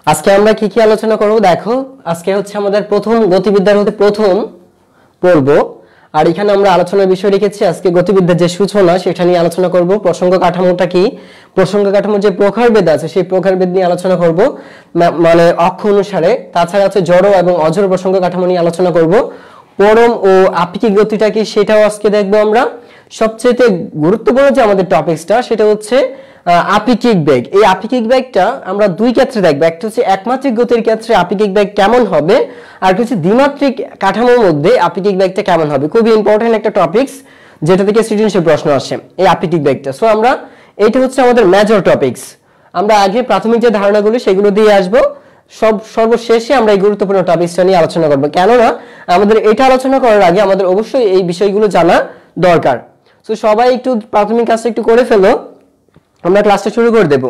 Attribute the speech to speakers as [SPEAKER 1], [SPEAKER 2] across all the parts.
[SPEAKER 1] আজকে আমরা কি কি আলোচনা করব দেখো। আজকে হচ্ছে আমাদের প্রথম গতিবিদ্যার মধ্যে প্রথম পর্ব। আর এখানে আমরা আলোচনার বিষয় রেখেছি আজকে গতিবিদ্যার যে সূচনা সেটা নিয়ে আলোচনা করব। প্রসঙ্গ কাঠামোটা কি, প্রসঙ্গ কাঠামোর যে প্রকারভেদ আছে সেই প্রকারভেদ নিয়ে আলোচনা করব, মানে অক্ষ অনুসারে। তাছাড়া হচ্ছে জড় এবং অজড় প্রসঙ্গ কাঠামো নিয়ে আলোচনা করব। পরম ও আপেক্ষিক গতিটা কি সেটাও আজকে দেখবো আমরা। সবচেয়ে গুরুত্বপূর্ণ যে আমাদের টপিকসটা সেটা হচ্ছে আপেক্ষিক বেগ। এই আপেক্ষিক বেগটা আমরা দুই ক্ষেত্রে দেখবো, একটা হচ্ছে একমাত্রিক গতির ক্ষেত্রে আপেক্ষিক বেগ কেমন হবে, আর হচ্ছে দ্বিমাত্রিক কাঠামোর মধ্যে আপেক্ষিক বেগটা কেমন হবে। খুবই ইম্পর্টেন্ট একটা টপিকস যেটা থেকে সৃজনশীল প্রশ্ন আসে, এই আপেক্ষিক বেগটা। সো আমরা এইটা হচ্ছে আমাদের মেজর টপিকস। আমরা আগে প্রাথমিক যে ধারণাগুলো সেগুলো দিয়ে আসবো, সর্বশেষে আমরা এই গুরুত্বপূর্ণ টপিকসটা নিয়ে আলোচনা করবো। কেননা আমাদের এটা আলোচনা করার আগে আমাদের অবশ্যই এই বিষয়গুলো জানা দরকার। সো সবাই একটু প্রাথমিক কাজটা একটু করে ফেলো, আমরা ক্লাসটা শুরু করে দেব।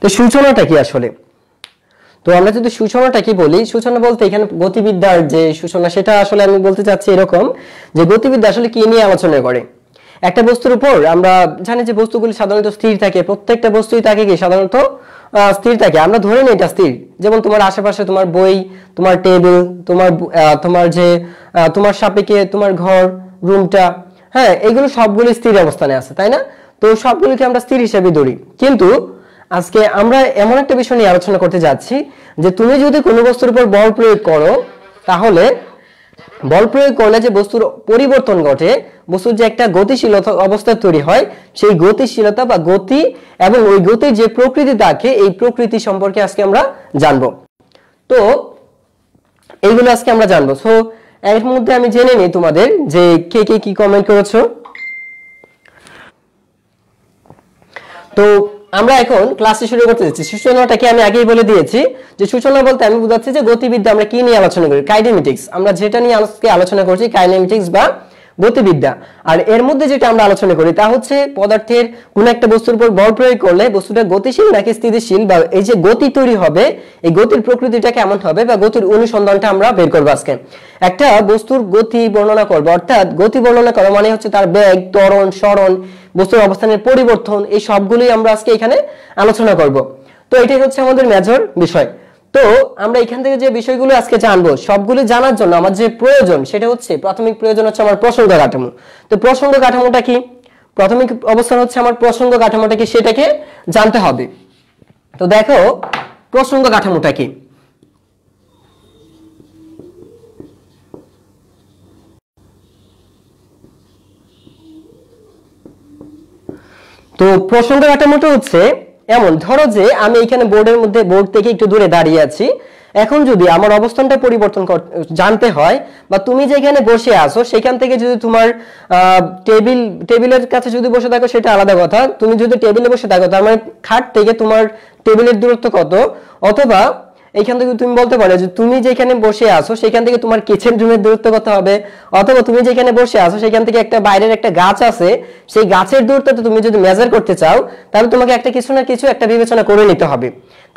[SPEAKER 1] তো সূচনাটা কি আসলে? তো আমরা যদি সূচনাটা কি বলি, সূচনা বলতে এখানে গতিবিদ্যার যে সূচনা সেটা আসলে আমি বলতে চাচ্ছি এরকম যে গতিবিদ্যা আসলে কি নিয়ে আলোচনা করে। একটা বস্তুর উপর আমরা জানি যে বস্তুগুলি সাধারণত স্থির থাকে, প্রত্যেকটা বস্তুই থাকে কি সাধারণত স্থির থাকে। আমরা ধরে নিই এটা স্থির। যেমন তোমার আশেপাশে তোমার বই, তোমার টেবিল, তোমার যে তোমার সাপেক্ষে তোমার ঘর, রুমটা, হ্যাঁ, এগুলো সবগুলো স্থির অবস্থানে আছে, তাই না? তো সবগুলোকে আমরা স্থির হিসেবে ধরি। কিন্তু আজকে আমরা এমন একটা বিষয় নিয়ে আলোচনা করতে যাচ্ছি যে তুমি যদি কোনো বস্তুর উপর বল প্রয়োগ করো, তাহলে বল প্রয়োগ করলে যে বস্তুর পরিবর্তন ঘটে, বস্তুর যে একটা গতিশীলতা অবস্থা তৈরি হয়, সেই গতিশীলতা বা গতি এবং ওই গতির যে প্রকৃতি থাকে, এই প্রকৃতি সম্পর্কে আজকে আমরা জানবো। তো এইগুলো আজকে আমরা জানবো। সো এর মধ্যে আমি জেনে নিই তোমাদের যে কে কে কি কমেন্ট করেছো। তো আমরা এখন ক্লাসে শুরু করতে যাচ্ছি। সূচনাটাকে আমি আগেই বলে দিয়েছি যে সূচনা বলতে আমি বোঝাচ্ছি যে গতিবিদ্যা আমরা কি নিয়ে আলোচনা করি, কাইনেমেটিক্স। আমরা যেটা নিয়ে আজকে আলোচনা করছি কাইনেমেটিক্স বা গতিবিদ্যা। আর এর মধ্যে যেটা আমরা আলোচনা করি তা হচ্ছে পদার্থের কোন একটা বস্তুর উপর বল প্রয়োগ করলে বস্তুটা গতিশীল নাকি স্থিতিশীল, বা এই যে গতি তৈরি হবে এই গতির প্রকৃতিটা কেমন হবে বা গতির অনুসন্ধানটা আমরা বের করবো আজকে। একটা বস্তুর গতি বর্ণনা করবো, অর্থাৎ গতি বর্ণনা করা মানে হচ্ছে তার বেগ, ত্বরণ, সরণ, বস্তুর অবস্থানের পরিবর্তন, এই সবগুলোই আমরা আজকে এখানে আলোচনা করব। তো এটাই হচ্ছে আমাদের মেজর বিষয়। তো আমরা এখান থেকে যে বিষয়গুলো আজকে জানবো সবগুলো জানার জন্য আমার যে প্রয়োজন সেটা হচ্ছে, প্রাথমিক প্রয়োজন হচ্ছে আমার প্রসঙ্গ কাঠামো। তো প্রসঙ্গ কাঠামোটা কি, প্রাথমিক অবস্থান হচ্ছে আমার প্রসঙ্গ কাঠামোটা কি সেটাকে জানতে হবে। তো দেখো প্রসঙ্গ কাঠামোটা কি। তো প্রসঙ্গ কাঠামোটা হচ্ছে এমন, ধরো যে আমি এখানে বোর্ড থেকে একটু দূরে দাঁড়িয়ে আছি। এখন যদি আমার অবস্থানটা পরিবর্তন জানতে হয়, বা তুমি যেখানে বসে আছো সেখান থেকে যদি তোমার টেবিলের কাছে যদি বসে থাকো সেটা আলাদা কথা। তুমি যদি টেবিলে বসে থাকো তার মানে খাট থেকে তোমার টেবিলের দূরত্ব কত, অথবা এইখান থেকে তুমি বলতে পারো যে তুমি যেখানে বসে আছো সেখান থেকে তোমার কিচেন রুমের দূরত্ব কত হবে, অথবা তুমি যেখানে বসে আছো সেখান থেকে একটা বাইরের একটা গাছ আছে, সেই গাছের দূরত্বটা তুমি যদি মেজার করতে চাও তাহলে তোমাকে একটা কিছু না কিছু একটা বিবেচনা করে নিতে হবে।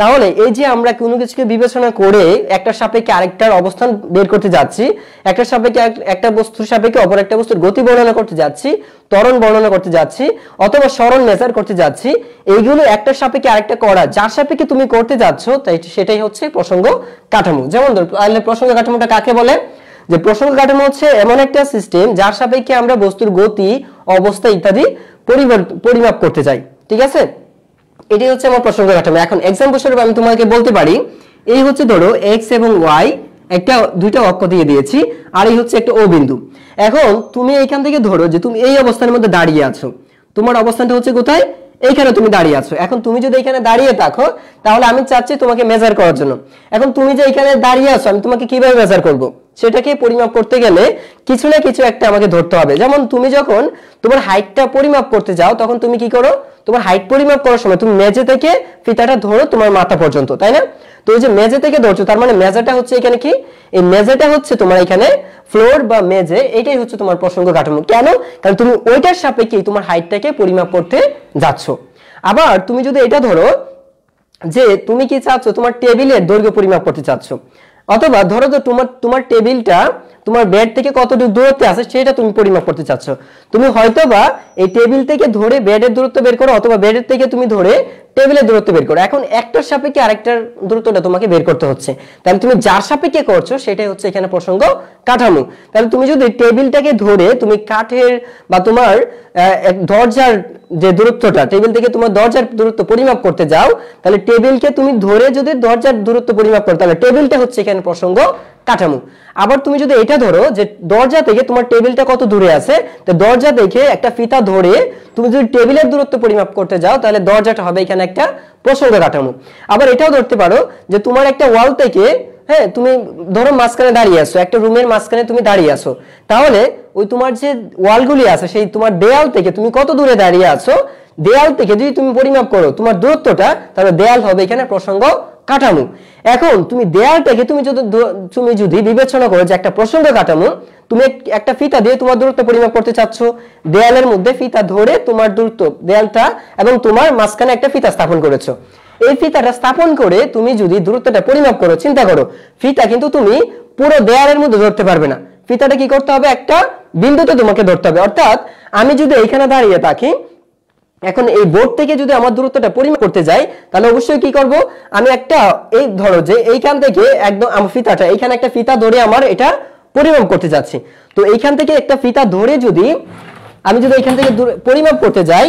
[SPEAKER 1] তাহলে এই যে আমরা কোনো কিছুকে বিবেচনা করে একটা সাপেক্ষে আরেকটার অবস্থান বের করতে যাচ্ছি, একটা সাপেক্ষে একটা বস্তুর সাপেক্ষে অপর একটা বস্তুর গতি বর্ণনা করতে যাচ্ছি, ত্বরণ বর্ণনা করতে যাচ্ছি, অথবা সরণ মেজার করতে যাচ্ছি, এইগুলো একটা সাপেক্ষে আরেকটা করা যার সাপেক্ষে তুমি করতে যাচ্ছ, তাই সেটাই হচ্ছে প্রসঙ্গ কাঠামো। যেমন তাহলে প্রসঙ্গ কাঠামোটা কাকে বলে? যে প্রসঙ্গ কাঠামো হচ্ছে এমন একটা সিস্টেম যার সাপেক্ষে আমরা বস্তুর গতি, অবস্থা ইত্যাদি পরিমাপ করতে চাই। ঠিক আছে, এটাই হচ্ছে আমার প্রসঙ্গ কাঠামো। এখন এক্সাম্পল স্বরূপ আমি তোমাকে বলতে পারি, এই হচ্ছে ধরো এক্স এবং ওয়াই দুইটা অক্ষ দিয়ে দিয়েছি, আর এই হচ্ছে একটা ও বিন্দু। এখন তুমি এইখান থেকে ধরো যে তুমি এই অবস্থানের মধ্যে দাঁড়িয়ে আছো, তোমার অবস্থানটা হচ্ছে কোথায়, এইখানে তুমি দাঁড়িয়ে আছো। এখন তুমি যদি এখানে দাঁড়িয়ে থাকো তাহলে আমি চাচ্ছি তোমাকে মেজার করার জন্য। এখন তুমি যে এখানে দাঁড়িয়ে আছো আমি তোমাকে কিভাবে মেজার করব, সেটাকে পরিমাপ করতে গেলে কিছু না কিছু একটা আমাকে ধরতে হবে। যেমন তুমি যখন তোমার হাইটটা পরিমাপ করতে যাও তখন তুমি কি করো, তোমার হাইট পরিমাপ করার সময় তুমি মেঝে থেকে ফিতাটা ধরো তোমার মাথা পর্যন্ত, তাই না? তো এই যে মেঝে থেকে ধরছো তার মানে মেজারটা হচ্ছে এখানে কি, এই মেজারটা হচ্ছে তোমার এখানে ফ্লোর বা মেঝে, এটাই হচ্ছে তোমার প্রসঙ্গ কাঠামো। কেন? কারণ তুমি ওইটার সাপেক্ষে তোমার হাইটটাকে পরিমাপ করতে যাচ্ছ। আবার তুমি যদি এটা ধরো যে তুমি কি চাচ্ছ, তোমার টেবিলের দৈর্ঘ্য পরিমাপ করতে চাচ্ছ, অথবা ধরো যে তোমার টেবিলটা তোমার বেড থেকে কতটুকু দূরত্বে আছে সেটা তুমি পরিমাপ করতে চাচ্ছ। তুমি হয়তোবা এই টেবিল থেকে ধরে বেডের দূরত্ব বের করো, অথবা বেডের থেকে তুমি ধরে টেবিলের দূরত্ব বের করো। এখন একটার সাপেক্ষে আরেকটার দূরত্বটা তোমাকে বের করতে হচ্ছে, তাহলে তুমি যার সাপেক্ষে করছো সেটাই হচ্ছে এখানে প্রসঙ্গ কাঠামো। তাহলে তুমি যদি টেবিলটাকে ধরে তুমি কাঠের বা তোমার দরজার যে দূরত্বটা, টেবিল থেকে তোমার দরজার দূরত্ব পরিমাপ করতে যাও, তাহলে টেবিলকে তুমি ধরে যদি দরজার দূরত্ব পরিমাপ করো, তাহলে টেবিলটা হচ্ছে এখানে প্রসঙ্গ কাঠামো। আবার তুমি যদি এটা ধরো যে দরজা থেকে তোমার টেবিলটা কত দূরে আছে, তো দরজা থেকে একটা ফিতা ধরে তুমি যদি টেবিলের দূরত্ব পরিমাপ করতে যাও, তাহলে দরজাটা হবে এখানে একটা প্রসঙ্গ কাঠামো। আবার এটাও ধরতে পারো যে তোমার একটা ওয়াল থেকে, হ্যাঁ, তুমি ধরো মাঝখানে দাঁড়িয়ে আছো, একটা রুমের মাঝখানে তুমি দাঁড়িয়ে আছো, তাহলে ওই তোমার যে ওয়ালগুলি আছে সেই তোমার দেয়াল থেকে তুমি কত দূরে দাঁড়িয়ে আছো, দেয়াল থেকে যদি তুমি পরিমাপ করো তোমার দূরত্বটা, তাহলে দেয়াল হবে এখানে প্রসঙ্গ কাঠামো। এখন তুমি দেয়ালটাকে তুমি যদি বিবেচনা করো যে একটা প্রসঙ্গ কাঠামো, তুমি একটা ফিতা দিয়ে তোমার দূরত্ব পরিমাপ করতে চাচ্ছ, দেয়ালের মধ্যে ফিতা ধরে তোমার দূরত্ব, দেয়ালটা এবং তোমার মাঝখানে একটা ফিতা স্থাপন করেছো। এই ফিতাটা স্থাপন করে তুমি যদি দূরত্বটা পরিমাপ করো, চিন্তা করো ফিতা কিন্তু তুমি পুরো দেয়ালের মধ্যে ধরতে পারবে না, ফিতাটা কি করতে হবে, একটা বিন্দুতে তোমাকে ধরতে হবে। অর্থাৎ আমি যদি এইখানে দাঁড়িয়ে থাকি, এখন এই বোর্ড থেকে যদি আমার দূরত্বটা পরিমাপ করতে যাই, তাহলে অবশ্যই কি করব, আমি একটা এই ধরো যে এইখান থেকে একদম আমার ফিতাটা, এইখানে একটা ফিতা ধরে আমার এটা পরিমাপ করতে যাচ্ছি। তো এইখান থেকে একটা ফিতা ধরে যদি আমি এইখান থেকে পরিমাপ করতে যাই,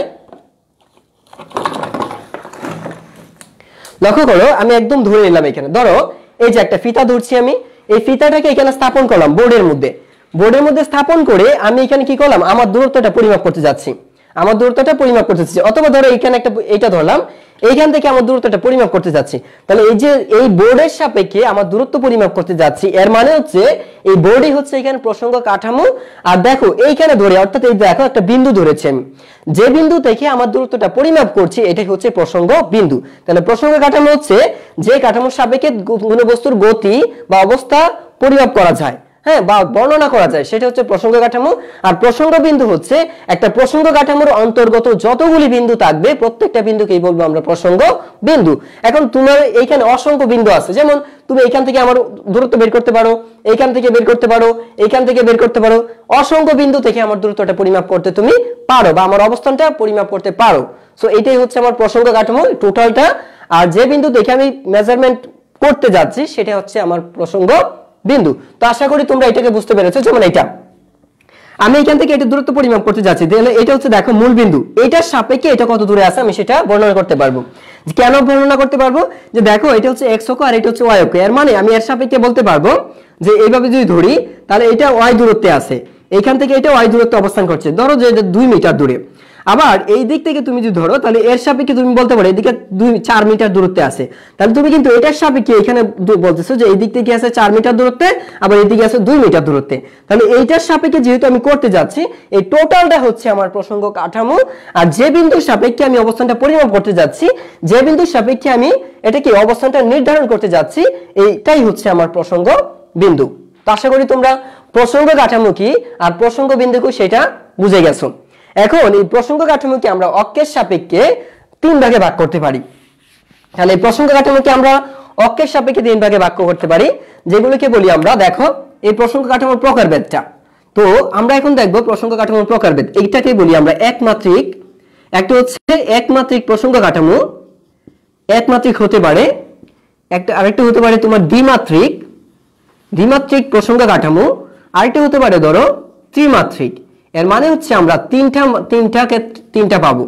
[SPEAKER 1] লক্ষ্য করো আমি একদম ধরে নিলাম, এখানে ধরো এই যে একটা ফিতা ধরছি, আমি এই ফিতাটাকে এখানে স্থাপন করলাম বোর্ডের মধ্যে স্থাপন করে আমি এখানে কি করলাম, আমার দূরত্বটা পরিমাপ করতে যাচ্ছি, অথবা ধরো এখানে একটা এটা ধরলাম, এইখান থেকে আমার দূরত্বটা পরিমাপ করতে যাচ্ছি। তাহলে এই যে এই বোর্ডের সাপেক্ষে আমার দূরত্ব পরিমাপ করতে যাচ্ছি, এর মানে হচ্ছে এই বোর্ডই হচ্ছে এখানে প্রসঙ্গ কাঠামো। আর দেখো এইখানে ধরে, অর্থাৎ এই দেখো একটা বিন্দু ধরেছি আমি, যে বিন্দু থেকে আমার দূরত্বটা পরিমাপ করছি এটাই হচ্ছে প্রসঙ্গ বিন্দু। তাহলে প্রসঙ্গ কাঠামো হচ্ছে যে কাঠামোর সাপেক্ষে কোনো বস্তুর গতি বা অবস্থা পরিমাপ করা যায়, হ্যাঁ, বা বর্ণনা করা যায়, সেটা হচ্ছে প্রসঙ্গ কাঠামো। আর প্রসঙ্গ বিন্দু হচ্ছে একটা প্রসঙ্গ কাঠামোর অন্তর্গত যতগুলি বিন্দু থাকবে প্রত্যেকটা বিন্দুকেই বলবো আমরা প্রসঙ্গ বিন্দু। এখন তোমার এইখানে অসংখ্য বিন্দু আছে, যেমন তুমি এইখান থেকে আমার দূরত্ব বের করতে পারো, এইখান থেকে বের করতে পারো, এইখান থেকে বের করতে পারো, অসংখ্য বিন্দু থেকে আমার দূরত্বটা পরিমাপ করতে তুমি পারো বা আমার অবস্থানটা পরিমাপ করতে পারো। সো এটাই হচ্ছে আমার প্রসঙ্গ কাঠামো টোটালটা। আর যে বিন্দু দেখে আমি মেজারমেন্ট করতে যাচ্ছি সেটা হচ্ছে আমার প্রসঙ্গ বিন্দু। তো আশা করি তোমরা এটাকে বুঝতে পেরেছো। যেমন এটা আমি এখান থেকে এটা দূরত্ব পরিমাপ করতে যাচ্ছি, তাহলে এটা হচ্ছে দেখো মূল বিন্দু, এটার সাপেক্ষে এটা কত দূরে আছে আমি সেটা বর্ণনা করতে পারবো। কেন বর্ণনা করতে পারবো, যে দেখো এটা হচ্ছে এক্স অক্ষ আর এটা হচ্ছে ওয়াই অক্ষ, এর মানে আমি এর সাপেক্ষে বলতে পারবো যে এইভাবে যদি ধরি তাহলে এটা ওয়াই দূরত্বে আছে, এইখান থেকে এটা ওয়াই দূরত্বে অবস্থান করছে, ধরো যে এটা 2 মিটার দূরে। আবার এই দিক থেকে তুমি যদি ধরো তাহলে এর সাপেক্ষে তুমি বলতে পারো এদিকে 4 মিটার দূরত্বে আছে, তাহলে তুমি কিন্তু এটার সাপেক্ষে এখানে বলতেছো যে এই দিক থেকে আছে 4 মিটার দূরত্বে, আবার এইদিকে আছে 2 মিটার দূরত্বে। তাহলে এইটার সাপেক্ষে যেহেতু আমি করতে যাচ্ছি, এই টোটালটা হচ্ছে আমার প্রসঙ্গ কাঠামো। আর যে বিন্দুর সাপেক্ষে আমি অবস্থানটা পরিমাপ করতে যাচ্ছি, যে বিন্দুর সাপেক্ষে আমি এটাকে অবস্থানটা নির্ধারণ করতে যাচ্ছি, এইটাই হচ্ছে আমার প্রসঙ্গ বিন্দু। তো আশা করি তোমরা প্রসঙ্গ কাঠামো কি আর প্রসঙ্গ বিন্দু কি সেটা বুঝে গেছো। এখন এই প্রসঙ্গ কাঠামোকে আমরা অক্ষের সাপেক্ষে 3 ভাগে ভাগ করতে পারি। তাহলে এই প্রসঙ্গ কাঠামোকে আমরা অক্ষের সাপেক্ষে 3 ভাগে ভাগ করতে পারি, যেগুলোকে বলি আমরা, দেখো এই প্রসঙ্গ কাঠামোর প্রকারভেদটা। তো আমরা এখন দেখবো প্রসঙ্গ কাঠামোর প্রকারভেদ, এইটাকে বলি আমরা একমাত্রিক। একটা হচ্ছে একমাত্রিক প্রসঙ্গ কাঠামো, একমাত্রিক হতে পারে, আরেকটা হতে পারে তোমার দ্বিমাত্রিক প্রসঙ্গ কাঠামো, আরেকটা হতে পারে ধরো ত্রিমাত্রিক। এর মানে হচ্ছে আমরা তিনটা পাবো,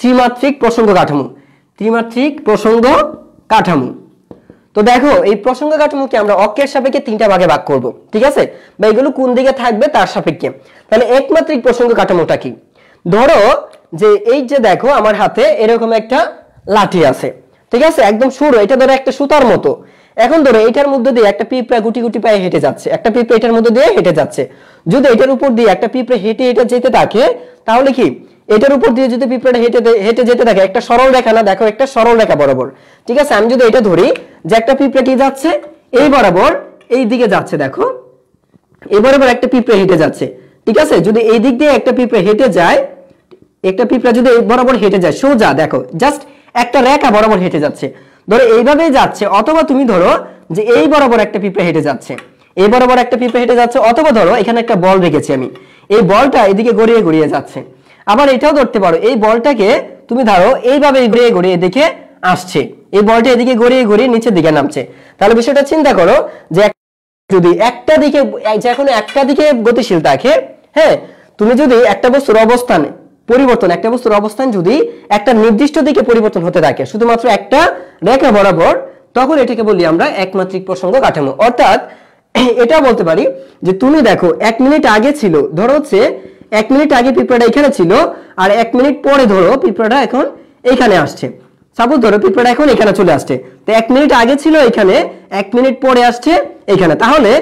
[SPEAKER 1] ত্রিমাত্রিক প্রসঙ্গ কাঠামো। তো দেখো এই প্রসঙ্গ কাঠামোকে আমরা অক্ষের সাপেক্ষে 3টা ভাগে ভাগ করব, ঠিক আছে, বা এগুলো কোন দিকে থাকবে তার সাপেক্ষে। তাহলে একমাত্রিক প্রসঙ্গ কাঠামোটা কি, ধরো যে এই যে দেখো আমার হাতে এরকম একটা লাঠি আছে, ঠিক আছে, একদম সরু, এটা ধরো একটা সুতার মতো। এখন ধরো এটার মধ্যে দিয়ে একটা পিঁপড়া গুটি গুটি পায়ে হেঁটে যাচ্ছে, একটা পিঁপড়া এটার মধ্যে দিয়ে হেঁটে যাচ্ছে। যদি এটার উপর দিয়ে একটা পিঁপড়া হেঁটে যেতে থাকে, তাহলে কি এটার উপর দিয়ে যদি পিঁপড়াটা হেঁটে যেতে থাকে, একটা সরল রেখা না, দেখো একটা সরল রেখা বরাবর, ঠিক আছে। আমি যদি এটা ধরি যে একটা পিঁপড়া কি যাচ্ছে এই বরাবর এই দিকে যাচ্ছে, দেখো এই বরাবর একটা পিঁপড়া হেঁটে যাচ্ছে, ঠিক আছে। যদি এই দিক দিয়ে একটা পিঁপড়া হেঁটে যায়, একটা পিঁপড়া যদি এই বরাবর হেঁটে যায় সোজা, দেখো জাস্ট একটা রেখা বরাবর হেঁটে যাচ্ছে, ধরো এইভাবেই যাচ্ছে, অথবা তুমি ধরো যে এই বরাবর একটা পিঁপড়া হেঁটে যাচ্ছে, এই বরাবর একটা পিঁপড়া হেঁটে যাচ্ছে, অথবা ধরো এখানে একটা বল রেখেছি আমি, এই বলটা এদিকে গড়িয়ে গড়িয়ে যাচ্ছে। আবার এটাও ধরতে পারো, এই বলটাকে তুমি ধরো এইভাবে গড়িয়ে গড়িয়ে এদিকে আসছে, এই বলটা এদিকে গড়িয়ে গড়িয়ে নিচের দিকে নামছে। তাহলে বিষয়টা চিন্তা করো যে যদি একটা দিকে, যখন একটা দিকে গতিশীল থাকে, হ্যাঁ, তুমি যদি একটা বস্তুর অবস্থান পরিবর্তন, একটা বস্তুর অবস্থান যদি একটা নির্দিষ্ট দিকে পরিবর্তন হতে থাকে শুধুমাত্র একটা রেখা বরাবর, তখন এটাকে বলি আমরা একমাত্রিক প্রসঙ্গ কাঠামো। অর্থাৎ এটা বলতে পারি যে তুমি দেখো 1 মিনিট আগে ছিল, ধরো হচ্ছে 1 মিনিট আগে পিঁপড়াটা এখানে ছিল, আর 1 মিনিট পরে ধরো পিঁপড়াটা এখন এখানে আসছে। সাপোজ ধরো পিঁপড়াটা এখন এখানে চলে আসছে, তো 1 মিনিট আগে ছিল এখানে, 1 মিনিট পরে আসছে এখানে। তাহলে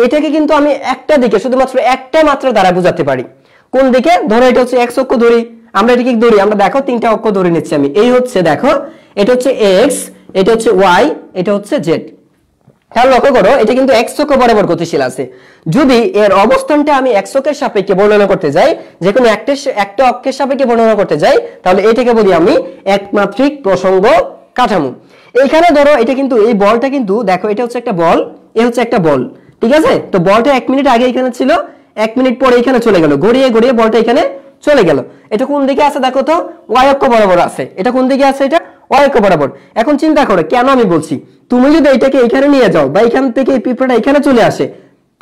[SPEAKER 1] এটাকে কিন্তু আমি একটা দিকে শুধুমাত্র একটা মাত্রা দ্বারা বোঝাতে পারি। কোন দিকে? ধরো এটা হচ্ছে এক্স অক্ষ ধরি, আমরা এটাকে ধরি, আমরা দেখো 3টা অক্ষ ধরে নিচ্ছি আমি। এই হচ্ছে দেখো, এটা হচ্ছে এক্স, এটা হচ্ছে ওয়াই, এটা হচ্ছে জেড। তাহলে লক্ষ্য করো এটা কিন্তু এক্স অক্ষ বরাবর গতিশীল আছে। যদি এর অবস্থানটা আমি এক্স অক্ষের সাপেক্ষে বর্ণনা করতে যাই, যে কোনো একটা অক্ষের সাপেক্ষে বর্ণনা করতে যাই, তাহলে এটাকে বলি আমি একমাত্রিক প্রসঙ্গ কাঠামো। এইখানে ধরো এটা কিন্তু, এই বলটা কিন্তু দেখো, এটা হচ্ছে একটা বল, এ হচ্ছে একটা বল, ঠিক আছে? তো বলটা 1 মিনিট আগে এখানে ছিল, 1 মিনিট পরে এখানে চলে গেল, গড়িয়ে গড়িয়ে বলটা এখানে চলে গেল। এটা কোন দিকে আছে দেখো তো? ওয়াই অক্ষ বরাবর আছে। এটা কোন দিকে আছে? এটা ওয়াই অক্ষ বরাবর। এখন চিন্তা করো কেন আমি বলছি, তুমি যদি এটাকে এখানে নিয়ে যাও বা এখান থেকে এই পিঁপড়াটা এখানে চলে আসে,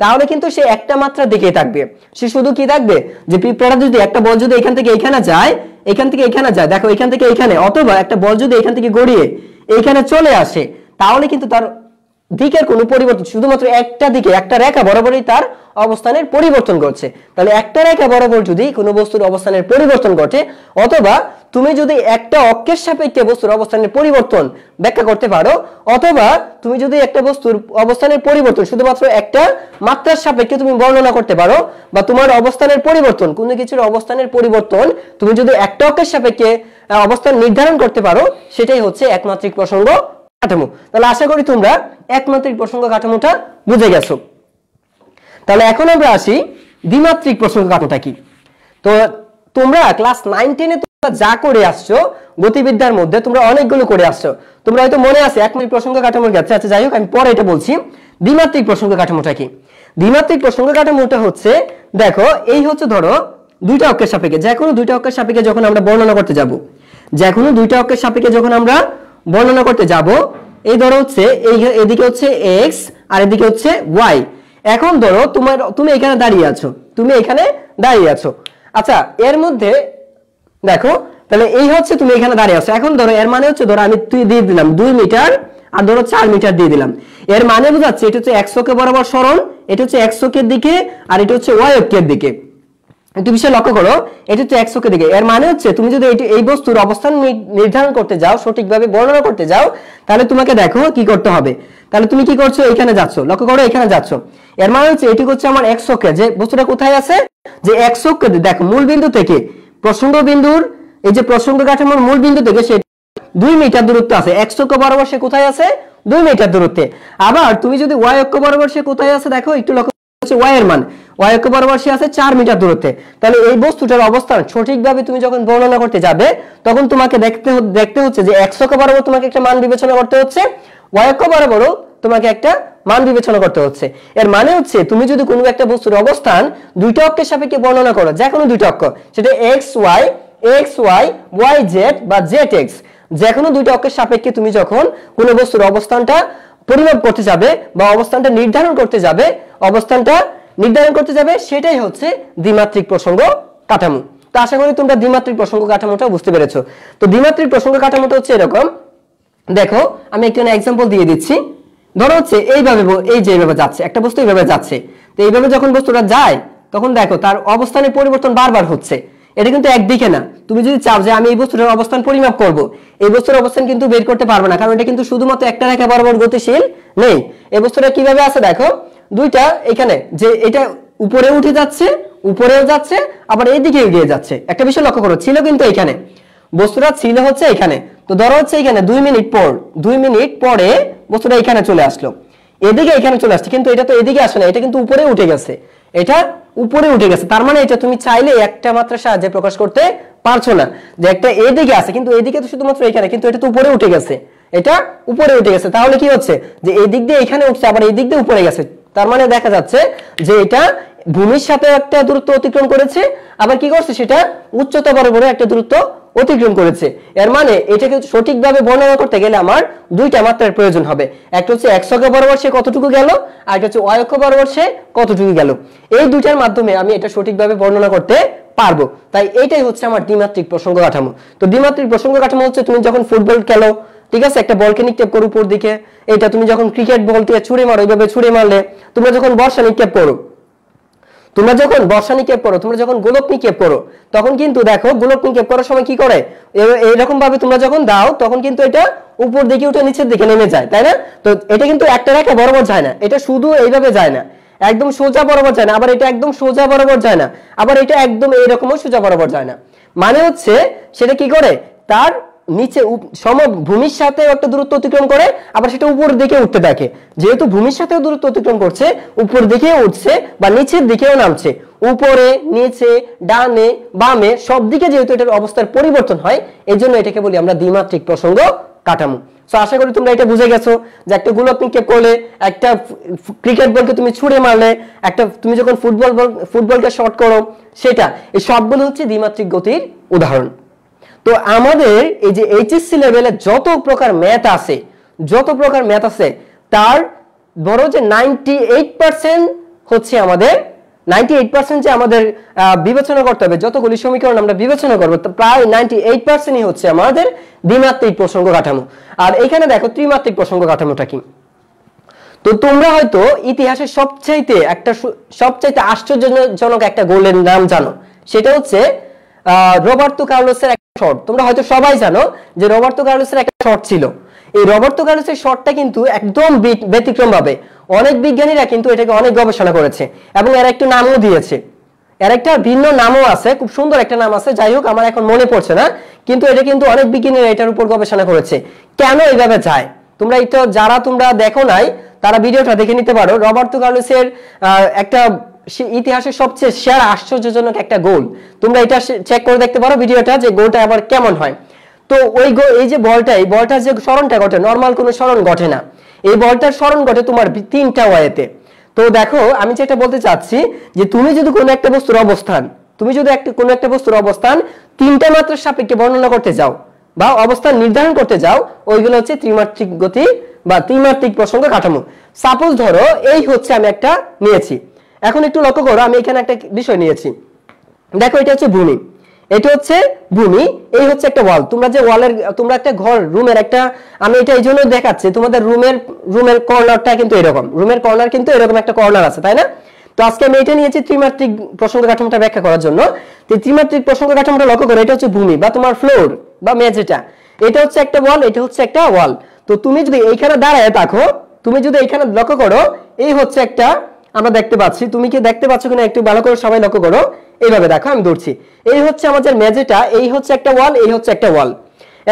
[SPEAKER 1] তাহলে কিন্তু সে একটা মাত্রা দিকে থাকবে। সে শুধু কি থাকবে, যে পিঁপড়াটা যদি একটা বল যদি এখান থেকে এখানে যায়, এখান থেকে এখানে যায়, দেখো এখান থেকে এখানে, অথবা একটা বল যদি এখান থেকে গড়িয়ে এইখানে চলে আসে, তাহলে কিন্তু তার দিকের কোনো পরিবর্তন, শুধুমাত্র একটা দিকে একটা রেখা বরাবরই তার অবস্থানের পরিবর্তন ঘটছে। তাহলে একটা রেখা বরাবর যদি কোনো বস্তুর অবস্থানের পরিবর্তন ঘটে, অথবা তুমি যদি একটা অক্ষের সাপেক্ষে বস্তুর অবস্থানের পরিবর্তন ব্যাখ্যা করতে পারো, অথবা তুমি যদি একটা বস্তুর অবস্থানের পরিবর্তন শুধুমাত্র একটা মাত্রার সাপেক্ষে তুমি বর্ণনা করতে পারো, বা তোমার অবস্থানের পরিবর্তন, কোনো কিছুর অবস্থানের পরিবর্তন তুমি যদি একটা অক্ষের সাপেক্ষে অবস্থান নির্ধারণ করতে পারো, সেটাই হচ্ছে একমাত্রিক প্রসঙ্গ কাঠামো। তাহলে আশা করি তোমরা একমাত্রিক প্রসঙ্গ কাঠামোটা বুঝে গেছো। তাহলে এখন আমরা আসি দ্বিমাত্রিক প্রসঙ্গ কাঠামোটা কি। তো তোমরা ক্লাস 9-10 তোমরা যা করে আসছো গতিবিদ্যার মধ্যে, তোমরা অনেকগুলো করে আসছো, তোমরা হয়তো মনে আছে একমাত্রিক প্রসঙ্গ কাঠামোর কাছে। আচ্ছা যাই হোক, আমি পরে এটা বলছি। দ্বিমাত্রিক প্রসঙ্গ কাঠামোটা কি? দ্বিমাত্রিক প্রসঙ্গ কাঠামোটা হচ্ছে, দেখো এই হচ্ছে ধরো দুইটা অক্ষের সাপেক্ষে, যে কোনো দুইটা অক্ষের সাপেক্ষে যখন আমরা বর্ণনা করতে যাব, যে কোনো দুইটা অক্ষের সাপেক্ষে যখন আমরা বর্ণনা করতে যাব, এই ধরো হচ্ছে এদিকে হচ্ছে এক্স আর এদিকে হচ্ছে ওয়াই। এখন ধরো তুমি এখানে দাঁড়িয়ে আছো, তুমি এখানে দাঁড়িয়ে আছো। আচ্ছা এর মধ্যে দেখো, তাহলে এই হচ্ছে তুমি এখানে দাঁড়িয়ে আছো। এখন ধরো এর মানে হচ্ছে, ধরো আমি দিয়ে দিলাম 2 মিটার, আর ধরো 4 মিটার দিয়ে দিলাম। এর মানে বোঝাচ্ছে এটা হচ্ছে এক্স অক্ষের বরাবর সরণ, এটা হচ্ছে এক্স অক্ষের দিকে, আর এটা হচ্ছে ওয়াই অক্ষের দিকে। একটু বিষয় লক্ষ্য করো, এটা হচ্ছে এক্স অক্ষের দিকে। এর মানে হচ্ছে তুমি যদি এই বস্তুর অবস্থান নির্ধারণ করতে যাও, সঠিকভাবে বর্ণনা করতে যাও, তাহলে তোমাকে দেখো কি করতে হবে। তাহলে তুমি কি করছো, এখানে যাচ্ছ, লক্ষ্য করো এখানে যাচ্ছ। এর মানে হচ্ছে এটি হচ্ছে আমার এক্স অক্ষে, যে বস্তুটা কোথায় আছে, যে এক্স অক্ষে দেখো মূল বিন্দু থেকে প্রসঙ্গ বিন্দুর, এই যে প্রসঙ্গ কাঠামোর মূল বিন্দু থেকে সে 2 মিটার দূরত্ব আছে। এক্স অক্ষ বরাবর সে কোথায় আছে, 2 মিটার দূরত্বে। আবার তুমি যদি ওয়াই অক্ষ বরাবর সে কোথায় আছে, দেখো একটু লক্ষ্য হচ্ছে ওয়াই এর মান, ওয়াই অক্ষ বরাবর সে আছে 4 মিটার দূরত্বে। তাহলে এই বস্তুটার অবস্থান সঠিকভাবে তুমি যখন বর্ণনা করতে যাবে, তখন তোমাকে দেখতে হচ্ছে যে এক্স অক্ষ বরাবর তোমাকে একটা মান বিবেচনা করতে হচ্ছে, ওয়াই অক্ষ বরাবরও তোমাকে একটা মান বিবেচনা করতে হচ্ছে। এর মানে হচ্ছে তুমি যদি কোনো একটা বস্তুর অবস্থান দুইটা অক্ষের সাপেক্ষে বর্ণনা করো, যে কোনো দুইটা অক্ষ, সেটা এক্স ওয়াই, ওয়াই জেড বা জেড এক্স, যে কোনো দুইটা অক্ষের সাপেক্ষে তুমি যখন কোনো বস্তুর অবস্থানটা পরিমাপ করতে যাবে বা অবস্থানটা নির্ধারণ করতে যাবে, সেটাই হচ্ছে দ্বিমাত্রিক প্রসঙ্গ কাঠামো। তো আশা করি তোমরা দ্বিমাত্রিক প্রসঙ্গ কাঠামোটা বুঝতে পেরেছো। তো দ্বিমাত্রিক প্রসঙ্গ কাঠামোটা হচ্ছে এরকম, দেখো আমি একটা এক্সাম্পল দিয়ে দিচ্ছি। ধরো হচ্ছে এইভাবে যাচ্ছে একটা বস্তু, এইভাবে যাচ্ছে। তো এইভাবে যখন বস্তুটা যায়, তখন দেখো তার অবস্থানের পরিবর্তন বারবার হচ্ছে। এটা কিন্তু একদিকে না। তুমি যদি চাও যে আমি এই বস্তুটার অবস্থান পরিমাপ করব, এই বস্তুর অবস্থান কিন্তু বের করতে পারবে না, কারণ এটা কিন্তু শুধুমাত্র একটা রেখা বরাবর গতিশীল নেই। এই বস্তুটা কিভাবে আছে দেখো, দুইটা এখানে, যে এটা উপরে উঠে যাচ্ছে, উপরেও যাচ্ছে, আবার এইদিকে এগিয়ে যাচ্ছে। একটা বিষয় লক্ষ্য করো, ছিল কিন্তু এখানে, বস্তুটা ছিল হচ্ছে এখানে। তো ধরো হচ্ছে এখানে 2 মিনিট পরে বস্তুটা এখানে চলে আসলো, এদিকে এখানে চলে আসছে, কিন্তু এটা তো এদিকে আসে না, এটা কিন্তু উপরে উঠে গেছে, এটা উপরে উঠে গেছে। তার মানে এটা তুমি চাইলে একটা মাত্রার সাহায্যে প্রকাশ করতে পারছো না, যে একটা এদিকে আছে, কিন্তু এদিকে তো শুধুমাত্র এখানে, কিন্তু এটা তো উপরে উঠে গেছে, এটা উপরে উঠে গেছে, তাহলে কি হচ্ছে যে এই দিক দিয়ে এখানে উঠছে আবার এই দিক দিয়ে উপরে গেছে, তার মানে দেখা যাচ্ছে যে এটা ভূমির সাথে একটা দূরত্ব অতিক্রম করেছে, আবার কি করছে সেটা উচ্চতা বরাবর একটা দূরত্ব অতিক্রম করেছে। এর মানে এটাকে সঠিকভাবে বর্ণনা করতে গেলে আমার দুইটা মাত্রার প্রয়োজন হবে, একটা হচ্ছে x অক্ষ বরাবর সে কতটুকু গেল, আর একটা হচ্ছে y অক্ষ বরাবর সে কতটুকু গেল। এই দুইটার মাধ্যমে আমি এটা সঠিকভাবে বর্ণনা করতে পারবো। তাই এটাই হচ্ছে আমার দ্বিমাত্রিক প্রসঙ্গ কাঠামো। তো দ্বিমাত্রিক প্রসঙ্গ কাঠামো হচ্ছে তুমি যখন ফুটবল খেলো, ঠিক আছে, একটা বলকে নিক্ষেপ করো উপর দিকে, এটা তুমি যখন ক্রিকেট বলকে ছুঁড়ে মারো, এইভাবে ছুঁড়ে মারলে, তোমরা যখন বর্ষা নিক্ষেপ করো, তোমরা যখন বর্ষা নিক্ষেপ করো, তোমরা যখন গোলক নিক্ষেপ করো, তখন কিন্তু দেখো গোলক নিক্ষেপ করার সময় কি করে, এইরকম ভাবে তোমরা যখন দাও তখন কিন্তু এটা উপর দিকে উঠে নিচের দিকে নেমে যায়, তাই না? তো এটা কিন্তু একটা রেখা বরাবর যায় না, এটা শুধু এইভাবে যায় না, একদম সোজা বরাবর যায় না, আবার এটা একদম সোজা বরাবর যায় না, আবার এটা একদম এইরকমও সোজা বরাবর যায় না। মানে হচ্ছে সেটা কি করে, তার নিচে ভূমির সাথে একটা দূরত্ব অতিক্রম করে, আবার সেটা উপর দিকে উঠতে থাকে। যেহেতু ভূমির সাথে দূরত্ব অতিক্রম করছে, উপর দিকে উঠছে বা নিচের দিকেও নামছে, উপরে নিচে ডানে বামে সব দিকে যেহেতু এটার অবস্থার পরিবর্তন হয়, এই জন্য এটাকে বলি আমরা দ্বিমাত্রিক প্রসঙ্গ কাঠামো। সো আশা করি তোমরা এটা বুঝে গেছো যে একটা গোলক নিক্ষেপ করলে, একটা ক্রিকেট বলকে তুমি ছুঁড়ে মারলে, একটা তুমি যখন ফুটবলকে শর্ট করো, সেটা এই সবগুলো হচ্ছে দ্বিমাত্রিক গতির উদাহরণ। তো আমাদের এই যে এইচএসসি লেভেলে যত প্রকার ম্যাথ আছে তার বড় যে 98% হচ্ছে আমাদের 98% যে আমাদের বিবেচনা করতে হবে, যতগুলি সমীকরণ আমরা বিবেচনা করবো প্রায় 98%ই হচ্ছে আমাদের দ্বিমাত্রিক প্রসঙ্গ কাঠামো। আর এখানে দেখো ত্রিমাত্রিক প্রসঙ্গ কাঠামোটা কি। তো তোমরা হয়তো ইতিহাসের সবচাইতে আশ্চর্যজনক একটা গোলের নাম জানো, সেটা হচ্ছে রবার্তো কার্লোসের একটা শট। তোমরা হয়তো সবাই জানো যে রবার্তো কার্লোসের একটা শট ছিল। এই রবার্তো কার্লোসের শটটা কিন্তু একদম ব্যতিক্রম ভাবে অনেক বিজ্ঞানীরা কিন্তু এটাকে অনেক গবেষণা করেছে এবং এর একটা নামও দিয়েছে, এর একটা ভিন্ন নামও আছে, খুব সুন্দর একটা নাম আছে, যাই হোক আমার এখন মনে পড়ছে না, কিন্তু এটা কিন্তু অনেক বিজ্ঞানীরা এটার উপর গবেষণা করেছে কেন এইভাবে যায়। তোমরা এটা যারা তোমরা দেখো নাই তারা ভিডিওটা দেখে নিতে পারো। রবার্তো কার্লোসের একটা ইতিহাসের সবচেয়ে সেরা আশ্চর্যজনক একটা গোল, তোমরা এটা চেক করে দেখতে পারো ভিডিওটা, যে গোলটা আবার কেমন হয়। তো এই যে বলটার যে স্মরণটা ঘটে, নরমাল কোনো স্মরণ ঘটে না, এই বলটার স্মরণ ঘটে তোমার তিনটা ওয়েতে। তো দেখো আমি যেটা বলতে চাচ্ছি যে তুমি যদি কোনো একটা বস্তুর অবস্থান তিনটা মাত্রার সাপেক্ষে বর্ণনা করতে যাও বা অবস্থান নির্ধারণ করতে যাও, ওইগুলো হচ্ছে ত্রিমাত্রিক গতি বা ত্রিমাত্রিক প্রসঙ্গ কাঠামো। সাপোজ ধরো এই হচ্ছে আমি একটা নিয়েছি, এখন একটু লক্ষ্য করো আমি এখানে একটা বিষয় নিয়েছি, দেখো এটা হচ্ছে ভূমি, এটা হচ্ছে ভূমি, এই হচ্ছে একটা ওয়াল। তোমরা একটা ঘর রুমের একটা, আমি এটা এই জন্য দেখাচ্ছি তোমাদের রুমের কর্নারটা কিন্তু এরকম, রুমের কর্নার কিন্তু এরকম একটা কর্নার আছে, তাই না? তো আজকে আমি এটা নিয়েছি ত্রিমাত্রিক প্রসঙ্গ কাঠামোটা ব্যাখ্যা করার জন্য। তো ত্রিমাত্রিক প্রসঙ্গ কাঠামোটা লক্ষ্য করো, এটা হচ্ছে ভূমি বা তোমার ফ্লোর বা মেঝেটা, এটা হচ্ছে একটা ওয়াল, এটা হচ্ছে একটা ওয়াল। তো তুমি যদি এইখানে দাঁড়ায় থাকো, তুমি যদি এইখানে লক্ষ্য করো, এই হচ্ছে একটা, আমরা দেখতে পাচ্ছি, তুমি কি দেখতে পাচ্ছ কিনা একটু ভালো করে সবাই লক্ষ্য করো, এইভাবে দেখো আমি ধরছি, এই হচ্ছে আমাদের মেঝেটা, এই হচ্ছে একটা ওয়াল, এই হচ্ছে একটা ওয়াল।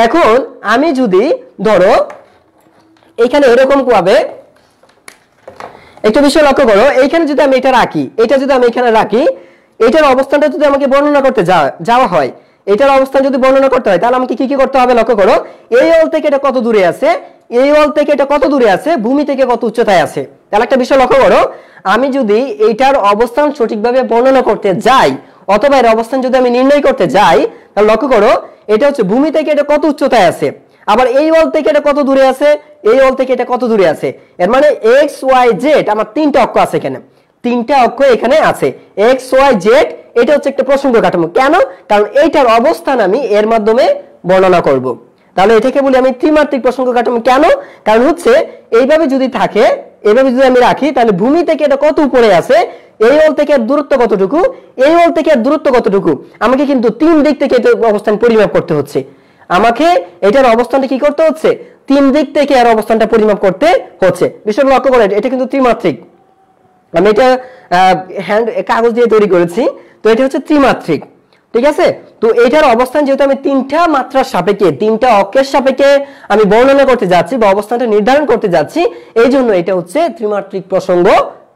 [SPEAKER 1] এখন আমি যদি ধরো এইখানে এরকম ভাবে একটা বিষয় লক্ষ্য করো, এইখানে যদি আমি এটা রাখি, এটা যদি আমি এখানে রাখি, এটার অবস্থানটা যদি আমাকে বর্ণনা করতে যাওয়া হয়, এটার অবস্থান যদি বর্ণনা করতে হয়, তাহলে আমাকে কি করতে হবে লক্ষ্য করো, এই ওয়াল থেকে এটা কত দূরে আছে, এই ওয়াল থেকে এটা কত দূরে আছে, ভূমি থেকে কত উচ্চতায় আছে। তাহলে একটা বিষয় লক্ষ্য করো, আমি যদি এইটার অবস্থান সঠিকভাবে বর্ণনা করতে যাই অথবা এর অবস্থান যদি আমি নির্ণয় করতে যাই, তাহলে লক্ষ্য করো এটা হচ্ছে ভূমি থেকে এটা কত উচ্চতায় আছে, আবার এই ওয়াল থেকে এটা কত দূরে আছে, এই ওয়াল থেকে এটা কত দূরে আছে। এর মানে এক্স ওয়াই জেড আমার তিনটা অক্ষ আছে এখানে, তিনটা অক্ষ এখানে আছে, এক্স ওয়াই জেড। এটা হচ্ছে একটা প্রসঙ্গ কাঠামো, কেন? কারণ এইটার অবস্থান আমি এর মাধ্যমে বর্ণনা করব। তাহলে এটাকে বলি আমি ত্রিমাত্রিক প্রসঙ্গ কাঠামো। কেন? কারণ হচ্ছে এইভাবে যদি থাকে, এইভাবে যদি আমি রাখি, তাহলে ভূমি থেকে এটা কত উপরে আছে, এই ওয়াল থেকে দূরত্ব কতটুকু, এই ওয়াল থেকে দূরত্ব কতটুকু, আমাকে কিন্তু তিন দিক থেকে এটার অবস্থান পরিমাপ করতে হচ্ছে। আমাকে এটার অবস্থানটা কি করতে হচ্ছে, তিন দিক থেকে এর অবস্থানটা পরিমাপ করতে হচ্ছে। বিষয়টা লক্ষ্য করে, এটা কিন্তু ত্রিমাত্রিক, আমি এটা কাগজ দিয়ে তৈরি করেছি, তো এটা হচ্ছে ত্রিমাত্রিক, ঠিক আছে? তো এটার অবস্থান যেহেতু আমি তিনটা মাত্রার সাপেক্ষে, তিনটা অক্ষের সাপেক্ষে আমি বর্ণনা করতে যাচ্ছি বা অবস্থানটা নির্ধারণ করতে যাচ্ছি, এই জন্য এটা হচ্ছে ত্রিমাত্রিক প্রসঙ্গ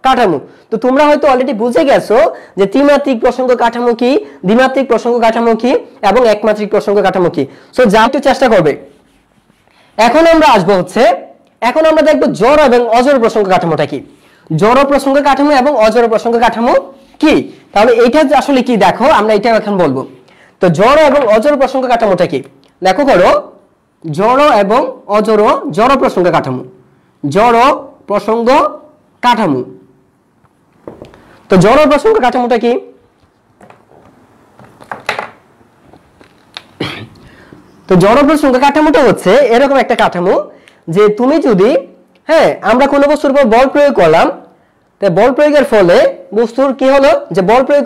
[SPEAKER 1] কাঠামো। তো তোমরা হয়তো অলরেডি বুঝে গেছো যে ত্রিমাত্রিক প্রসঙ্গ কাঠামো কি, দ্বিমাত্রিক প্রসঙ্গ কাঠামো কি এবং একমাত্রিক প্রসঙ্গ কাঠামো কি। সো যা একটু চেষ্টা করবে এখন আমরা আসবো হচ্ছে, এখন আমরা দেখবো জড় এবং অজড় প্রসঙ্গ কাঠামোটা কি। জড় প্রসঙ্গ কাঠামো এবং অজড় প্রসঙ্গ কাঠামো কি, তাহলে এটা আসলে কি দেখো, আমরা এটা এখন বলবো। তো জড় এবং অজড় প্রসঙ্গ কাঠামোটা কি, দেখো করো জড় এবং অজড়, জড় প্রসঙ্গ কাঠামো, জড় প্রসঙ্গ কাঠামো। তো জড় প্রসঙ্গ কাঠামোটা কি, তো জড় প্রসঙ্গ কাঠামোটা হচ্ছে এরকম একটা কাঠামো যে তুমি যদি, হ্যাঁ আমরা কোনো বস্তুর উপর বল প্রয়োগ করলাম, তো বল প্রয়োগের ফলে বস্তুর কি হলো, যে বল প্রয়োগ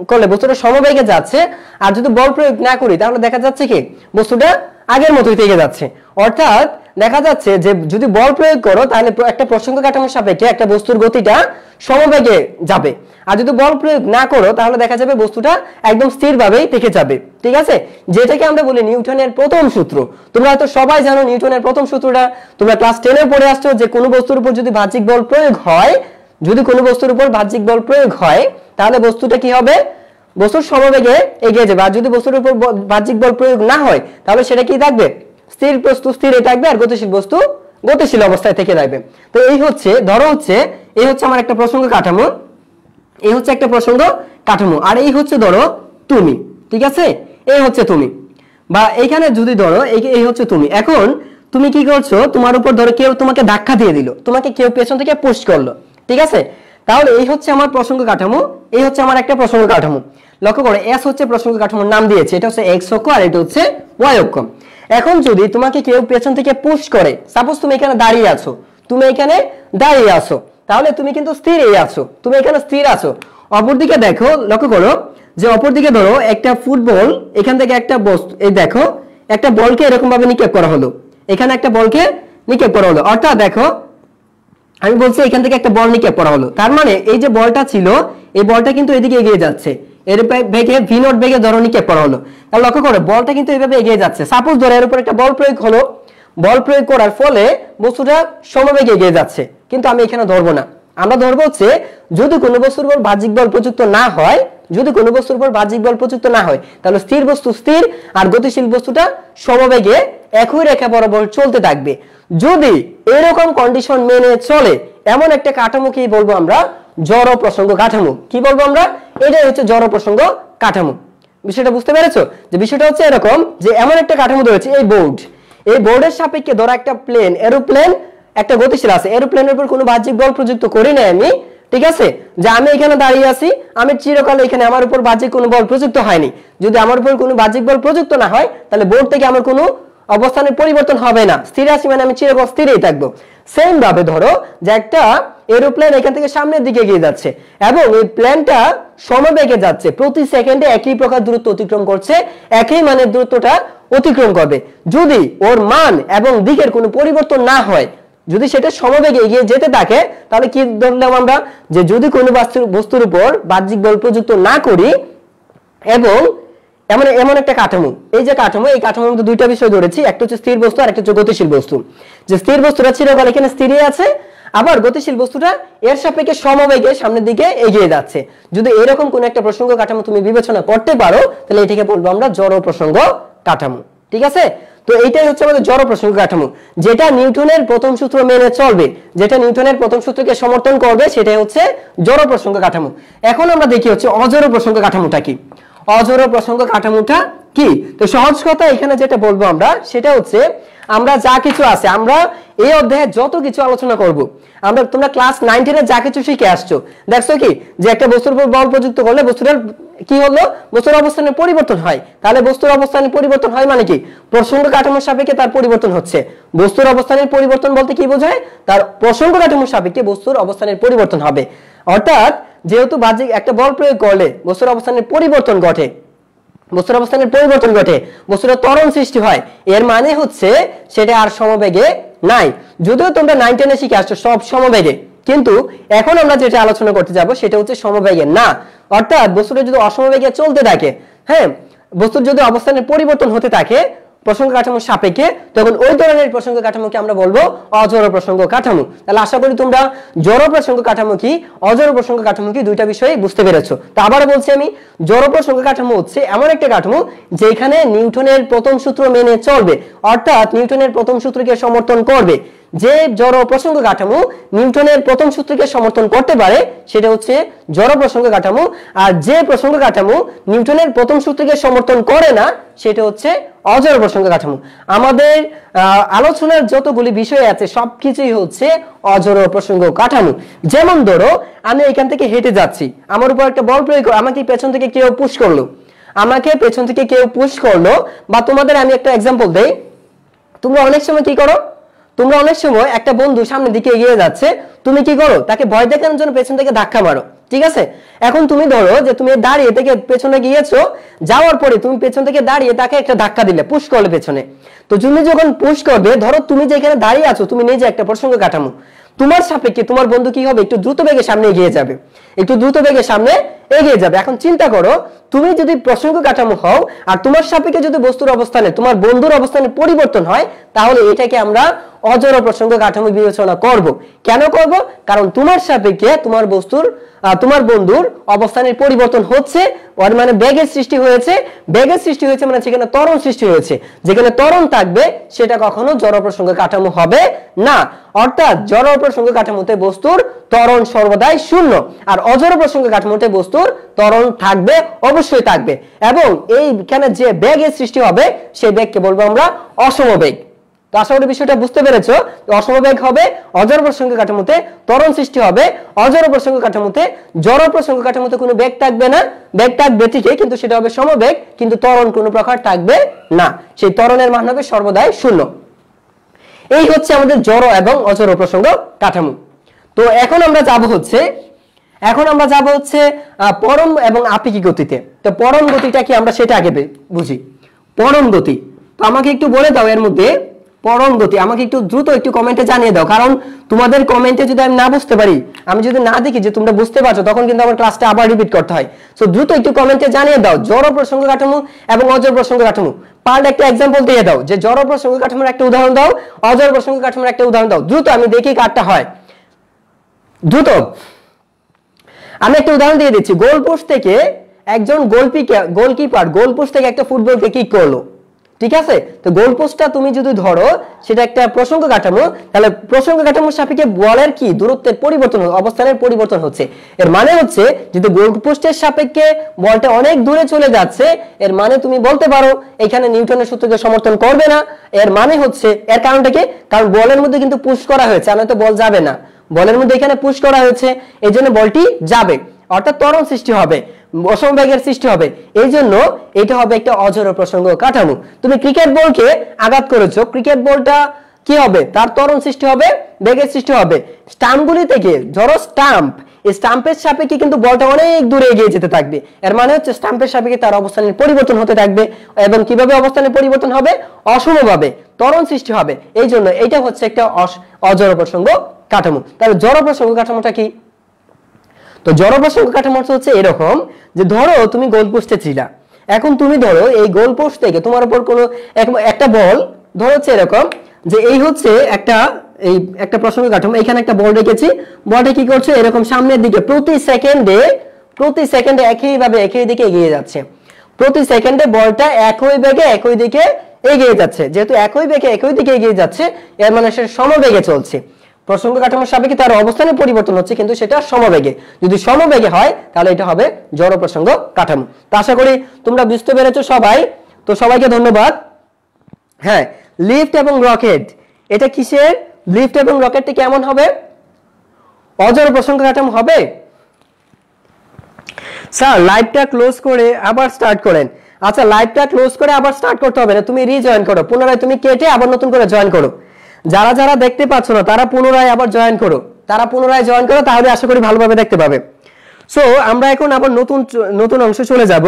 [SPEAKER 1] করলে বস্তুটা সমবেগে যাচ্ছে, আর যদি বল প্রয়োগ না করি তাহলে দেখা যাচ্ছে কি বস্তুটা আগের মতোই থেকে যাচ্ছে। অর্থাৎ দেখা যাচ্ছে যে যদি বল প্রয়োগ করো তাহলে একটা প্রসঙ্গ কাঠামোর সাপেক্ষে একটা বস্তুর গতিটা সমবেগে যাবে, আর যদি বল প্রয়োগ না করো তাহলে দেখা যাবে বস্তুটা একদম স্থিরভাবেই থেকে যাবে। ঠিক আছে, যেটাকে আমরা বলি নিউটনের প্রথম সূত্র। তোমরা হয়তো সবাই জানো নিউটনের প্রথম সূত্রটা, তোমরা ক্লাস 10 এ পড়ে আসছো যে কোনো বস্তুর উপর যদি বাহ্যিক বল প্রয়োগ হয়, যদি কোনো বস্তুর উপর বাহ্যিক বল প্রয়োগ হয় তাহলে বস্তুটা কি হবে, বস্তুর সমবেগে এগিয়ে যাবে। আর যদি বস্তুর উপর বাহ্যিক বল প্রয়োগ না হয় তাহলে সেটা কি থাকবে, স্থির বস্তু স্থিরে থাকবে, আর গতিশীল বস্তু গতিশীল অবস্থায় থেকে থাকবে। তো এই হচ্ছে, ধরো হচ্ছে এই হচ্ছে আমার একটা প্রসঙ্গ কাঠামো, এই হচ্ছে একটা প্রসঙ্গ কাঠামো, আর এই হচ্ছে ধরো তুমি। ঠিক আছে, এই হচ্ছে তুমি, বা এইখানে যদি ধরো এই হচ্ছে তুমি। এখন তুমি কি করছো, তোমার উপর ধরো কেউ তোমাকে ধাক্কা দিয়ে দিল, তোমাকে কেউ পেছন থেকে পুশ করলো। ঠিক আছে, তাহলে এই হচ্ছে আমার প্রসঙ্গ কাঠামো, এই হচ্ছে আমার একটা প্রসঙ্গ কাঠামো। লক্ষ্য করো এস হচ্ছে প্রসঙ্গ কাঠামোর নাম দিয়েছে, এটা হচ্ছে এক্স অক্ষ আর এটা হচ্ছে ওয়াই অক্ষ। এখন যদি তোমাকে কেউ পেছন থেকে পুশ করে, সাপোজ তুমি এখানে দাঁড়িয়ে আছো, তুমি এখানে দাঁড়িয়ে আছো, তাহলে তুমি কিন্তু স্থিরই আছো, তুমি এখানে স্থির আছো। অপরদিকে দেখো, লক্ষ্য করো যে অপরদিকে ধরো একটা ফুটবল, এখান থেকে একটা বস্তু, এই দেখো একটা বলকে এরকম ভাবে নিক্ষেপ করা হলো, এখানে একটা বলকে নিক্ষেপ করা হলো। অর্থাৎ দেখো আমি বলছি এখান থেকে একটা বল নিক্ষেপ করা হলো, তার মানে এই যে বলটা ছিল এই বলটা কিন্তু এদিকে এগিয়ে যাচ্ছে, এর বেগে ভি নট বেগে ধরো নিক্ষেপ করা হলো। তাহলে লক্ষ্য করো বলটা কিন্তু এইভাবে এগিয়ে যাচ্ছে। সাপোজ ধরো এর উপর একটা বল প্রয়োগ হলো, বল প্রয়োগ করার ফলে বস্তুটা সমবেগে এগিয়ে যাচ্ছে, কিন্তু আমি এখানে ধরবো না, আমরা ধরবো হচ্ছে যদি কোনো বস্তুর উপর বাহ্যিক বল প্রযুক্ত না হয়, যদি কোনো বস্তুর উপর বাহ্যিক বল প্রযুক্ত না হয় তাহলে স্থির বস্তু স্থির আর গতিশীল বস্তুটা সমবেগে একই রেখা বরাবর চলতে থাকবে। যদি এরকম কন্ডিশন মেনে চলে এমন একটা কাঠামোকে বলবো আমরা জড় প্রসঙ্গ কাঠামো। কি বলবো আমরা, এটাই হচ্ছে জড় প্রসঙ্গ কাঠামো। বিষয়টা বুঝতে পেরেছো, যে বিষয়টা হচ্ছে এরকম যে এমন একটা কাঠামো ধরেছে, এই বোর্ড, এই বোর্ডের সাপেক্ষে ধরো একটা প্লেন, এরোপ্লেন একটা গতিশীল আছে, এরোপ্লেনের উপর কোনো বাহ্যিক বল প্রযুক্ত করি না আমি। ঠিক আছে, যে আমি এখানে দাঁড়িয়ে আছি, আমি চিরকাল এখানে আমার উপর বাহ্যিক কোনো বল প্রযুক্ত হয়নি। যদি আমার উপর কোনো বাহ্যিক বল প্রযুক্ত না হয় তাহলে বোর্ড থেকে আমার কোনো অবস্থানের পরিবর্তন হবে না, স্থির আছি মানে আমি চিরকাল স্থিরই থাকবো। সেম ভাবে ধরো যে একটা এরোপ্লেন এখান থেকে সামনের দিকে এগিয়ে যাচ্ছে এবং এই প্লেনটা সমবেগে যাচ্ছে, প্রতি সেকেন্ডে একই প্রকার দূরত্ব অতিক্রম করছে, একই মানের দূরত্বটা অতিক্রম করবে। যদি ওর মান এবং দিকের কোনো পরিবর্তন না হয়, যদি সেটা সমবেগে এগিয়ে যেতে থাকে, তাহলে কি ধরলাম আমরা, যে যদি কোনো বস্তুর উপর বাহ্যিক বল প্রযুক্ত না করি এবং এমন একটা কাঠামো, এই যে কাঠামো, এই কাঠামোর মধ্যে দুইটা বিষয় ধরেছি, একটা হচ্ছে স্থির বস্তু আর একটা হচ্ছে গতিশীল বস্তু। যে স্থির বস্তুটা চিরকাল এখানে স্থিরই আছে, আবার গতিশীল বস্তুটা এর সাপেক্ষে সমবেগে সামনের দিকে এগিয়ে যাচ্ছে। যদি এরকম কোন একটা প্রসঙ্গ কাঠামো তুমি বিবেচনা করতে পারো তাহলে এটাকে বলবো আমরা জড় প্রসঙ্গ কাঠামো। ঠিক আছে, তো এইটাই হচ্ছে আমাদের জড় প্রসঙ্গ কাঠামো, যেটা নিউটনের প্রথম সূত্র মেনে চলবে, যেটা নিউটনের প্রথম সূত্রকে সমর্থন করবে, সেটাই হচ্ছে জড় প্রসঙ্গ কাঠামো। এখন আমরা দেখি হচ্ছে অজড় প্রসঙ্গ কাঠামোটা কি। অজড় প্রসঙ্গ কাঠামোটা কি, তো সহজ কথা এখানে যেটা বলবো আমরা সেটা হচ্ছে, আমরা যা কিছু আছে, আমরা এই অধ্যায়ে যত কিছু আলোচনা করব, আমরা তোমরা ক্লাস 9 10 যা কিছু শিখে আসছো, দেখছো কি যে একটা বস্তুর উপর বল প্রযুক্ত করলে বস্তুটার কি হলো, বস্তুর অবস্থানের পরিবর্তন হয়। তাহলে বস্তুর অবস্থানের পরিবর্তন হয় মানে কি, প্রসঙ্গ কাঠামোর সাপেক্ষে তার পরিবর্তন হচ্ছে। বস্তুর অবস্থানের পরিবর্তন বলতে কি বোঝায়, তার প্রসঙ্গ কাঠামোর সাপেক্ষে বস্তুর অবস্থানের পরিবর্তন হবে। অর্থাৎ যেহেতু বাহ্যিক একটা বল প্রয়োগ করলে বস্তুর অবস্থানের পরিবর্তন ঘটে, বস্তুর অবস্থানের পরিবর্তন ঘটে, বস্তুর ত্বরণ সৃষ্টি হয়, এর মানে হচ্ছে সেটা আর সমবেগে নাই। যদিও তোমরা 9 10 এ শিখে আসছো সব সমবেগে, কিন্তু এখন আমরা যেটা আলোচনা করতে যাব সেটা হচ্ছে সমবেগে না। অর্থাৎ বস্তুটা যদি অসমবেগে চলতে থাকে, হ্যাঁ বস্তুর যদি অবস্থানের পরিবর্তন হতে থাকে, প্রসঙ্গ কাঠামোর সাপেক্ষে, তখন ওই ধরনের প্রসঙ্গ কাঠামোকে আমরা বলবো অজড় প্রসঙ্গ কাঠামো। তাহলে আশা করি তোমরা জড় প্রসঙ্গ কাঠামো কি, অজড় প্রসঙ্গ কাঠামো কি, দুইটা বিষয় বুঝতে পেরেছো। তো আবারও বলছি আমি, জড় প্রসঙ্গ কাঠামো হচ্ছে এমন একটা কাঠামো যেখানে নিউটনের প্রথম সূত্র মেনে চলবে, অর্থাৎ নিউটনের প্রথম সূত্রকে সমর্থন করবে। যে জড় প্রসঙ্গ কাঠামো নিউটনের প্রথম সূত্রকে সমর্থন করতে পারে সেটা হচ্ছে জড় প্রসঙ্গ কাঠামো, আর যে প্রসঙ্গ কাঠামো নিউটনের প্রথম সূত্রকে সমর্থন করে না সেটা হচ্ছে অজড় প্রসঙ্গ কাঠামো। আমাদের আলোচনার যতগুলি বিষয় আছে সবকিছুই হচ্ছে অজড় প্রসঙ্গ কাঠামো। যেমন ধরো আমি এখান থেকে হেঁটে যাচ্ছি, আমার উপর একটা বল প্রয়োগ, আমাকে পেছন থেকে কেউ পুশ করলো, বা তোমাদের আমি একটা এক্সাম্পল দেই। তোমরা অনেক সময় কি করো, তোমরা অনেক সময় একটা বন্ধু সামনের দিকে এগিয়ে যাচ্ছে, তুমি কি করো, তাকে ভয় দেখানোর জন্য পেছন থেকে ধাক্কা মারো, ঠিক আছে। এখন তুমি ধরো যে তুমি দাঁড়িয়ে থেকে পেছনে গিয়েছো, যাওয়ার পরে তুমি পেছন থেকে দাঁড়িয়ে তাকে একটা ধাক্কা দিলে, পুশ করলে পেছনে। তো তুমি যখন পুশ করবে, ধরো তুমি যেখানে দাঁড়িয়ে আছো তুমি নিজে একটা প্রসঙ্গ কাঠামো, তোমার সাপেক্ষে তোমার বন্ধু কি হবে, একটু দ্রুত বেগে সামনে এগিয়ে যাবে, এখন চিন্তা করো, তুমি যদি প্রসঙ্গ কাঠামো হও আর তোমার সাপেক্ষে যদি বস্তুর অবস্থানে তোমার বন্ধুর অবস্থানে পরিবর্তন হয়, তাহলে এটাকে আমরা অজড় প্রসঙ্গ কাঠামো বিবেচনা করব। কেন করব? কারণ তোমার সাপেক্ষে তোমার বন্ধুর অবস্থানের পরিবর্তন হচ্ছে, ওর মানে বেগের সৃষ্টি হয়েছে, মানে সেখানে ত্বরণ সৃষ্টি হয়েছে, যেখানে ত্বরণ থাকবে সেটা কখনো জড় প্রসঙ্গ কাঠামো হবে না। অর্থাৎ জড় প্রসঙ্গ কাঠামোতে বস্তুর ত্বরণ সর্বদাই শূন্য, আর অজড় প্রসঙ্গ কাঠামোতে বস্তুর ত্বরণ থাকবে, অবশ্যই থাকবে, এবং এইখানে যে বেগের সৃষ্টি হবে সেই বেগকে বলবো আমরা অসমবেগ। তো আশা করি বিষয়টা বুঝতে পেরেছো। অসমবেগ হবে অজড় প্রসঙ্গ কাঠামোতে, ত্বরণ সৃষ্টি হবে অজড় প্রসঙ্গ কাঠামোতে, জড় প্রসঙ্গ কাঠামোতে কোনো বেগ থাকবে না, বেগ থাকবে ঠিকই কিন্তু সেটা হবে সমবেগ, কিন্তু ত্বরণ কোনো প্রকার থাকবে না, সেই ত্বরণের মান হবে সর্বদাই শূন্য। এই হচ্ছে আমাদের জড় এবং অজড় প্রসঙ্গ কাঠামো। তো এখন আমরা যাব হচ্ছে পরম এবং আপেক্ষিক গতিতে। তো পরম গতিটা কি আমরা সেটা আগে বুঝি। পরম গতি, তো আমাকে একটু বলে দাও এর মধ্যে পরম গতি, আমাকে একটু দ্রুত একটু কমেন্টে জানিয়ে দাও, কারণ তোমাদের কমেন্টে যদি আমি না বুঝতে পারি, আমি যদি না দেখি যে তোমরা বুঝতে পারছো, তখন কিন্তু আমার ক্লাসটা আবার রিপিট করতে হয়। সো দ্রুত একটু কমেন্টে জানিয়ে দাও জড় প্রসঙ্গ কাঠামো এবং অজড় প্রসঙ্গ কাঠামো। পার্ট একটা এক্সাম্পল দিয়ে দাও, যে জড় প্রসঙ্গ কাঠামোর একটা উদাহরণ দাও, অজড় প্রসঙ্গ কাঠামোর একটা উদাহরণ দাও, দ্রুত আমি দেখি কারটা হয়, দ্রুত। আমি একটা উদাহরণ দিয়ে দিচ্ছি। গোলপোস্ট থেকে একজন গোলকিপার গোলপোস্ট থেকে একটা ফুটবলকে কিক করলো, ঠিক আছে। তো গোলপোস্টটা তুমি যদি ধরো সেটা একটা প্রসঙ্গ কাঠামো, তাহলে প্রসঙ্গ কাঠামোর সাপেক্ষে বলের কি দূরত্বের পরিবর্তন, অবস্থানের পরিবর্তন হচ্ছে। এর মানে হচ্ছে যদি গোলপোস্টের সাপেক্ষে বলটা অনেক দূরে চলে যাচ্ছে, এর মানে তুমি বলতে পারো এখানে নিউটনের সূত্রকে সমর্থন করবে না। এর মানে হচ্ছে, এর কারণটা কি, কারণ বলের মধ্যে কিন্তু পুশ করা হয়েছে, আর নয়তো বল যাবে না, বলের মধ্যে এখানে পুশ করা হয়েছে, এই জন্য বলটি যাবে, অর্থাৎ ত্বরণ সৃষ্টি হবে, অসমবেগের সৃষ্টি হবে, এই জন্য এটা হবে একটা অজড় প্রসঙ্গ কাঠামো। তুমি ক্রিকেট বলকে আঘাত করেছো, ক্রিকেট বলটা কি হবে, তার ত্বরণ সৃষ্টি হবে, বেগের সৃষ্টি হবে। স্টাম্পগুলি থেকে ধরো স্টাম্প, এই স্টাম্পের সাপেক্ষে কিন্তু বলটা অনেক দূরে এগিয়ে যেতে থাকবে, এর মানে হচ্ছে স্টাম্পের সাপেক্ষে তার অবস্থানের পরিবর্তন হতে থাকবে, এবং কিভাবে অবস্থানের পরিবর্তন হবে, অসমভাবে ত্বরণ সৃষ্টি হবে, এই জন্য এটা হচ্ছে একটা অজড় প্রসঙ্গ কাঠামো। তাহলে জড় প্রসঙ্গ কাঠামোটা কি? তো জড় প্রসঙ্গ কাঠামো হচ্ছে এরকম, যে ধরো তুমি গোলপোস্টে ছিলা, এখন তুমি ধরো এই গোলপোস্ট থেকে তোমার উপর কোনো একটা বল, ধরো হচ্ছে এরকম, যে এই হচ্ছে একটা প্রসঙ্গ কাঠামো, এখানে একটা বল রেখেছি, বলটা কি করছে এরকম সামনের দিকে প্রতি সেকেন্ডে একইভাবে একই দিকে এগিয়ে যাচ্ছে, প্রতি সেকেন্ডে বলটা একই বেগে একই দিকে এগিয়ে যাচ্ছে। যেহেতু একই বেগে একই দিকে এগিয়ে যাচ্ছে, এর মানে সে সমবেগে চলছে। প্রসঙ্গ কাঠামোর সাপেক্ষে তার অবস্থানের পরিবর্তন হচ্ছে, কিন্তু সেটা সমবেগে। যদি সমবেগে হয় তাহলে এটা হবে জড় প্রসঙ্গ কাঠামো। তো আশা করি তোমরা বুঝতে পেরেছো সবাই। তো সবাইকে ধন্যবাদ। হ্যাঁ, লিফট এবং রকেট, এটা কিসের? লিফট এবং রকেটটি কেমন হবে? অজড় প্রসঙ্গ কাঠামো হবে। স্যার লাইভটা ক্লোজ করে আবার স্টার্ট করেন। আচ্ছা, লাইভটা ক্লোজ করে আবার স্টার্ট করতে হবে না, তুমি রিজয়েন করো, পুনরায় তুমি কেটে আবার নতুন করে জয়েন করো। যারা যারা দেখতে পাচ্ছ না তারা পুনরায় আবার জয়েন করো, তাহলে আশা করি ভালোভাবে দেখতে পাবে। সো আমরা এখন আবার নতুন অংশে চলে যাব।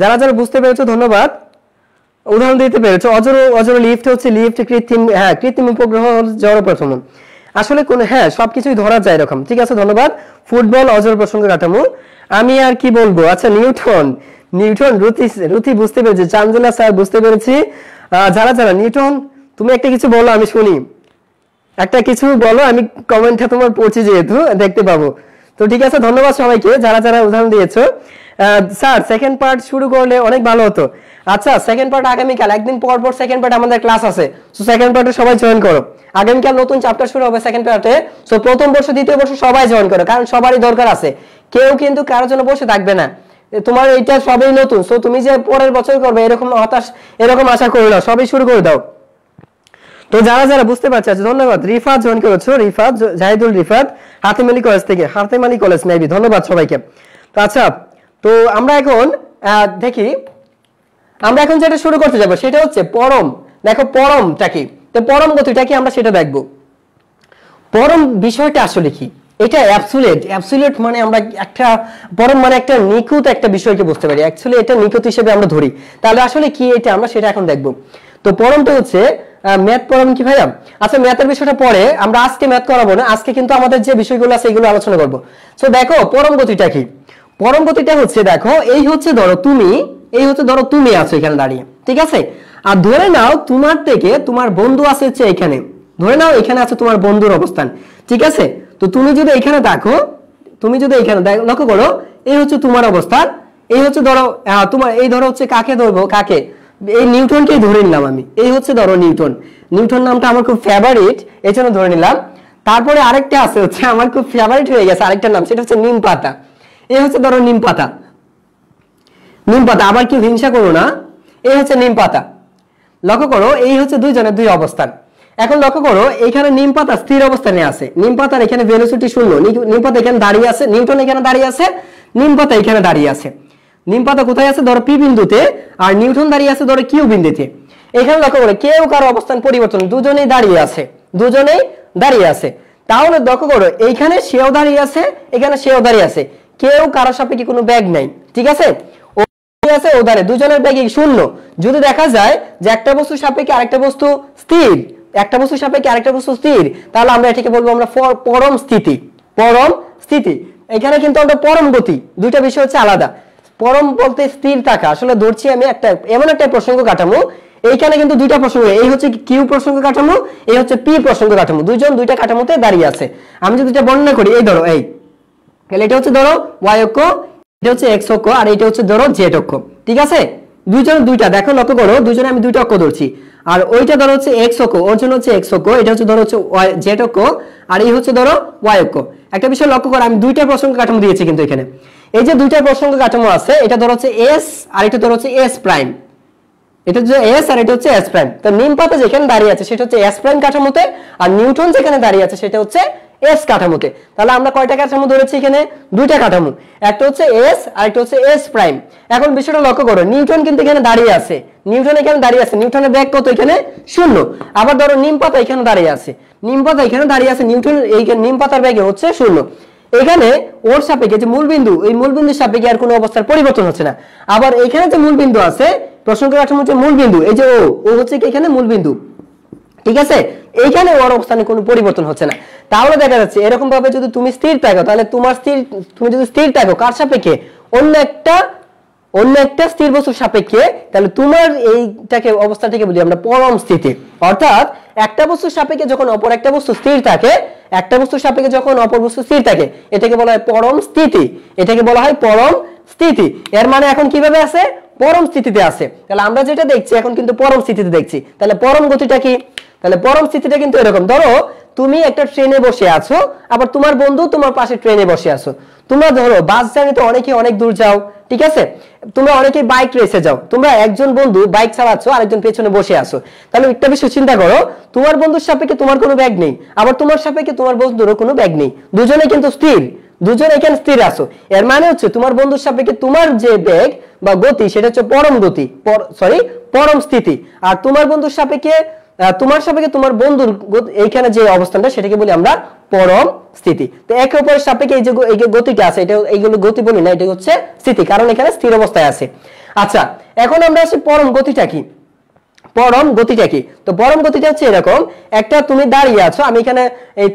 [SPEAKER 1] যারা যারা বুঝতে পেরেছো ধন্যবাদ, উদাহরণ দিতে পেরেছো। অজড় লিফট হচ্ছে লিফট, কৃত্রিম উপগ্রহ জড় প্রসঙ্গ। আসলে কোন সবকিছুই ধরা যায় এরকম, ঠিক আছে ধন্যবাদ। ফুটবল অজড় প্রসঙ্গ কাঠামো। আমি আর কি বলবো, আচ্ছা নিউটন রুথি বুঝতে পেরেছি, চান্দুলা স্যার বুঝতে পেরেছি, যারা যারা নিউটন তুমি একটা কিছু বলো আমি শুনি, একটা কিছু বলো, আমি কমেন্টে তোমার পড়ছি যেহেতু দেখতে পাবো। তো ঠিক আছে, ধন্যবাদ সবাইকে যারা যারা উদাহরণ দিয়েছো। স্যার সেকেন্ড পার্ট শুরু করলে অনেক ভালো হতো। আচ্ছা সেকেন্ড পার্ট আগামীকাল, একদিন পর পর সেকেন্ড পার্ট আমাদের ক্লাস আছে, সো সেকেন্ড পার্টে সবাই জয়েন করো। আগামীকাল নতুন চ্যাপ্টার শুরু হবে সেকেন্ড পার্টে, সো প্রথম বর্ষ দ্বিতীয় বর্ষ সবাই জয়েন করো, কারণ সবারই দরকার আছে, কেউ কিন্তু কারোর জন্য বসে থাকবে না। তোমার এইটা সবই নতুন, সো তুমি যে পরের বছর করবে এরকম হতাশ এরকম আশা করো না, সবই শুরু করে দাও। তো যারা যারা বুঝতে পারছে আচ্ছা ধন্যবাদ। রিফাত জয়েন করেছো, রিফাত জাহিদুল রিফাত হাতিম আলী কলেজ থেকে, হাতিম আলী কলেজ মেবি, ধন্যবাদ সবাইকে। তো আচ্ছা তো আমরা এখন দেখি, আমরা এখন যেটা শুরু করতে যাবো সেটা হচ্ছে পরম। দেখো পরমটা কি, তো পরম গতিটা কি আমরা সেটা দেখবো। পরম বিষয়টা আসলে কি, এটা অ্যাবসলিউট, অ্যাবসলিউট মানে আমরা একটা পরম মানে একটা নিখুঁত একটা বিষয়কে বুঝতে পারি, অ্যাকচুয়ালি এটা নিখুঁত হিসেবে আমরা ধরি, তাহলে আসলে কি এটা আমরা সেটা এখন দেখবো। তো পরমটা হচ্ছে ম্যাথ পরম কি ভাইয়া? আচ্ছা ম্যাথের বিষয়টা পরে, আমরা আজকে ম্যাথ করাবো না, আজকে কিন্তু আমাদের যে বিষয়গুলো আছে এগুলো আলোচনা করবো। সো দেখো পরম গতিটা কি, পরম গতিটা হচ্ছে দেখো এই হচ্ছে ধরো তুমি, এই হচ্ছে ধরো তুমি আছো এখানে দাঁড়িয়ে, ঠিক আছে, আর ধরে নাও তোমার থেকে তোমার বন্ধু আছে হচ্ছে এখানে, ধরে নাও এখানে আছে তোমার বন্ধুর অবস্থান, ঠিক আছে। তো তুমি যদি এখানে দেখো, তুমি যদি এখানে লক্ষ্য করো, এই হচ্ছে তোমার অবস্থান, এই হচ্ছে ধরো তোমার, এই ধরো হচ্ছে কাকে ধরবো, কাকে, এই নিউটনকেই ধরে নিলাম আমি, এই হচ্ছে ধরো নিউটন, নিউটন নামটা আমার খুব ফেভারিট এই জন্য ধরে নিলাম। তারপরে আরেকটা আছে হচ্ছে আমার খুব ফেভারিট হয়ে গেছে আরেকটা নাম, সেটা হচ্ছে নিম পাতা, এই হচ্ছে ধরো নিম পাতা, নিম পাতা, আবার কি হিংসা করো না, এই হচ্ছে নিম পাতা। লক্ষ্য করো এই হচ্ছে দুইজনের দুই অবস্থান। এখন লক্ষ্য করো এইখানে নিম পাতা স্থির অবস্থানে আছে, নিম পাতার এখানে ভেলোসিটি শূন্য, নিম পাতা এখানে দাঁড়িয়ে আছে, নিউটন এখানে দাঁড়িয়ে আছে, নিম পাতা এখানে দাঁড়িয়ে আছে। নিম পাতা কোথায় আছে ধরো পি বিন্দুতে, আর নিউটন দাঁড়িয়ে আছে ধরো কিউ বিন্দুতে। এখানে লক্ষ্য করো কেউ কারো অবস্থান পরিবর্তন, দুজনেই দাঁড়িয়ে আছে, দুজনেই দাঁড়িয়ে আছে। তাহলে লক্ষ্য করো এইখানে সেও দাঁড়িয়ে আছে, এখানে সেও দাঁড়িয়ে আছে, কেউ কারো সাপেক্ষে কোনো ব্যাগ নাই, ঠিক আছে, আছে ও দাঁড়িয়ে, দুজনের ব্যাগই শূন্য। যদি দেখা যায় যে একটা বস্তু সাপেক্ষে আরেকটা বস্তু স্থির, একটা বস্তু সাপেক্ষে আরেকটা বস্তু স্থির, তাহলে আমরা এটাকে বলবো আমরা পরম স্থিতি, পরম স্থিতি। এখানে কিন্তু আমরা পরম গতি, দুইটা বিষয় হচ্ছে আলাদা। পরম বলতে স্থির থাকা, আসলে ধরছি আমি একটা এমন একটা প্রসঙ্গ কাঠামো, এইখানে কিন্তু দুইটা প্রসঙ্গ, এই হচ্ছে কিউ প্রসঙ্গ কাঠামো, এই হচ্ছে পি প্রসঙ্গ কাঠামো, দুইজন দুইটা কাঠামোতে দাঁড়িয়ে আছে। আমি যদি এটা বর্ণনা করি, এই ধরো এই, তাহলে এটা হচ্ছে ধরো ওয়াই অক্ষ, এটা হচ্ছে এক্স অক্ষ, আর এটা হচ্ছে ধরো জেড অক্ষ, ঠিক আছে। দুইজন দুইটা, দেখো লক্ষ্য করো দুইজনে আমি দুইটা অক্ষ ধরছি, আর ওইটা ধরো হচ্ছে এক্স অক্ষ, ওর জন্য হচ্ছে এক্স অক্ষ, এটা হচ্ছে ধরো হচ্ছে জেড অক্ষ, আর এই হচ্ছে ধরো ওয়াই অক্ষ। একটা বিষয় লক্ষ্য করো আমি দুইটা প্রসঙ্গ কাঠামো দিয়েছি কিন্তু এখানে, এই যে দুইটা প্রসঙ্গ কাঠামো আছে, এটা ধরো হচ্ছে এস আর এটা ধরো হচ্ছে এস প্রাইম, এটা হচ্ছে এস আর এটা হচ্ছে এস প্রাইম। তো নিম পাতা যেখানে দাঁড়িয়ে আছে সেটা হচ্ছে এস প্রাইম কাঠামোতে, আর নিউটন যেখানে দাঁড়িয়ে আছে সেটা হচ্ছে এস কাঠামোতে। তাহলে আমরা কয়টা কাঠামো ধরেছি এখানে? দুইটা কাঠামো, একটা হচ্ছে এস আর একটা হচ্ছে এস প্রাইম। এখন বিষয়টা লক্ষ্য করো, নিউটন কিন্তু এখানে দাঁড়িয়ে আছে, নিউটন এখানে দাঁড়িয়ে আছে, নিউটনের বেগ কত এখানে? শূন্য। আবার ধরো নিম পাতা এখানে দাঁড়িয়ে আছে, নিম পাতা এখানে দাঁড়িয়ে আছে, নিউটন এই নিম পাতার বেগ হচ্ছে শূন্য। এখানে ওর সাপেক্ষে যে মূলবিন্দু, এই মূলবিন্দুর সাপেক্ষে আর কোনো অবস্থার পরিবর্তন হচ্ছে না। আবার এখানে যে মূলবিন্দু আছে, প্রসঙ্গ কাঠামো হচ্ছে মূলবিন্দু, এই যে ও হচ্ছে কি এখানে মূলবিন্দু, ঠিক আছে, এইখানে ওর অবস্থানে কোনো পরিবর্তন হচ্ছে না। তাহলে দেখা যাচ্ছে এরকম ভাবে যদি তুমি স্থির থাকো, তাহলে তুমি যদি স্থির থাকো কার সাপেক্ষে? অন্য একটা স্থির বস্তুর সাপেক্ষে, তাহলে তোমার এইটাকে অবস্থাটাকে বলি আমরা পরম স্থিতি। অর্থাৎ একটা বস্তুর সাপেক্ষে যখন অপর একটা বস্তু স্থির থাকে, একটা বস্তুর সাপেক্ষে যখন অপর বস্তু স্থির থাকে, এটাকে বলা হয় পরম স্থিতি, এটাকে বলা হয় পরম স্থিতি। এর মানে এখন কিভাবে আছে? পরম স্থিতিতে আছে। তাহলে আমরা যেটা দেখছি এখন কিন্তু পরম স্থিতিতে দেখছি। তাহলে পরম গতিটা কি? তাহলে পরম স্থিতিটা কিন্তু এরকম, ধরো তুমি একটা ট্রেনে বসে আছো, আবার তোমার বন্ধু তোমার পাশে ট্রেনে বসে আছো। তোমরা ধরো বাস জার্নিতে অনেকে অনেক দূর যাও, ঠিক আছে, তোমরা অনেকে বাইক রেসে যাও, তোমরা একজন বন্ধু বাইক চালাচ্ছ, আরেকজন পেছনে বসে আছো। তাহলে একটা বিষয় চিন্তা করো, তোমার বন্ধুর সাপেক্ষে তোমার কোনো ব্যাগ নেই, আবার তোমার সাপেক্ষে তোমার বন্ধুরও কোনো ব্যাগ নেই, দুজনে কিন্তু স্থির, দুজনে এখানে স্থির আছো। এর মানে হচ্ছে তোমার বন্ধুর সাপেক্ষে তোমার যে বেগ বা গতি সেটা হচ্ছে পরম গতি, পরম স্থিতি। আর তোমার বন্ধুর সাপেক্ষে তোমার বন্ধুর এইখানে যে অবস্থানটা সেটাকে বলি আমরা পরম স্থিতি। তো একে অপরের সাপেক্ষে এই যে গতিটা আছে, এটা এইগুলো গতি বলি না, এটা হচ্ছে স্থিতি, কারণ এখানে স্থির অবস্থায় আছে। আচ্ছা এখন আমরা আসি পরম গতিটা কি। পরম গতিটা কি? তো পরম গতিটা হচ্ছে এরকম, একটা তুমি দাঁড়িয়ে আছো, আমি এখানে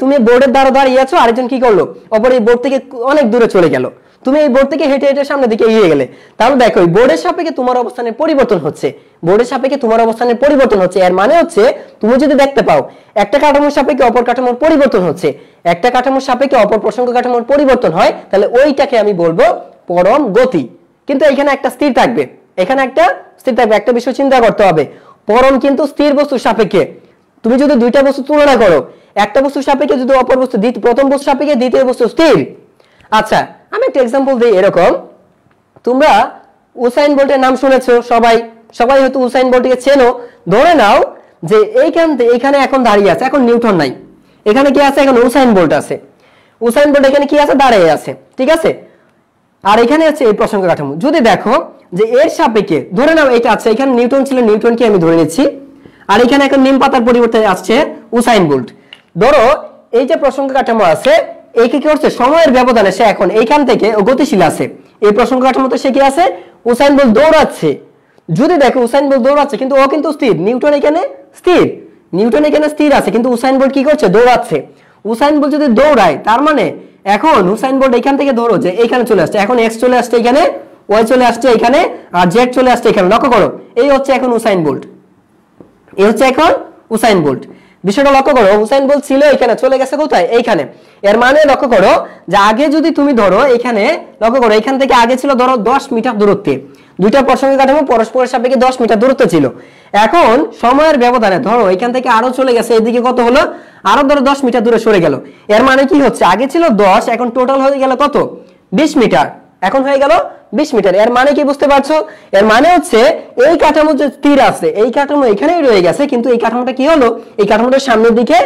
[SPEAKER 1] তুমি বোর্ডের দ্বারা দাঁড়িয়ে আছো, আরেকজন কি করলো? অপর এই বোর্ড থেকে অনেক দূরে চলে গেল। তুমি এই বোর্ড থেকে হেঁটে হেঁটে সামনের দিকে এগিয়ে গেলে, তাহলে দেখো এই বোর্ডের সাপেক্ষে তোমার অবস্থানের পরিবর্তন হচ্ছে, বোর্ডের সাপেক্ষে তোমার অবস্থানের পরিবর্তন হচ্ছে। এর মানে হচ্ছে তুমি যদি দেখতে পাও একটা কাঠামোর সাপেক্ষে অপর কাঠামোর পরিবর্তন হচ্ছে, একটা কাঠামোর সাপেক্ষে অপর প্রসঙ্গ কাঠামোর পরিবর্তন হয়, তাহলে ওইটাকে আমি বলবো পরম গতি। কিন্তু এখানে একটা স্থির থাকবে, এখানে একটা স্থির থাকবে। একটা বিষয় চিন্তা করতে হবে, পরম কিন্তু স্থির বস্তুর সাপেক্ষে। তুমি যদি দুইটা বস্তু তুলনা করো, একটা বস্তুর সাপেক্ষে যদি অপর বস্তু প্রথম বস্তুর সাপেক্ষে দ্বিতীয় বস্তু স্থির। আচ্ছা আমি একটা এক্সাম্পল দিই। এরকম তোমরা উসাইন বোল্টের নাম শুনেছো, সবাই সবাই হয়তো উসাইন বোল্টকে চেনো। ধরে নাও যে এইখানে এখন দাঁড়িয়ে আছে, এখন নিউটন নাই, এখানে কি আছে, এখন উসাইন বোল্ট আছে। উসাইন বোল্ট এখানে কি আছে, দাঁড়িয়ে আছে, ঠিক আছে। আর এখানে আছে এই প্রসঙ্গ কাঠামো। যদি দেখো যে এর সাপেক্ষে ধরে নাও এটা আছে, এখানে নিউটন ছিল, নিউটনকে আমি ধরে নিচ্ছি, আর এখানে এখন নিম পাতার পরিবর্তে আসছে উসাইন বোল্ট। ধরো এই যে প্রসঙ্গ কাঠামো আছে, এই কি করছে, সময়ের ব্যবধানে সে এখন এইখান থেকে গতিশীল আছে। এই প্রসঙ্গ কাঠামোতে সে কি আছে, উসাইন বোল্ট দৌড়াচ্ছে। যদি দেখো উসাইন বোল্ট দৌড়াচ্ছে কিন্তু ও কিন্তু স্থির, নিউটন এখানে স্থির, নিউটন এখানে স্থির আছে, কিন্তু উসাইন বোল্ট কি করছে, দৌড়াচ্ছে। উসাইন বোল্ট যদি দৌড়ায় তার মানে এখন উসাইন বোল্ট এখান থেকে ধরো যে এখানে চলে আসছে, এখন এক্স চলে আসছে এখানে, ওয়াই চলে আসছে এখানে, আর জেড চলে আসছে এখানে। লক্ষ্য করো এই হচ্ছে এখন উসাইন বোল্ট, এই হচ্ছে এখন উসাইন বোল্ট। বিষয়টা লক্ষ্য করো, উসাইন বোল্ট ছিল এখানে, চলে গেছে কোথায়, এইখানে। এর মানে লক্ষ্য করো যে আগে যদি তুমি ধরো এখানে, লক্ষ্য করো এখান থেকে আগে ছিল ধরো 10 মিটার দূরত্বে, দুইটা প্রসঙ্গ কাঠামো পরস্পরের সাপেক্ষে 10 মিটার দূরত্ব ছিল। এখন সময়ের ব্যবধানে ধরো এখান থেকে আরো চলে গেছে, এদিকে কত হলো, আরো ধরো 10 মিটার দূরে সরে গেল। এর মানে কি হচ্ছে, আগে ছিল 10, এখন টোটাল হয়ে গেল কত, 20 মিটার, এখন হয়ে গেল 20 মিটার। এর মানে কি বুঝতে পারছো, এর মানে হচ্ছে এই কাঠামো যে স্থির আছে, এই কাঠামো এখানেই রয়ে গেছে, কিন্তু এই কাঠামোটা কি হলো, এই কাঠামোটা সামনের দিকে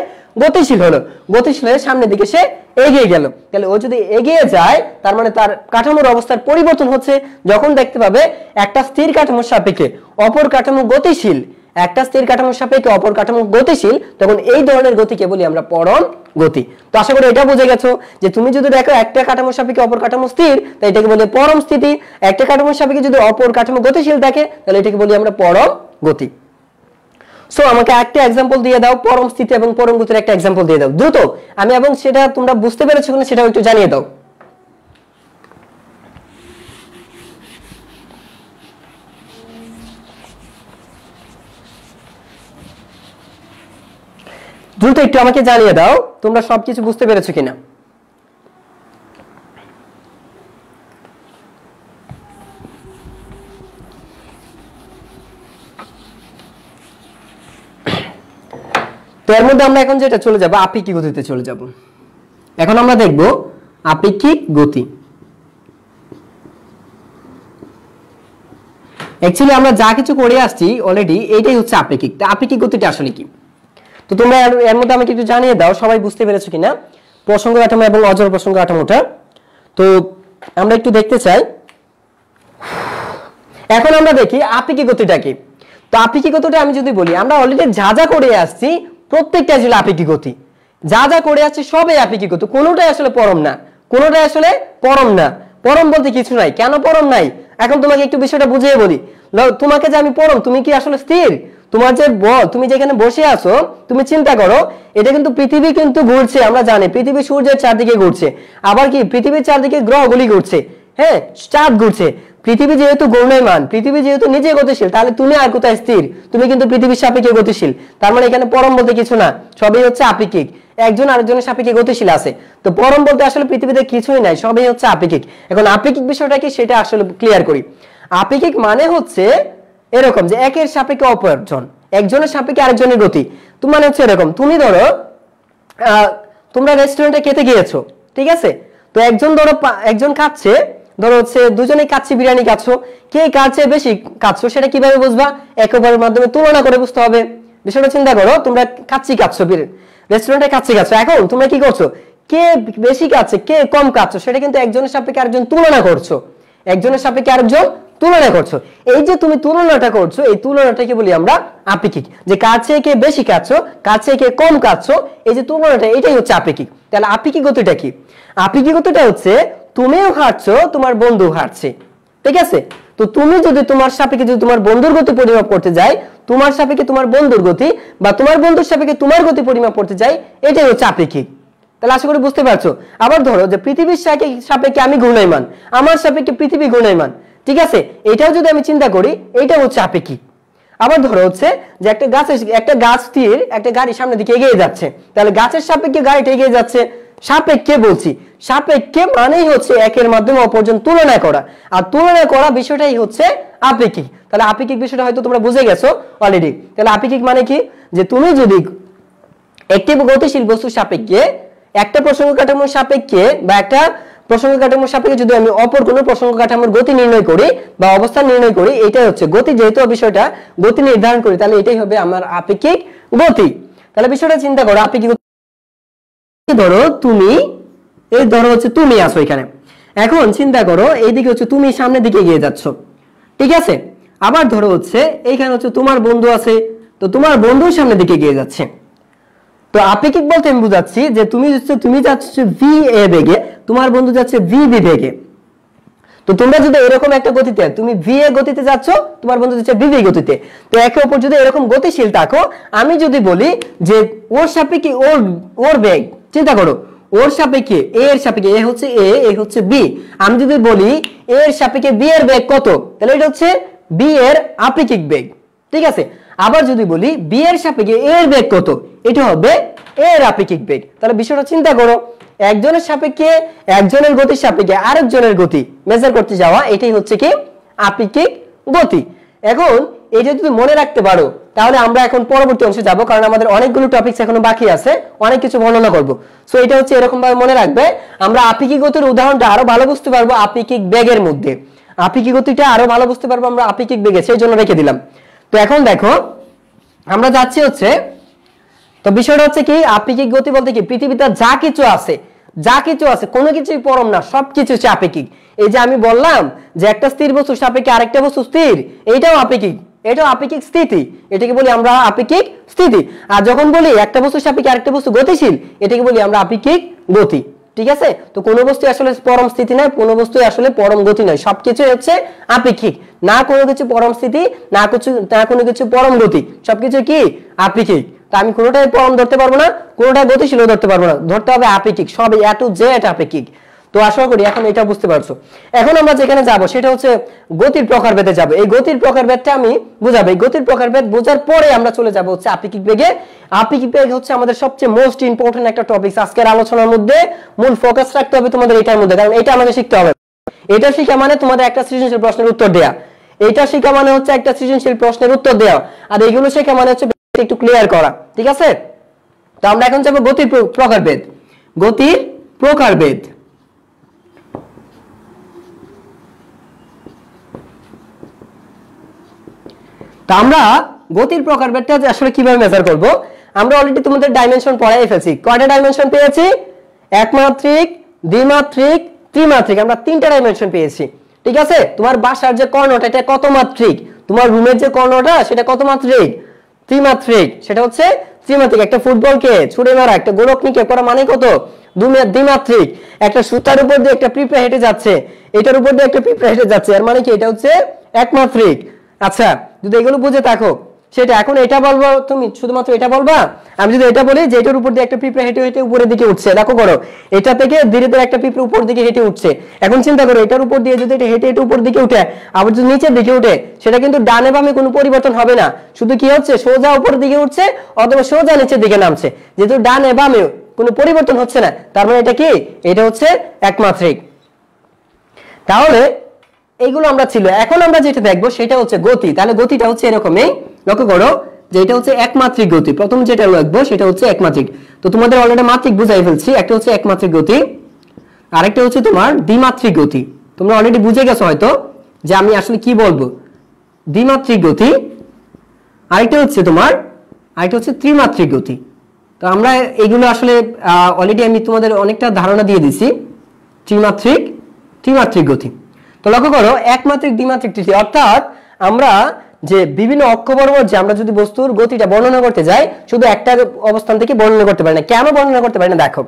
[SPEAKER 1] গতিশীল হলো, গতিশীল হয়ে সামনের দিকে সে এগিয়ে গেল। তাহলে ও যদি এগিয়ে যায় তার মানে তার কাঠামোর অবস্থার পরিবর্তন হচ্ছে। যখন দেখতে পাবে একটা স্থির কাঠামোর সাপেক্ষে অপর কাঠামো গতিশীল, একটা স্থির কাঠামোর সাপেক্ষে অপর কাঠামো গতিশীল, তখন এই ধরনের গতিকে বলি আমরা পরম গতি। তো আশা করি এটা বুঝে গেছো যে তুমি যদি দেখো একটা কাঠামোর সাপেক্ষে অপর কাঠামো স্থির, তাই এটাকে বলি পরম স্থিতি। একটা কাঠামোর সাপেক্ষে যদি অপর কাঠামো গতিশীল থাকে, তাহলে এটাকে বলি আমরা পরম গতি। সো আমাকে একটা এক্সাম্পল দিয়ে দাও, পরম স্থিতি এবং পরম গতির একটা এক্সাম্পল দিয়ে দাও দ্রুত, আমি এবং সেটা তোমরা বুঝতে পেরেছো কিনা সেটাও একটু জানিয়ে দাও। দ্রুত একটু আমাকে জানিয়ে দাও তোমরা সবকিছু বুঝতে পেরেছো কিনা। তো এর মধ্যে আমরা এখন যেটা চলে যাব আপেক্ষিক গতিতে চলে যাব। এখন আমরা দেখব আপেক্ষিক গতি। অ্যাকচুয়ালি আমরা যা কিছু করে আসছি অলরেডি, এইটাই হচ্ছে আপেক্ষিক। তা আপেক্ষিক গতিটা আসলে কি, তো তোমরা এর মধ্যে আমাকে একটু জানিয়ে দাও সবাই বুঝতে পেরেছো কিনা প্রসঙ্গ কাঠামো এবং অজর প্রসঙ্গ কাঠামোটা। তো আমরা একটু দেখতে চাই। এখন আমরা দেখি আপেক্ষিক গতিটা কি। তো আপেক্ষিক গতিটা আমি যদি বলি, আমরা অলরেডি যা যা করে আসছি প্রত্যেকটা আসলে আপেক্ষিক গতি, যা যা করে আসছি সবই আপেক্ষিক গতি, কোনোটাই আসলে পরম না, কোনোটাই আসলে পরম না। পরম বলতে কিছু নাই। কেন পরম নাই, এখন তোমাকে একটু বিষয়টা বুঝিয়ে বলি। তোমাকে যে আমি পরম, তুমি কি আসলে স্থির? তোমার যে বল, তুমি যেখানে বসে আছো, তুমি চিন্তা করো এটা কিন্তু পৃথিবী কিন্তু ঘুরছে, আমরা জানি পৃথিবী সূর্যের চারদিকে ঘুরছে, আবার কি পৃথিবীর চারদিকে গ্রহগুলি ঘুরছে, হ্যাঁ চাঁদ ঘুরছে। পৃথিবী যেহেতু ঘূর্ণায়মান, পৃথিবী যেহেতু নিজে গতিশীল, তাহলে তুমি আর কোথায় স্থির? তুমি কিন্তু পৃথিবীর সাপেক্ষে গতিশীল। তার মানে এখানে পরম বলতে কিছু না, সবই হচ্ছে আপেক্ষিক, একজন আরেকজনের সাপেক্ষে গতিশীল আছে। তো পরম বলতে আসলে পৃথিবীতে কিছুই নাই, সবই হচ্ছে আপেক্ষিক। এখন আপেক্ষিক বিষয়টা কি সেটা আসলে ক্লিয়ার করি। আপেক্ষিক মানে হচ্ছে এরকম যে একের সাপেক্ষে অপরজন, একজনের সাপেক্ষে আরেকজনের গতি। তো মানে হচ্ছে এরকম, তুমি ধরো তোমরা রেস্টুরেন্টে খেতে গিয়েছো, ঠিক আছে? তো একজন ধরো একজন খাচ্ছে, ধরো হচ্ছে দুজনেই কাচ্চি বিরিয়ানি খাচ্ছো, কে কার চেয়ে বেশি খাচ্ছো সেটা কিভাবে বুঝবা? একবারের মাধ্যমে তুলনা করে বুঝতে হবে। বিষয়টা চিন্তা করো, তোমরা কাচ্চি খাচ্ছো, রেস্টুরেন্টে কাচ্চি খাচ্ছো, এখন তোমরা কি করছো? কে বেশি খাচ্ছে কে কম খাচ্ছো সেটা কিন্তু একজনের সাপেক্ষে আরেকজন তুলনা করছো, একজনের সাপেক্ষে আরেকজন তুলনা করছো। এই যে তুমি তুলনাটা করছো, এই তুলনাটাকে বলি আমরা আপেক্ষিক। যে কার চেয়ে কে বেশি খাচ্ছো, কার চেয়ে কে কম খাচ্ছো, এই যে তুলনাটা, এটাই হচ্ছে আপেক্ষিক। তাহলে আপেক্ষিক গতিটা কি? আপেক্ষিক গতিটা হচ্ছে তুমিও হাঁটছো, তোমার বন্ধু হাঁটছে, ঠিক আছে? তো তুমি যদি তোমার সাপেক্ষে যদি তোমার বন্ধুর গতি পরিমাপ করতে যাই, তোমার সাপেক্ষে তোমার বন্ধুর গতি, বা তোমার বন্ধুর সাপেক্ষে তোমার গতি পরিমাপ করতে যাই, এটাই হচ্ছে আপেক্ষিক, তাহলে আশা করি বুঝতে পারছো। আবার ধরো যে পৃথিবীর সাপেক্ষে আমি ঘূর্ণায়মান, আমার সাপেক্ষে পৃথিবী ঘূর্ণায়মান, ঠিক আছে, এটাও যদি আমি চিন্তা করি এটা হচ্ছে আপেক্ষিক। আবার ধরো হচ্ছে যে একটা গাছ স্থির, একটা গাড়ি সামনের দিকে এগিয়ে যাচ্ছে, তাহলে গাছের সাপেক্ষে গাড়িটা এগিয়ে যাচ্ছে। সাপেক্ষে বলছি, সাপেক্ষে মানেই হচ্ছে একের মাধ্যমে অপরজন তুলনা করা, আর তুলনা করা বিষয়টাই হচ্ছে আপেক্ষিক। তাহলে আপেক্ষিক বিষয়টা হয়তো তোমরা বুঝে গেছো অলরেডি। তাহলে আপেক্ষিক মানে কি, যে তুমি যদি একটি গতিশীল বস্তুর সাপেক্ষে, একটা প্রসঙ্গ কাঠামোর সাপেক্ষে বা একটা প্রসঙ্গ কাঠামোর সাপেক্ষে যদি আমি অপর কোনো প্রসঙ্গ কাঠামোর গতি নির্ণয় করি বা অবস্থান নির্ণয় করি, এটাই হচ্ছে গতি। যেহেতু বিষয়টা গতি নির্ধারণ করি, তাহলে এটাই হবে আমার আপেক্ষিক গতি। তাহলে বিষয়টা চিন্তা করো, আপেক্ষিক ধরো তুমি, এই ধরো হচ্ছে তুমি আসো এখানে, এখন চিন্তা করো এইদিকে হচ্ছে তুমি সামনের দিকে এগিয়ে যাচ্ছ, ঠিক আছে। আবার ধরো হচ্ছে এইখানে হচ্ছে তোমার বন্ধু আছে, তো তোমার বন্ধু সামনের দিকে এগিয়ে যাচ্ছে। তো আপেক্ষিক বলতে আমি বুঝাচ্ছি যে তুমি যাচ্ছ ভি এ বেগে, তোমার বন্ধু যাচ্ছে ভি বি বেগে। তো তোমরা যদি এরকম একটা গতিতে, তুমি ভি এ গতিতে যাচ্ছ, তোমার বন্ধু যাচ্ছে ভি বি গতিতে, তো একে অপর যদি এরকম গতিশীল থাকো, আমি যদি বলি যে ওর সাপেক্ষে ওর বেগ, চিন্তা করো, ওর সাপেক্ষে এ এর সাপেক্ষে, এ হচ্ছে এ হচ্ছে বি, আমি যদি বলি এ এর সাপেক্ষে বি এর বেগ কত, তাহলে এটা হচ্ছে বি এর আপেক্ষিক বেগ, ঠিক আছে। আবার যদি বলি বি এর সাপেক্ষে এ এর বেগ কত, এটা হবে এ এর আপেক্ষিক বেগ। তাহলে বিষয়টা চিন্তা করো, একজনের সাপেক্ষে, একজনের গতির সাপেক্ষে আরেকজনের গতি মেজার করতে যাওয়া, এটাই হচ্ছে কি আপেক্ষিক গতি। এখন এটা যদি মনে রাখতে পারো, তাহলে আমরা এখন পরবর্তী অংশে যাব, কারণ আমাদের অনেকগুলো টপিকস এখনো বাকি আছে, অনেক কিছু বর্ণনা করব। সো এটা হচ্ছে এরকম ভাবে মনে রাখবে, আমরা আপেক্ষিক গতির উদাহরণটা আরো ভালো বুঝতে পারবো আপেক্ষিক বেগের মধ্যে, আপেক্ষিক গতিটা আরো ভালো বুঝতে পারবো আমরা আপেক্ষিক বেগে, সেই জন্য রেখে দিলাম। তো এখন দেখো আমরা যাচ্ছি হচ্ছে, তো বিষয়টা হচ্ছে কি আপেক্ষিক গতি বলতে কি, পৃথিবীতে যা কিছু আছে, যা কিছু আছে কোনো কিছুই পরম না, সবকিছু হচ্ছে আপেক্ষিক। এই যে আমি বললাম যে একটা স্থির বস্তু সাপেক্ষে আরেকটা বস্তু স্থির, এইটাও আপেক্ষিক, এটাও আপেক্ষিক স্থিতি, এটাকে বলি আমরা আপেক্ষিক স্থিতি। আর যখন বলি একটা বস্তু সাপেক্ষে আরেকটা বস্তু গতিশীল, এটাকে বলি আমরা আপেক্ষিক গতি, ঠিক আছে। তো কোনো বস্তু আসলে পরম স্থিতি নয়, কোনো বস্তু আসলে পরম গতি নয়, সবকিছু হচ্ছে আপেক্ষিক, না কোনো কিছু পরম স্থিতি, না কোনো কিছু পরম গতি, সবকিছু কি আপেক্ষিক। তা আমি কোনোটাই পরম ধরতে পারবো না, কোনোটাই গতিশীল ধরতে পারবো না, ধরতে হবে আপেক্ষিক, সব এ টু জেড আপেক্ষিক। তো আশা করি এখন এটা বুঝতে পারছো। এখন আমরা যেখানে যাব সেটা হচ্ছে গতির প্রকারভেদে যাব। এই গতির প্রকারভেদটা আমি বুঝাবো, এই গতির প্রকারভেদ বোঝার পরে আমরা চলে যাব হচ্ছে আপেক্ষিক বেগে। আপেক্ষিক বেগ হচ্ছে আমাদের সবচেয়ে মোস্ট ইম্পর্টেন্ট একটা টপিক আজকের আলোচনার মধ্যে, মূল ফোকাস রাখতে হবে তোমাদের এটার মধ্যে, কারণ এটা আমাকে শিখতে হবে। এটা শিখা মানে তোমাদের একটা সৃজনশীল প্রশ্নের উত্তর দেয়া, এটা শিখা মানে হচ্ছে একটা সৃজনশীল প্রশ্নের উত্তর দেওয়া, আর এইগুলো শেখা মানে হচ্ছে একটু ক্লিয়ার করা, ঠিক আছে। তো আমরা এখন যাব গতির প্রকারভেদ। গতির প্রকারভেদ, তো আমরা গতির প্রকারভেদটা আসলে কিভাবে মেজার করব, আমরা অলরেডি তোমাদের ডাইমেনশন পড়াই ফেলছি। কয়টা ডাইমেনশন পেয়েছি? একমাত্রিক, দ্বিমাত্রিক, ত্রিমাত্রিক, আমরা তিনটা ডাইমেনশন পেয়েছি, ঠিক আছে। তোমার বাসার যে কর্ণটা এটা কত মাত্রিক, তোমার রুমের যে কর্ণটা সেটা কত মাত্রিক? ত্রিমাত্রিক, সেটা হচ্ছে ত্রিমাত্রিক। একটা ফুটবলকে ছুড়ে মারা, একটা গোলক নিক্ষেপ করা মানে কত? দ্বিমাত্রিক। একটা সুতার উপর দিয়ে একটা পিঁপড়া হেঁটে যাচ্ছে, এটার উপর দিয়ে একটা পিঁপড়া হেঁটে যাচ্ছে, এর মানে কি এটা হচ্ছে একমাত্রিক। আচ্ছা, যদি এগুলো বুঝে থাকো সেটা, এখন এটা বলবো তুমি শুধুমাত্র এটা বলবা। আমি যদি এটা বলি যে এটার উপর দিয়ে একটা পিঁপড়া হেঁটে হেঁটে উপরের দিকে উঠছে, দেখো করো, এটা থেকে ধীরে ধীরে একটা পিঁপড়া উপর দিকে হেঁটে উঠছে। এখন চিন্তা করো এটার উপর দিয়ে যদি এটা হেঁটে হেঁটে উপর দিকে উঠে আবার যদি নিচের দিকে উঠে, সেটা কিন্তু ডানে বামে কোনো পরিবর্তন হবে না, শুধু কি হচ্ছে সোজা উপর দিকে উঠছে অথবা সোজা নিচের দিকে নামছে, যেহেতু ডানে বামে কোনো পরিবর্তন হচ্ছে না, তার মানে এটা কি? এটা হচ্ছে একমাত্রিক। তাহলে এইগুলো আমরা ছিল। এখন আমরা যেটা দেখবো সেটা হচ্ছে গতি। তাহলে গতিটা হচ্ছে এরকমই, লক্ষ্য করো যে এটা হচ্ছে একমাত্রিক গতি। প্রথম যেটা লিখবো সেটা হচ্ছে একমাত্রিক। তো তোমাদের অলরেডি মাত্রিক বুঝাই ফেলছি, একটা হচ্ছে একমাত্রিক গতি, আরেকটা হচ্ছে তোমার দ্বিমাত্রিক গতি। তোমরা অলরেডি বুঝে গেছো হয়তো যে আমি আসলে কি বলবো। দ্বিমাত্রিক গতি, আরেকটা হচ্ছে ত্রিমাত্রিক গতি। তো আমরা এগুলো আসলে অলরেডি আমি তোমাদের অনেকটা ধারণা দিয়ে দিছি। ত্রিমাত্রিক গতি। তো লক্ষ্য করো একমাত্রিক, দ্বিমাত্রিক, তৃতীয়, অর্থাৎ আমরা যে বিভিন্ন অক্ষ বরাবর যে আমরা যদি বস্তুর গতিটা বর্ণনা করতে যাই, শুধু একটা অবস্থান থেকে বর্ণনা করতে পারি না। কেন বর্ণনা করতে পারি না? দেখো,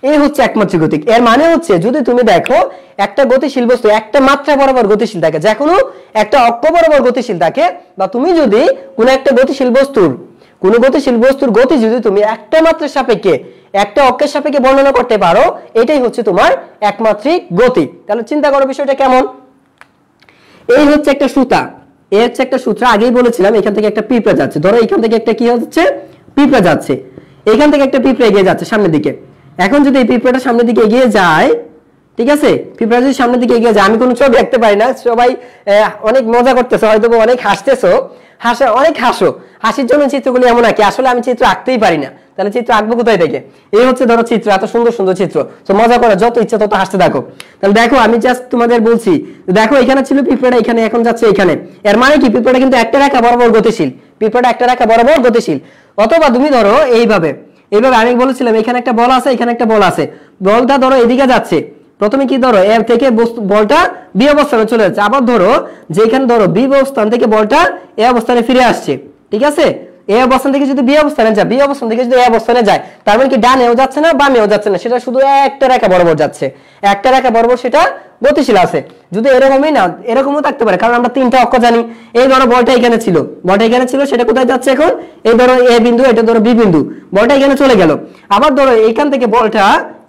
[SPEAKER 1] এই হচ্ছে একমাত্রিক গতি। এর মানে হচ্ছে যদি তুমি দেখো একটা গতিশীল বস্তু একটা মাত্রা বরাবর গতিশীল থাকে, যে কোনো একটা অক্ষ বরাবর গতিশীল থাকে, বা তুমি যদি কোনো একটা গতিশীল বস্তুর কোন গতিশীল বস্তুর গতি যদি তুমি একটা মাত্রার সাপেক্ষে একটা অক্ষের সাপেক্ষে বর্ণনা করতে পারো, এটাই হচ্ছে তোমার একমাত্রিক গতি। তাহলে চিন্তা করো বিষয়টা কেমন। এই হচ্ছে একটা সুতা, এই হচ্ছে একটা সূত্র, আগেই বলেছিলাম এখান থেকে একটা পিঁপড়া যাচ্ছে, ধরো এখান থেকে একটা কি হচ্ছে পিঁপড়া যাচ্ছে, এখান থেকে একটা পিঁপড়া এগিয়ে যাচ্ছে সামনের দিকে। এখন যদি এই পিঁপড়াটা সামনের দিকে এগিয়ে যায়, ঠিক আছে, পিঁপড়া যদি সামনের দিকে এগিয়ে যায়, আমি কোনো ছবি দেখতে পারি না, সবাই অনেক মজা করতেছো, হয়তো অনেক হাসতেছো, অনেক হাসো, হাসির জন্য চিত্রগুলি এমন আঁকি, আসলে আমি চিত্র আঁকতেই পারি না, তাহলে চিত্র আঁকবো কোথায় থেকে। এই হচ্ছে ধরো চিত্র, এত সুন্দর সুন্দর চিত্র, তো মজা করে যত ইচ্ছা তত হাসতে থাকো। তাহলে দেখো আমি জাস্ট তোমাদের বলছি, দেখো এখানে ছিল পিঁপড়াটা, এখানে এখন যাচ্ছে এখানে, এর মানে কি পিঁপড়াটা কিন্তু একটা রেখা বরাবর গতিশীল, পিঁপড়াটা একটা রেখা বরাবর গতিশীল। অথবা তুমি ধরো এইভাবে আমি বলেছিলাম এখানে একটা বল আছে, এখানে একটা বল আছে, বলটা ধরো এদিকে যাচ্ছে, প্রথমে কি ধরো এর থেকে বলটা বি অবস্থানে চলে যাচ্ছে, আবার ধরো যে এখানে ধরো বি অবস্থান থেকে বলটা এ অবস্থানে ফিরে আসছে, ঠিক আছে, এ অবস্থান থেকে যদি বি অবস্থানে যায়, বি অবস্থান থেকে যদি এ অবস্থানে যায়, তার মানে কি ডানেও যাচ্ছে না বামেও যাচ্ছে না, সেটা শুধু একটা রেখা বরাবর যাচ্ছে, একটা রেখা বরাবর সেটা গতিশীল আছে। যদি এরকমই না, এরকমও থাকতে পারে, কারণ আমরা তিনটা অক্ষ জানি। এই ধরো বলটা এখানে ছিল, সেটা কোথায় যাচ্ছে এখন, এই ধরো এ বিন্দু, এটা ধরো বি বিন্দু, বলটা এখানে চলে গেল। আবার ধরো এইখান থেকে বলটা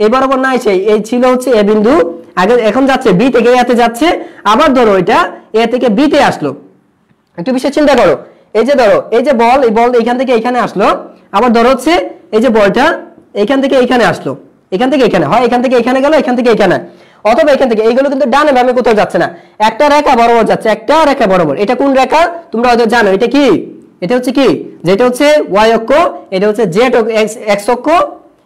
[SPEAKER 1] এই বরাবর না এসে, এই ছিল হচ্ছে এ বিন্দু, আগে এখন যাচ্ছে বি থেকে এতে যাচ্ছে, আবার ধরো এটা এ থেকে বি তে আসলো। একটু বিষয় চিন্তা করো, এই যে ধরো এই যে বল, এই বল এখান থেকে এখানে আসলো, আবার ধরো হচ্ছে এই যে বলটা এখান থেকে এখানে আসলো, এখান থেকে এখানে হয়, এখান থেকে এখানে গেল, এখান থেকে এখানে, অথবা এখান থেকে, এইগুলো কিন্তু ডানে বামে কোথাও যাচ্ছে না, একটা রেখা বরাবর যাচ্ছে, একটা রেখা বরাবর। এটা কোন রেখা তোমরা হয়তো জানো, এটা কি, এটা হচ্ছে কি, যেটা হচ্ছে ওয়াই অক্ষ, এটা হচ্ছে জেড এক্স অক্ষ,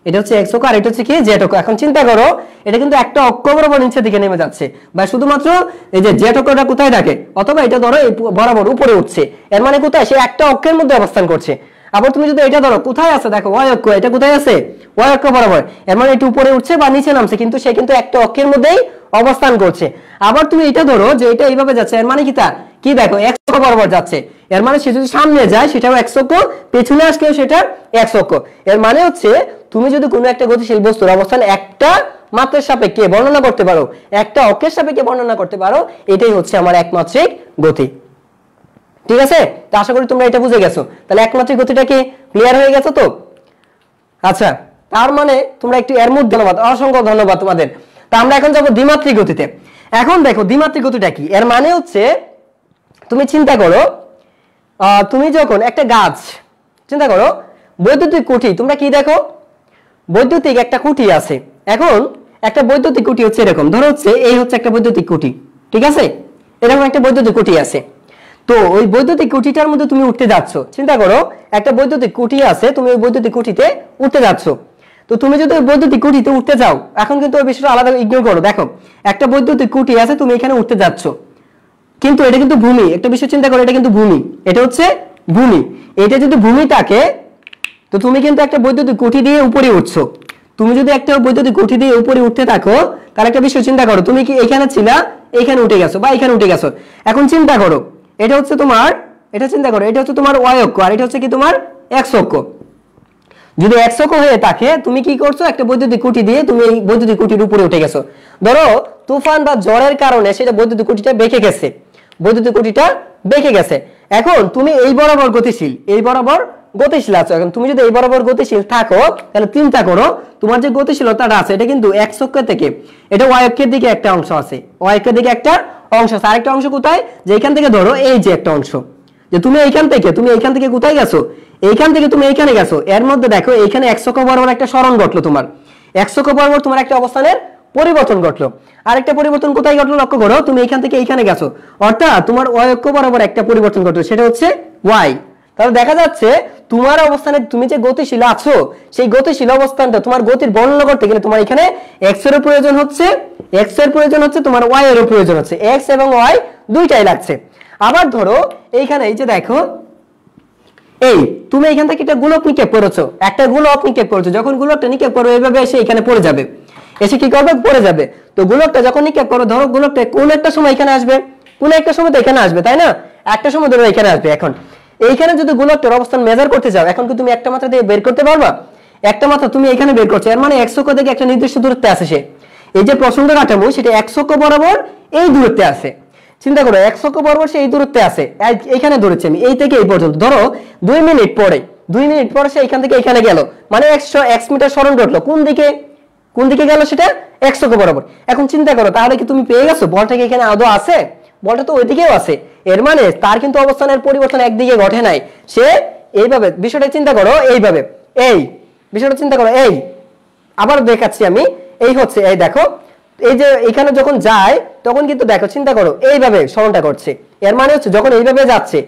[SPEAKER 1] এটা হচ্ছে এক্স অক্ষ, আর এটা হচ্ছে কি জেড অক্ষ। এখন চিন্তা করো, এটা কিন্তু একটা অক্ষ বরাবর নিচের দিকে নেমে যাচ্ছে, বা শুধুমাত্র এই যে জেড অক্ষটা কোথায় থাকে, অথবা এটা ধরো এই বরাবর উপরে উঠছে, এর মানে কোথায়, সে একটা অক্ষের মধ্যে অবস্থান করছে। আবার তুমি যদি এটা ধরো কোথায় আছে, দেখো ওয়াই অক্ষ, এটা কোথায় আছে ওয়াই অক্ষ বরাবর, এর মানে এটা উপরে উঠছে বা নিচে নামছে, কিন্তু সে কিন্তু একটা অক্ষের মধ্যেই অবস্থান করছে। আবার তুমি এটা ধরো যে এটা এইভাবে যাচ্ছে, এর মানে কি তা কি, দেখো এক্স অক্ষ বরাবর যাচ্ছে, এর মানে সে যদি সামনে যায় সেটাও এক্স অক্ষ, পেছনে আসলেও সেটা এক্স অক্ষ। এর মানে হচ্ছে তুমি যদি কোনো একটা গতিশীল বস্তুর অবস্থান একটা মাত্রার সাপেক্ষে বর্ণনা করতে পারো, একটা অক্ষের সাপেক্ষে বর্ণনা করতে পারো, এটাই হচ্ছে আমার একমাত্রিক গতি। ঠিক আছে, তো আশা করি তোমরা এটা বুঝে গেছো। তাহলে একমাত্রিক গতিটা কি ক্লিয়ার হয়ে গেছে তো? আচ্ছা, তার মানে তোমরা একটু এর মধ্যে, ধন্যবাদ, অসংখ্য ধন্যবাদ তোমাদের। তা আমরা এখন যাবো দ্বিমাত্রিক গতিতে। এখন দেখো দ্বিমাত্রিক গতিটা কি, এর মানে হচ্ছে তুমি চিন্তা করো, তুমি যখন একটা গাছ, চিন্তা করো বৈদ্যুতিক খুঁটি, তোমরা কি দেখো বৈদ্যুতিক একটা খুঁটি আছে। এখন একটা বৈদ্যুতিক খুঁটি হচ্ছে এরকম, ধরো হচ্ছে এই হচ্ছে একটা বৈদ্যুতিক খুঁটি, ঠিক আছে, এরকম একটা বৈদ্যুতিক খুঁটি আছে। তো ওই বৈদ্যুতিক খুঁটিটার মধ্যে তুমি উঠতে যাচ্ছ, চিন্তা করো একটা বৈদ্যুতিক খুঁটি আছে, তুমি ওই বৈদ্যুতিক খুঁটিতে উঠতে যাচ্ছ। তো তুমি যদি ওই বৈদ্যুতিক খুঁটিতে উঠতে যাও, এখন কিন্তু ওই বিষয়টা আলাদা ইগনোর করো, দেখো একটা বৈদ্যুতিক খুঁটি আছে, তুমি এখানে উঠতে যাচ্ছ, কিন্তু এটা কিন্তু ভূমি, একটা বিষয় চিন্তা করো, এটা কিন্তু ভূমি, এটা হচ্ছে ভূমি। এটা যদি ভূমি থাকে, তো তুমি কিন্তু একটা বৈদ্যুতিক খুঁটি দিয়ে উপরে উঠছো। তুমি যদি একটা বৈদ্যুতিক খুঁটি দিয়ে উপরে উঠতে থাকো, তাহলে একটা বিষয় চিন্তা করো, তুমি কি এখানে ছিলা, এখানে উঠে গেছো বা এখানে উঠে গেছো। এখন চিন্তা করো, এটা হচ্ছে তোমার, এটা চিন্তা করো, এটা হচ্ছে তোমার ওয়াই অক্ষ, আর এটা হচ্ছে কি তোমার এক্স অক্ষ। যদি এক্স অক্ষ হয়ে থাকে, তুমি কি করছো, একটা বৈদ্যুতিক খুঁটি দিয়ে তুমি এই বৈদ্যুতিক খুঁটির উপরে উঠে গেছো। ধরো তুফান বা ঝড়ের কারণে সেটা বৈদ্যুতিক খুঁটিটা বেঁকে গেছে, বৈদ্যুতিক খুঁটিটা বেঁকে গেছে। এখন তুমি এই বরাবর গতিশীল, এই বরাবর গতিশীল আছো। এখন তুমি যদি এই বরাবর গতিশীল থাকো, তাহলে চিন্তা করো তোমার যে গতিশীলতাটা আছে, এটা কিন্তু এক্স অক্ষ থেকে এটা ওয়াই অক্ষের দিকে একটা অংশ আছে, ওয়াই অক্ষের দিকে একটা অংশ আছে, আরেকটা অংশ কোথায়, যে এখান থেকে ধরো এই যে একটা অংশ, যে তুমি এইখান থেকে কোথায় গেছো, এইখান থেকে তুমি এইখানে গেছো। এর মধ্যে দেখো এইখানে এক্স অক্ষ বরাবর একটা সরণ ঘটলো, তোমার এক্স অক্ষ বরাবর তোমার একটা অবস্থানের পরিবর্তন ঘটলো। আরেকটা পরিবর্তন কোথায় ঘটলো লক্ষ্য করো, তুমি এইখান থেকে এইখানে গেছো, অর্থাৎ তোমার ওয়াই অক্ষ বরাবর একটা পরিবর্তন ঘটলো, সেটা হচ্ছে ওয়াই। তাহলে দেখা যাচ্ছে তোমার অবস্থানে তুমি যে গতিশীল আছো, সেই গতিশীল অবস্থানটা তোমার গতির বর্ণনা করতে গেলে তোমার এখানে এক্স এর প্রয়োজন হচ্ছে, তোমার ওয়াই এর প্রয়োজন হচ্ছে, এক্স এবং ওয়াই দুইটাই লাগছে। আবার ধরো এইখানে এই যে দেখো, এই তুমি এখান থেকে একটা গোলক নিক্ষেপ করেছো, যখন গোলকটা নিক্ষেপ করো এইভাবে এসে এখানে পড়ে যাবে, এসে কি করবে, পড়ে যাবে। তো গোলকটা যখন নিক্ষেপ করো, ধরো গোলকটা কোন একটা সময় এখানে আসবে, কোন একটা সময় তো এখানে আসবে, তাই না, একটা সময় ধরো এখানে আসবে। এখন এইখানে যদি গোলকটার অবস্থান মেজার করতে যাও, এখন কি তুমি একটা মাত্রা দিয়ে বের করতে পারবা, একটা মাত্রা তুমি এখানে বের করছো, এর মানে এক্স অক্ষ থেকে একটা নির্দিষ্ট দূরত্বে আছে সে, এই যে প্রসঙ্গ কাঠামো সেটা এক্স অক্ষ বরাবর এই দূরত্বে আছে। চিন্তা করো এক্স অক্ষ বরাবর সে এই দূরত্বে আছে, এখানে ধরেছি আমি এই থেকে এই পর্যন্ত, ধরো 2 মিনিট পরে 2 মিনিট পর সে এখান থেকে এখানে গেল, মানে x মিটার সরণ করলো কোন দিকে গেল সেটা x অক্ষ বরাবর। এখন চিন্তা করো, তাহলে কি তুমি পেয়ে গেছো বলটা কি এখানে আদৌ আছে? বলটা তো ওইদিকেও আছে, এর মানে তার কিন্তু অবস্থানের পরিবর্তন একদিকে ঘটে নাই, সে এইভাবে বিষয়টা চিন্তা করো, এইভাবে এই বিষয়টা চিন্তা করো, এই আবার দেখাচ্ছি আমি, এই হচ্ছে এই দেখো, এই যে এখানে যখন যায় তখন কিন্তু দেখো চিন্তা করো এইভাবে সরণটা করছে, এর মানে হচ্ছে যখন এইভাবে যাচ্ছে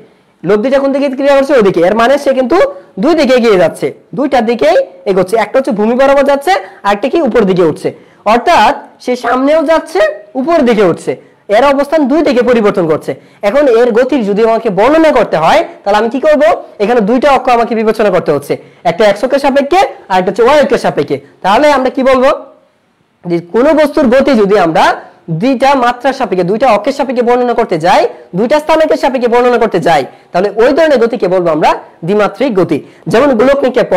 [SPEAKER 1] লব্ধিটা কোন দিকে ক্রিয়া করছে ওইদিকে, এর মানে সে কিন্তু দুই দিকে এগিয়ে যাচ্ছে, দুইটার দিকেই এগোচ্ছে, একটা হচ্ছে ভূমি বরাবর যাচ্ছে আর একটা কি উপর দিকে উঠছে, অর্থাৎ সে সামনেও যাচ্ছে উপর দিকে উঠছে, এর অবস্থান দুই দিকে পরিবর্তন করছে। এখন এর গতির যদি আমাকে বর্ণনা করতে হয় তাহলে আমি কি করব, এখানে দুইটা অক্ষ আমাকে বিবেচনা করতে হচ্ছে, একটা x অক্ষের সাপেক্ষে আর একটা হচ্ছে y অক্ষের সাপেক্ষে। তাহলে আমরা কি বলবো যে কোন বস্তুর গতি যদি আমরা দুইটা মাত্রার সাপেক্ষে দুইটা অক্ষের সাপেক্ষে বর্ণনা করতে যাই, দুইটা স্থানাঙ্কের সাপেক্ষে বর্ণনা করতে যাই, তাহলে ওই ধরনের গতিকে বলবো আমরা দ্বিমাত্রিক গতি। যেমন গোলক নিক্ষেপ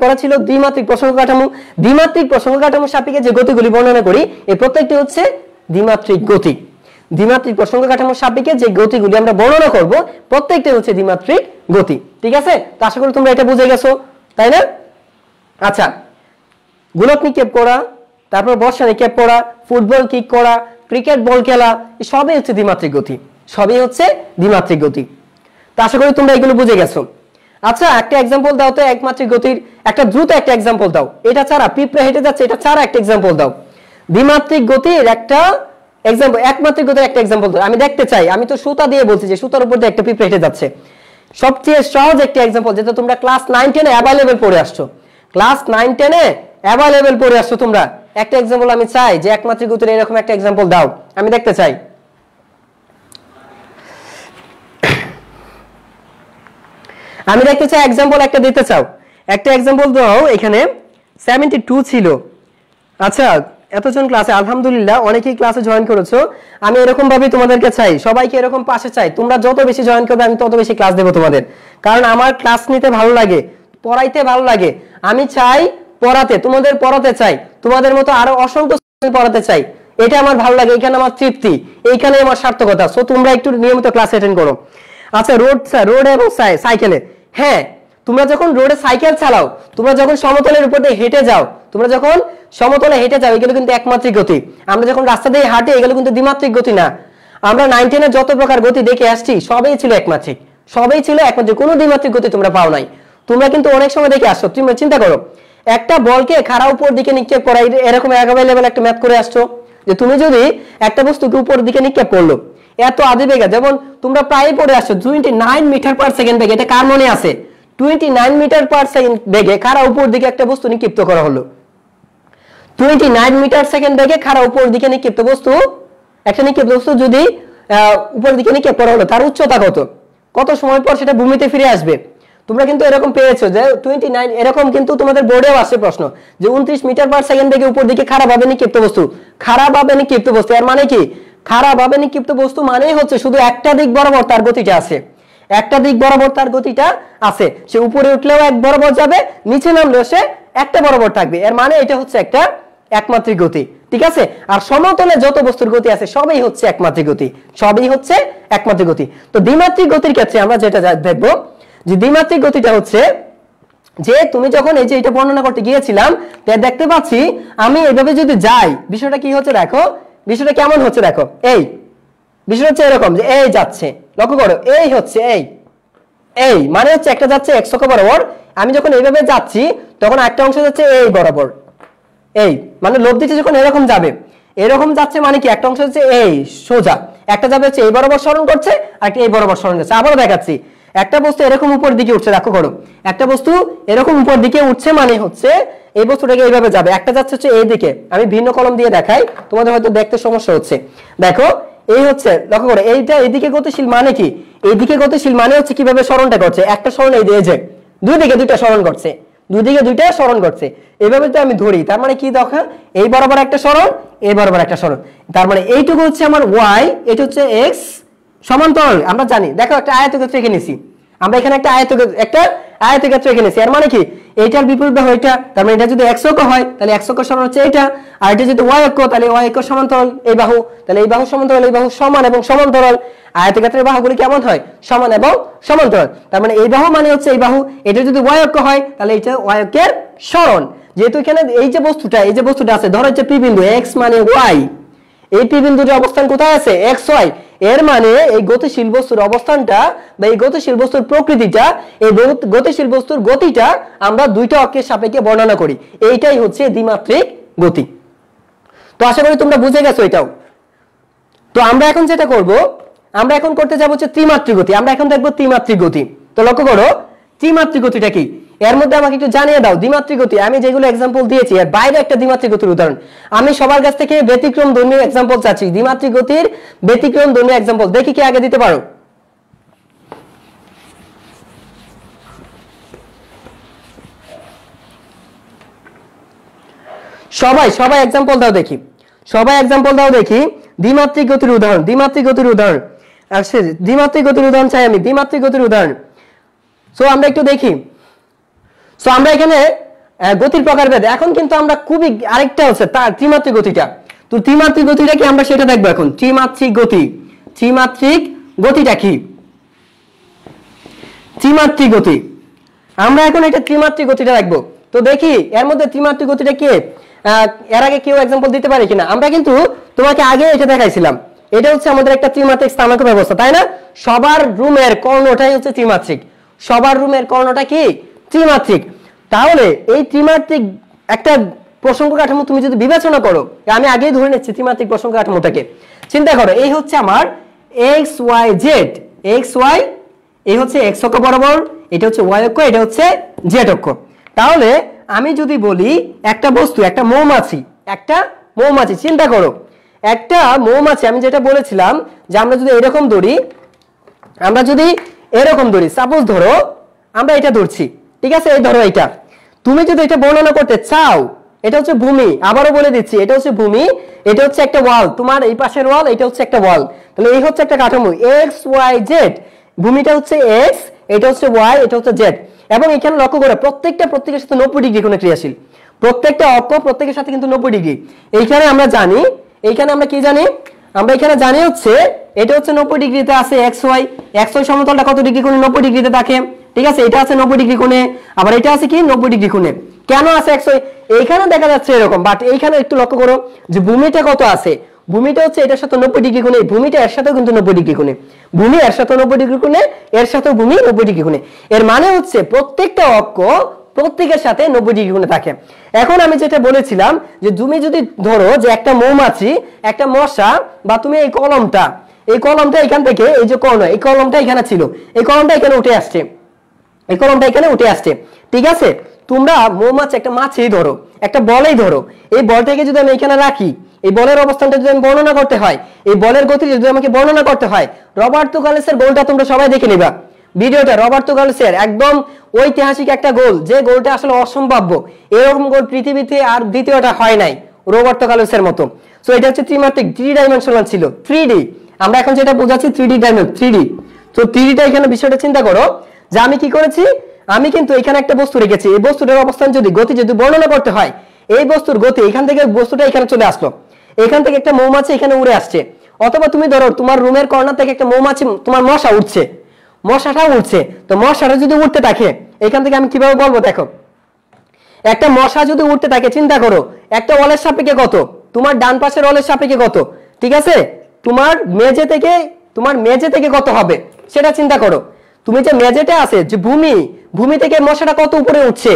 [SPEAKER 1] পড়া ছিল দ্বিমাত্রিক প্রসঙ্গ কাঠামো, দ্বিমাত্রিক প্রসঙ্গ কাঠামোর সাপেক্ষে যে গতিগুলি বর্ণনা করি এই প্রত্যেকটি হচ্ছে দ্বিমাত্রিক গতি। দ্বিমাত্রিক প্রসঙ্গ কাঠামোর সাপেক্ষে যে গতিগুলি আমরা বর্ণনা করব প্রত্যেকটি হচ্ছে দ্বিমাত্রিক গতি। ঠিক আছে, তো আশা করি তোমরা এটা বুঝে গেছো, তাই না? আচ্ছা, গোলক নিক্ষেপ করা, তারপর বর্ষা নিক্ষেপ করা, ফুটবল কিক করা, ক্রিকেট বল খেলা, সবই হচ্ছে দ্বিমাত্রিক গতি, সবই হচ্ছে দ্বিমাত্রিক গতি। তো আশা করি তোমরা এগুলো বুঝে গেছো। আচ্ছা, একটা এক্সাম্পল দাও তো একমাত্রিক গতির, একটা দ্রুত একটা এক্সাম্পল দাও, এটা ছাড়া পিঁপড়া হেঁটে যাচ্ছে এটা ছাড়া একটা এক্সাম্পল দাও। দ্বিমাত্রিক গতির একটা এক্সাম্পল, একমাত্রিক গতির একটা এক্সাম্পল দাও, আমি দেখতে চাই। আমি তো সুতা দিয়ে বলছি যে সুতার উপর দিয়ে একটা পিঁপড়া হেঁটে যাচ্ছে। সবচেয়ে সহজ একটা এক্সাম্পল যেটা তোমরা ক্লাস 9-10 অ্যাভেলেবল পড়ে আসছো, ক্লাস 9-10 অ্যাভেলেবল পড়ে আসছো তোমরা, একটা এক্সাম্পল আমি চাই যে একমাত্রিক গতির এরকম একটা এক্সাম্পল দাও, আমি দেখতে চাই। আমি দেখতে চাই এক্সাম্পল একটা দিতে চাও, একটা এক্সাম্পল দাও। এখানে 72 ছিল। আচ্ছা, এতজন ক্লাসে আলহামদুলিল্লাহ অনেকেই ক্লাসে জয়েন করেছো, আমি এরকম ভাবে তোমাদেরকে চাই, সবাইকে এরকম পাশে চাই। তোমরা যত বেশি জয়েন করবে আমি তত বেশি ক্লাস দেবো তোমাদের, কারণ আমার ক্লাস নিতে ভালো লাগে, পড়াইতে ভালো লাগে, আমি চাই পড়াতে, তোমাদের পড়াতে চাই, তোমাদের মতো আরো অসংখ্য পড়াতে চাই, এটা আমার ভালো লাগে, এখানে আমার তৃপ্তি, এইখানে আমার সার্থকতা। সো তোমরা একটু নিয়মিত ক্লাস অ্যাটেন্ড করো। আচ্ছা, রোড এবং সাইকেলে, হ্যাঁ তোমরা যখন রোডে সাইকেল চালাও, তোমরা যখন সমতলের উপর দিয়ে হেঁটে যাও, তোমরা যখন সমতলে হেঁটে যাও, এগুলো কিন্তু একমাত্রিক গতি। আমরা যখন রাস্তা দিয়ে হাঁটি এগুলো কিন্তু দ্বিমাত্রিক গতি না। আমরা 9-10 যত প্রকার গতি দেখে আসছি সবই ছিল একমাত্রিক, সবই ছিল একমাত্রিক, কোনো দ্বিমাত্রিক গতি তোমরা পাও নাই। তোমরা কিন্তু অনেক সময় দেখে আসছো, তুমি চিন্তা করো একটা বলকে খাড়া উপর দিকে নিক্ষেপ করা, এরকম অ্যাভেলেবল একটা ম্যাথ করে আসছো যে তুমি যদি একটা বস্তুকে উপর দিকে নিক্ষেপ করলো এত আদি বেগে, যেমন তোমরা প্রায় পড়ে আসছো 29 মিটার পার সেকেন্ড বেগে, এটা কার মনে আছে? 29 মিটার পার সেকেন্ড বেগে খাড়া উপর দিকে একটা বস্তু নিক্ষিপ্ত করা হলো। 29 মিটার সেকেন্ড বেগে খাড়া উপর দিকে নিক্ষিপ্ত বস্তু, একটা নিক্ষিপ্ত বস্তু যদি উপর দিকে নিক্ষেপ করা হলো, তার উচ্চতা কত সময় পর সেটা ভূমিতে ফিরে আসবে? তোমরা কিন্তু এরকম পেয়েছো যে 29, এরকম কিন্তু তোমাদের বোর্ডেও আসে প্রশ্ন যে 29 মিটার পার সেকেন্ড বেগে উপর দিকে খাড়াভাবে নিক্ষিপ্ত বস্তু, খাড়াভাবে নিক্ষিপ্ত বস্তু, এর মানে কি? খাড়াভাবে নিক্ষিপ্ত বস্তু মানেই হচ্ছে শুধু একটা দিক বরাবর তার গতিটা আছে, একটা দিক বরাবর তার গতিটা আছে, সে উপরে উঠলেও এক বরাবর যাবে, নিচে নামলেও সে একটা বরাবর থাকবে, এর মানে এটা হচ্ছে একটা একমাত্রিক গতি। ঠিক আছে, আর সমতলে যত বস্তুর গতি আছে সবই হচ্ছে একমাত্রিক গতি, সবই হচ্ছে একমাত্রিক গতি। তো দ্বিমাত্রিক গতির ক্ষেত্রে আমরা যেটা দেখবো যে দ্বিমাত্রিক গতিটা হচ্ছে যে তুমি যখন এই যে এটা বর্ণনা করতে গিয়েছিলাম দেখতে পাচ্ছি আমি এইভাবে যদি যাই, বিষয়টা কি হচ্ছে দেখো, বিষয়টা কেমন হচ্ছে দেখো, এই বিষয়টা হচ্ছে এরকম যে এই যাচ্ছে, লক্ষ্য করো, এই হচ্ছে এই মানে হচ্ছে একটা যাচ্ছে x অক্ষ বরাবর, আমি যখন এইভাবে যাচ্ছি তখন একটা অংশ যাচ্ছে এই বরাবর, এই মানে লব্ধিটা যখন এরকম যাবে, এরকম যাচ্ছে মানে কি একটা অংশ হচ্ছে এই সোজা, একটা যাবে হচ্ছে এই বরাবর সরণ করছে আর একটা এই বরাবর সরণ করছে। আবারও দেখাচ্ছি, একটা বস্তু এরকম উপর দিকে উঠছে, লক্ষ্য করো, একটা বস্তু এরকম উপর দিকে উঠছে মানে হচ্ছে এই বস্তুটাকে এইভাবে যাবে, একটা যাচ্ছে হচ্ছে এই দিকে, আমি ভিন্ন কলম দিয়ে দেখাই, তোমাদের হয়তো দেখতে সমস্যা হচ্ছে। দেখো এই হচ্ছে, লক্ষ্য করো, এইটা এইদিকে গতিশীল মানে কি? এইদিকে গতিশীল মানে হচ্ছে কিভাবে সরণটা করছে, একটা সরণ এই দিয়ে যে দুই দিকে দুইটা সরণ করছে, দুই দিকে দুইটা সরণ করছে, এইভাবে তো আমি ধরি, তার মানে কি দেখো এই বরাবর একটা সরণ, এই বরাবর একটা সরণ, তার মানে এইটুকু হচ্ছে আমার y, এটা হচ্ছে x, সমান্তরাল আমরা জানি। দেখো একটা আয়তক্ষেত্র এঁকে নিছি, আমরা এখানে একটা আয়তক্ষেত্র এঁকে নিয়েছি। এর মানে কি এইটার বিপরীত বাহু এটা, তার মানে এটা যদি x অক্ষ হয় তাহলে x অক্ষ সমান হচ্ছে এটা, আর এটা যদি y অক্ষ তাহলে y অক্ষ সমান্তরাল এই বাহু, তাহলে এই বাহু সমান্তরাল এই বাহু সমান এবং সমান্তরাল। আয়তক্ষেত্রের বাহুগুলি কেমন হয়? সমান এবং সমান্তরাল। তার মানে এই বাহু মানে হচ্ছে এই বাহু, এটা যদি y অক্ষ হয় তাহলে এটা y অক্ষের সরণ। যেহেতু এখানে এই যে বস্তুটা আছে, ধরো হচ্ছে p বিন্দু, x মানে y, এই p বিন্দুর অবস্থান কোথায় আছে? xy। এর মানে এই গতিশীল বস্তুর অবস্থানটা বা এই গতিশীল বস্তুর প্রকৃতিটা, এই গতিশীল বস্তুর গতিটা আমরা দুইটা অক্ষের সাপেক্ষে বর্ণনা করি। এইটাই হচ্ছে দ্বিমাত্রিক গতি। তো আশা করি তোমরা বুঝে গেছো এটাও। তো আমরা এখন যেটা করব, আমরা এখন করতে যাব হচ্ছে ত্রিমাত্রিক গতি। আমরা এখন দেখব ত্রিমাত্রিক গতি। তো লক্ষ্য করো ত্রিমাত্রিক গতিটা কি, এর মধ্যে আমাকে একটু জানিয়ে দাও। দ্বিমাত্রিক গতি আমি যেগুলো এক্সাম্পল দিয়েছি এর বাইরে একটা দ্বিমাত্রিক গতির উদাহরণ। আমি সবার কাছ থেকে ব্যতিক্রম ধর্মী এক্সাম্পল চাচ্ছি, দ্বিমাত্রিক গতির ব্যতিক্রম ধর্মী এক্সাম্পল। দেখি কি আগে দিতে পারো। সবাই এক্সাম্পল দাও দেখি, সবাই এক্সাম্পল দাও দেখি দ্বিমাত্রিক গতির উদাহরণ। দ্বিমাত্রিক গতির উদাহরণ আসছে, দ্বিমাত্রিক গতির উদাহরণ চাই আমি, দ্বিমাত্রিক গতির উদাহরণ। সো আমরা একটু দেখি। সো আমরা এখানে গতির প্রকারভেদ, এখন কিন্তু আমরা খুবই আরেকটা হচ্ছে তার ত্রিমাত্রিক গতিটা। তো ত্রিমাত্রিক গতিটা কি আমরা সেটা দেখবো এখন। ত্রিমাত্রিক গতি, ত্রিমাত্রিক গতিটা কি? ত্রিমাত্রিক গতি আমরা এখন এটা ত্রিমাত্রিক গতিটা দেখবো। তো দেখি এর মধ্যে ত্রিমাত্রিক গতিটা কি, এর আগে কেউ এক্সাম্পল দিতে পারে কিনা। আমরা কিন্তু তোমাকে আগে এটা দেখাইছিলাম, এটা হচ্ছে আমাদের একটা ত্রিমাত্রিক স্থানাঙ্ক ব্যবস্থা, তাই না? সবার রুমের কর্ণটাই হচ্ছে ত্রিমাত্রিক, সবার রুমের কর্ণটা কি? ত্রিমাত্রিক। তাহলে এই ত্রিমাত্রিক একটা প্রসঙ্গ কাঠামো তুমি যদি বিবেচনা করো, আমি আগেই ধরে নিচ্ছি ত্রিমাত্রিক প্রসঙ্গ কাঠামোটাকে, চিন্তা করো এই হচ্ছে আমার x y z, x y এই হচ্ছে x অক্ষ বরাবর, এটা হচ্ছে y অক্ষ, এটা হচ্ছে z অক্ষ। তাহলে আমি যদি বলি একটা বস্তু, একটা মৌমাছি, চিন্তা করো একটা মৌমাছি, আমি যেটা বলেছিলাম যে আমরা যদি এরকম ধরি, সাপোজ ধরো আমরা এটা ধরছি, ঠিক আছে? এই ধরো এটা, তুমি যদি এটা বর্ণনা করতে চাও, এটা হচ্ছে ভূমি, আবারও বলে দিচ্ছি এটা হচ্ছে ভূমি, এটা হচ্ছে একটা ওয়াল, তোমার এই পাশের ওয়াল, এটা হচ্ছে একটা ওয়াল, তাহলে এই হচ্ছে একটা কাঠামো x y z, ভূমিটা হচ্ছে x, এটা হচ্ছে y, এটা হচ্ছে z। এবং এখানে লক্ষ্য করে প্রত্যেকের সাথে 90 ডিগ্রি কোণে ক্রিয়াশীল, প্রত্যেকটা অক্ষ প্রত্যেকের সাথে কিন্তু 90 ডিগ্রি। এইখানে আমরা জানি, এইখানে আমরা কি জানি, আমরা এখানে জানি হচ্ছে এটা হচ্ছে 90 ডিগ্রিতে আছে xy, xy সমতলটা কত ডিগ্রি কোণে? 90 ডিগ্রিতে থাকে, ঠিক আছে? এটা আছে 90 ডিগ্রি কোণে, আবার এটা আছে কি 90 ডিগ্রি কোণে। কেন আছে xy? এইখানে দেখা যাচ্ছে এরকম, বাট এইখানে একটু লক্ষ্য করো যে ভূমিটা কত আছে, ভূমিটা হচ্ছে এটার সাথে 90 ডিগ্রি কোণে, ভূমিটা এর সাথেও কিন্তু 90 ডিগ্রি কোণে, ভূমি এর সাথে 90 ডিগ্রি কোণে, এর সাথেও ভূমি 90 ডিগ্রি কোণে। এর মানে হচ্ছে প্রত্যেকটা অক্ষ প্রত্যেকের সাথে 90 ডিগ্রি কোণে থাকে। এখন আমি যেটা বলেছিলাম যে তুমি যদি ধরো যে একটা মৌমাছি, একটা মশা, বা তুমি এই কলমটা এখান থেকে, এই যে কর্ণ, এই কলমটা এখানে ছিল, এই কলমটা এখানে উঠে আসছে, এই কলমটা এখানে উঠে আসছে, ঠিক আছে? তোমরা মৌমাছি একটা মাছই ধরো, একটা বলেই ধরো, এই বলটাকে যদি আমি এখানে রাখি, এই বলের অবস্থানটা যদি আমি বর্ণনা করতে হয়, এই বলের গতি যদি আমাকে বর্ণনা করতে হয়, রবার্তো কার্লোসের গোলটা তোমরা সবাই দেখে নিবা ভিডিওটা, রবার্তো কার্লোসের একদম ঐতিহাসিক একটা গোল, যে গোলটা আসলে অসম্ভাব্য, এরকম গোল পৃথিবীতে আর দ্বিতীয়টা হয় নাই রবার্তো কার্লোসের মতো। সো এটা হচ্ছে ত্রিমাত্রিক, 3 ডাইমেনশনাল ছিল, 3D। আমরা এখন যেটা বোঝাচ্ছি 3D ডাইমেনশন, 3D। তো 3Dটা এখানে বিষয়টা চিন্তা করো যে আমি কি করেছি, আমি কিন্তু এখানে একটা বস্তু রেখেছি, এই বস্তুটার অবস্থান গতি যদি বর্ণনা করতে হয়, এই বস্তুর গতি এখান থেকে বস্তুটা এখানে চলে আসলো, এখান থেকে একটা মৌমাছি এখানে উড়ে আসছে, অথবা তুমি ধরো তোমার রুমের কর্নার থেকে একটা মৌমাছি, তোমার মশা উঠছে, মশাটাও উঠছে। তো মশাটা যদি উঠতে থাকে, এখান থেকে আমি কিভাবে বলবো, দেখো একটা মশা যদি উঠতে থাকে, চিন্তা করো একটা ওয়ালের সাপেক্ষে কত, তোমার ডান পাশের ওয়ালের সাপেক্ষে কত, ঠিক আছে? তোমার মেঝে থেকে কত হবে সেটা চিন্তা করো। তুমি যে মেঝেটা আছে, যে ভূমি থেকে মশাটা কত উপরে উঠছে,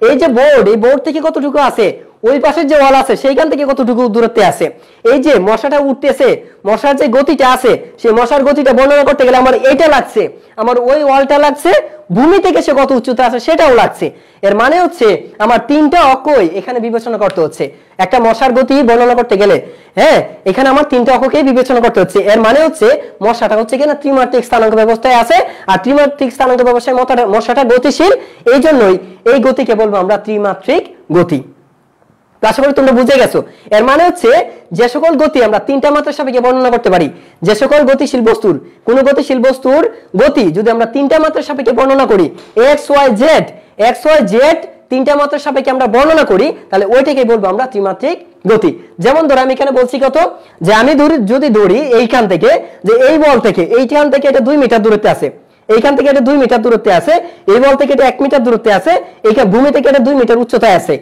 [SPEAKER 1] এই যে বোর্ড, এই বোর্ড থেকে কতটুকু আছে, ওই পাশের যে ওয়াল আছে সেইখান থেকে কতটুকু দূরত্বে আছে, এই যে মশাটা উঠতেছে, মশার যে গতিটা আছে, সেই মশার গতিটা বর্ণনা করতে গেলে আমার এইটা লাগছে, আমার ওই ওয়ালটা লাগছে, ভূমি থেকে সে কত উচ্চতা আছে সেটাও লাগছে। এর মানে হচ্ছে আমার 3টা অক্ষই এখানে বিবেচনা করতে হচ্ছে একটা মশার গতি বর্ণনা করতে গেলে। হ্যাঁ, এখানে আমার 3টা অক্ষকেই বিবেচনা করতে হচ্ছে। এর মানে হচ্ছে মশাটা হচ্ছে কিনা ত্রিমাত্রিক স্থানাঙ্ক ব্যবস্থায় আছে, আর ত্রিমাত্রিক স্থানাঙ্ক ব্যবস্থায় মশাটা গতিশীল, এই জন্যই এই গতিকে বলবো আমরা ত্রিমাত্রিক গতি। তো আশা করি তোমরা বুঝে গেছো। এর মানে হচ্ছে যে সকল গতি আমরা তিনটা মাত্রার সাপেক্ষে বর্ণনা করতে পারি, যে সকল গতিশীল বস্তুর কোন গতিশীল বস্তুর গতি যদি আমরা তিনটা মাত্রার সাপেক্ষে বর্ণনা করি, এক্স ওয়াই জেড তিনটা মাত্রার সাপেক্ষে আমরা বর্ণনা করি, তাহলে ওইটাকে বলবো আমরা ত্রিমাত্রিক গতি। যেমন ধরো আমি এখানে বলছি কত, যে আমি যদি ধরি এইখান থেকে, যে এই বল থেকে এইখান থেকে এটা 2 মিটার দূরত্বে আছে, এইখান থেকে এটা 2 মিটার দূরত্বে আছে, এই বল থেকে এটা 1 মিটার দূরত্বে আছে, এইখানে ভূমি থেকে এটা 2 মিটার উচ্চতায় আছে।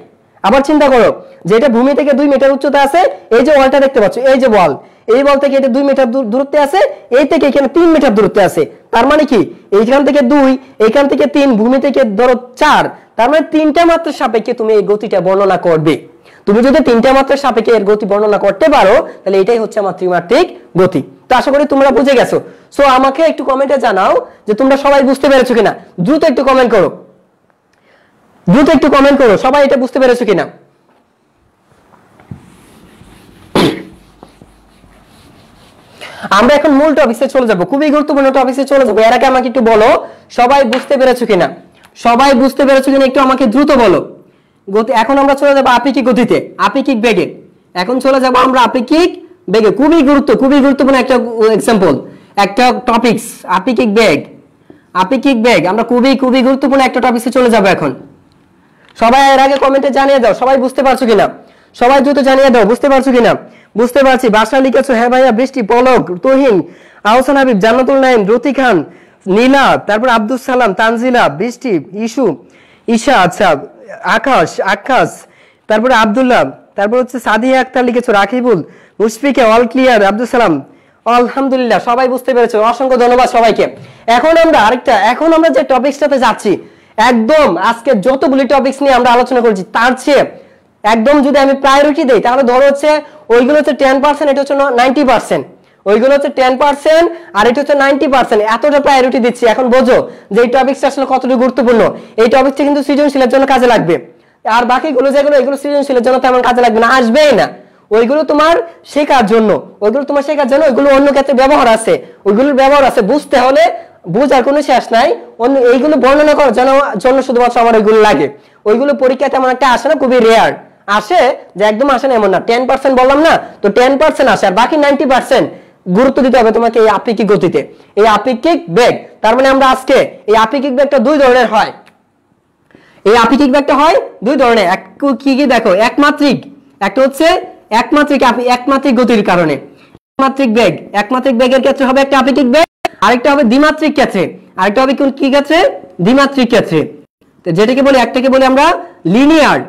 [SPEAKER 1] আবার চিন্তা করো যে এটা ভূমি থেকে 2 মিটার উচ্চতা আছে, এই যে বলটা দেখতে পাচ্ছ, এই যে বল, এই বল থেকে এটা 2 মিটার দূরত্বে আছে, এই থেকে এখানে 3 মিটার দূরত্বে আছে। তার মানে কি এইখান থেকে 2, এইখান থেকে 3, ভূমি থেকে ধরো 4, তার মানে তিনটা মাত্রার সাপেক্ষে তুমি এই গতিটা বর্ণনা করবে। তুমি যদি তিনটা মাত্রার সাপেক্ষে এর গতি বর্ণনা করতে পারো, তাহলে এটাই হচ্ছে আমার ত্রিমাত্রিক গতি। তো আশা করি তোমরা বুঝে গেছো। সো আমাকে একটু কমেন্টে জানাও যে তোমরা সবাই বুঝতে পেরেছো কিনা। দ্রুত একটু কমেন্ট করো, দ্রুত একটু কমেন্ট করো, সবাই এটা বুঝতে পেরেছো কিনা। আমরা এখন মূল টপিকে চলে যাব, খুবই গুরুত্বপূর্ণ টপিকে চলে যাব। এর আগে আমাকে একটু বলো সবাই বুঝতে পেরেছো কিনা, সবাই বুঝতে পেরেছো কিনা একটু আমাকে দ্রুত বলো। গতি এখন আমরা চলে যাব আপেক্ষিক গতিতে, আপেক্ষিক বেগে। এখন চলে যাব আমরা আপেক্ষিক বেগে, খুবই গুরুত্বপূর্ণ একটা एग्जांपल, একটা টপিকস আপেক্ষিক বেগ। আপেক্ষিক বেগ আমরা খুবই গুরুত্বপূর্ণ একটা টপিকে চলে যাব এখন। সবাই এর আগে কমেন্টে জানিয়ে দাও সবাই বুঝতে পারছো কিনা, সবাই দ্রুত জানিয়ে দাও বুঝতে পারছো কিনা। বুঝতে পারছি, বাসা লিখেছো, হ্যাঁ ভাইয়া, বৃষ্টি, পলক, তুহিন, আহসান হাবিব, জান্নাতুল নাইম, রতি খান, নীলা, তারপর আব্দুল সালাম, তানজিলা, বৃষ্টি, ইসু, ঈশা, আচ্ছা, আকাশ, তারপরে আব্দুল্লাহ, তারপর হচ্ছে সাদিয়া আক্তার লিখেছো, রাকিবুল, মুশফিকা, অল ক্লিয়ার, আব্দুল সালাম, আলহামদুলিল্লাহ সবাই বুঝতে পেরেছো, অসংখ্য ধন্যবাদ সবাইকে। এখন আমরা যে টপিকসটাতে যাচ্ছি, একদম আজকে যতগুলি টপিকস নিয়ে আমরা আলোচনা করেছি তার চেয়ে একদম যদি আমি প্রায়োরিটি দেই, তাহলে ধরো হচ্ছে ওইগুলো হচ্ছে 10%, এটা হচ্ছে 90%, ওইগুলো হচ্ছে 10% আর এটা হচ্ছে 90%, এতটা প্রায়োরিটি দিচ্ছি। এখন বোঝো যে এই টপিকটা আসলে কতটুকু গুরুত্বপূর্ণ। এই টপিকটা কিন্তু সৃজনশীলের জন্য কাজে লাগবে, আর বাকিগুলো যেগুলো এগুলো সৃজনশীলের জন্য তেমন কাজে লাগবে না, আসবেই না। ওইগুলো তোমার শেখার জন্য, ওইগুলো অন্য ক্ষেত্রে ব্যবহার আছে, ওইগুলোর ব্যবহার আছে, বুঝতে হলে বুঝার কোনো শেষ নাই। অন্য এইগুলো বর্ণনা করার জন্য শুধুমাত্র আমার ওইগুলো লাগে। ওইগুলো পরীক্ষা তেমন একটা আসে না, খুবই রেয়ার আসে, যে একদম আসে না এমন না। 10% বললাম না, তো 10% আসে, আর বাকি 90% গুরুত্ব দিতে হবে তোমাকে এই আপেক্ষিক গতিতে, এই আপেক্ষিক বেগ। তার মানে আমরা আজকে এই আপেক্ষিক বেগটা 2 ধরনের হয়। এই আপেক্ষিক বেগটা হয় 2 ধরনের, কি কি দেখো, একমাত্রিক, একটা হচ্ছে একমাত্রিক গতির কারণে একমাত্রিক বেগের ক্ষেত্রে হবে একটা আপেক্ষিক বেগ, আরেকটা হবে দ্বিমাত্রিক ক্ষেত্রে, আরেকটা হবে কি ক্ষেত্রে, দ্বিমাত্রিক ক্ষেত্রে। তো যেটাকে বলি, একটাকে বলি আমরা লিনিয়ার,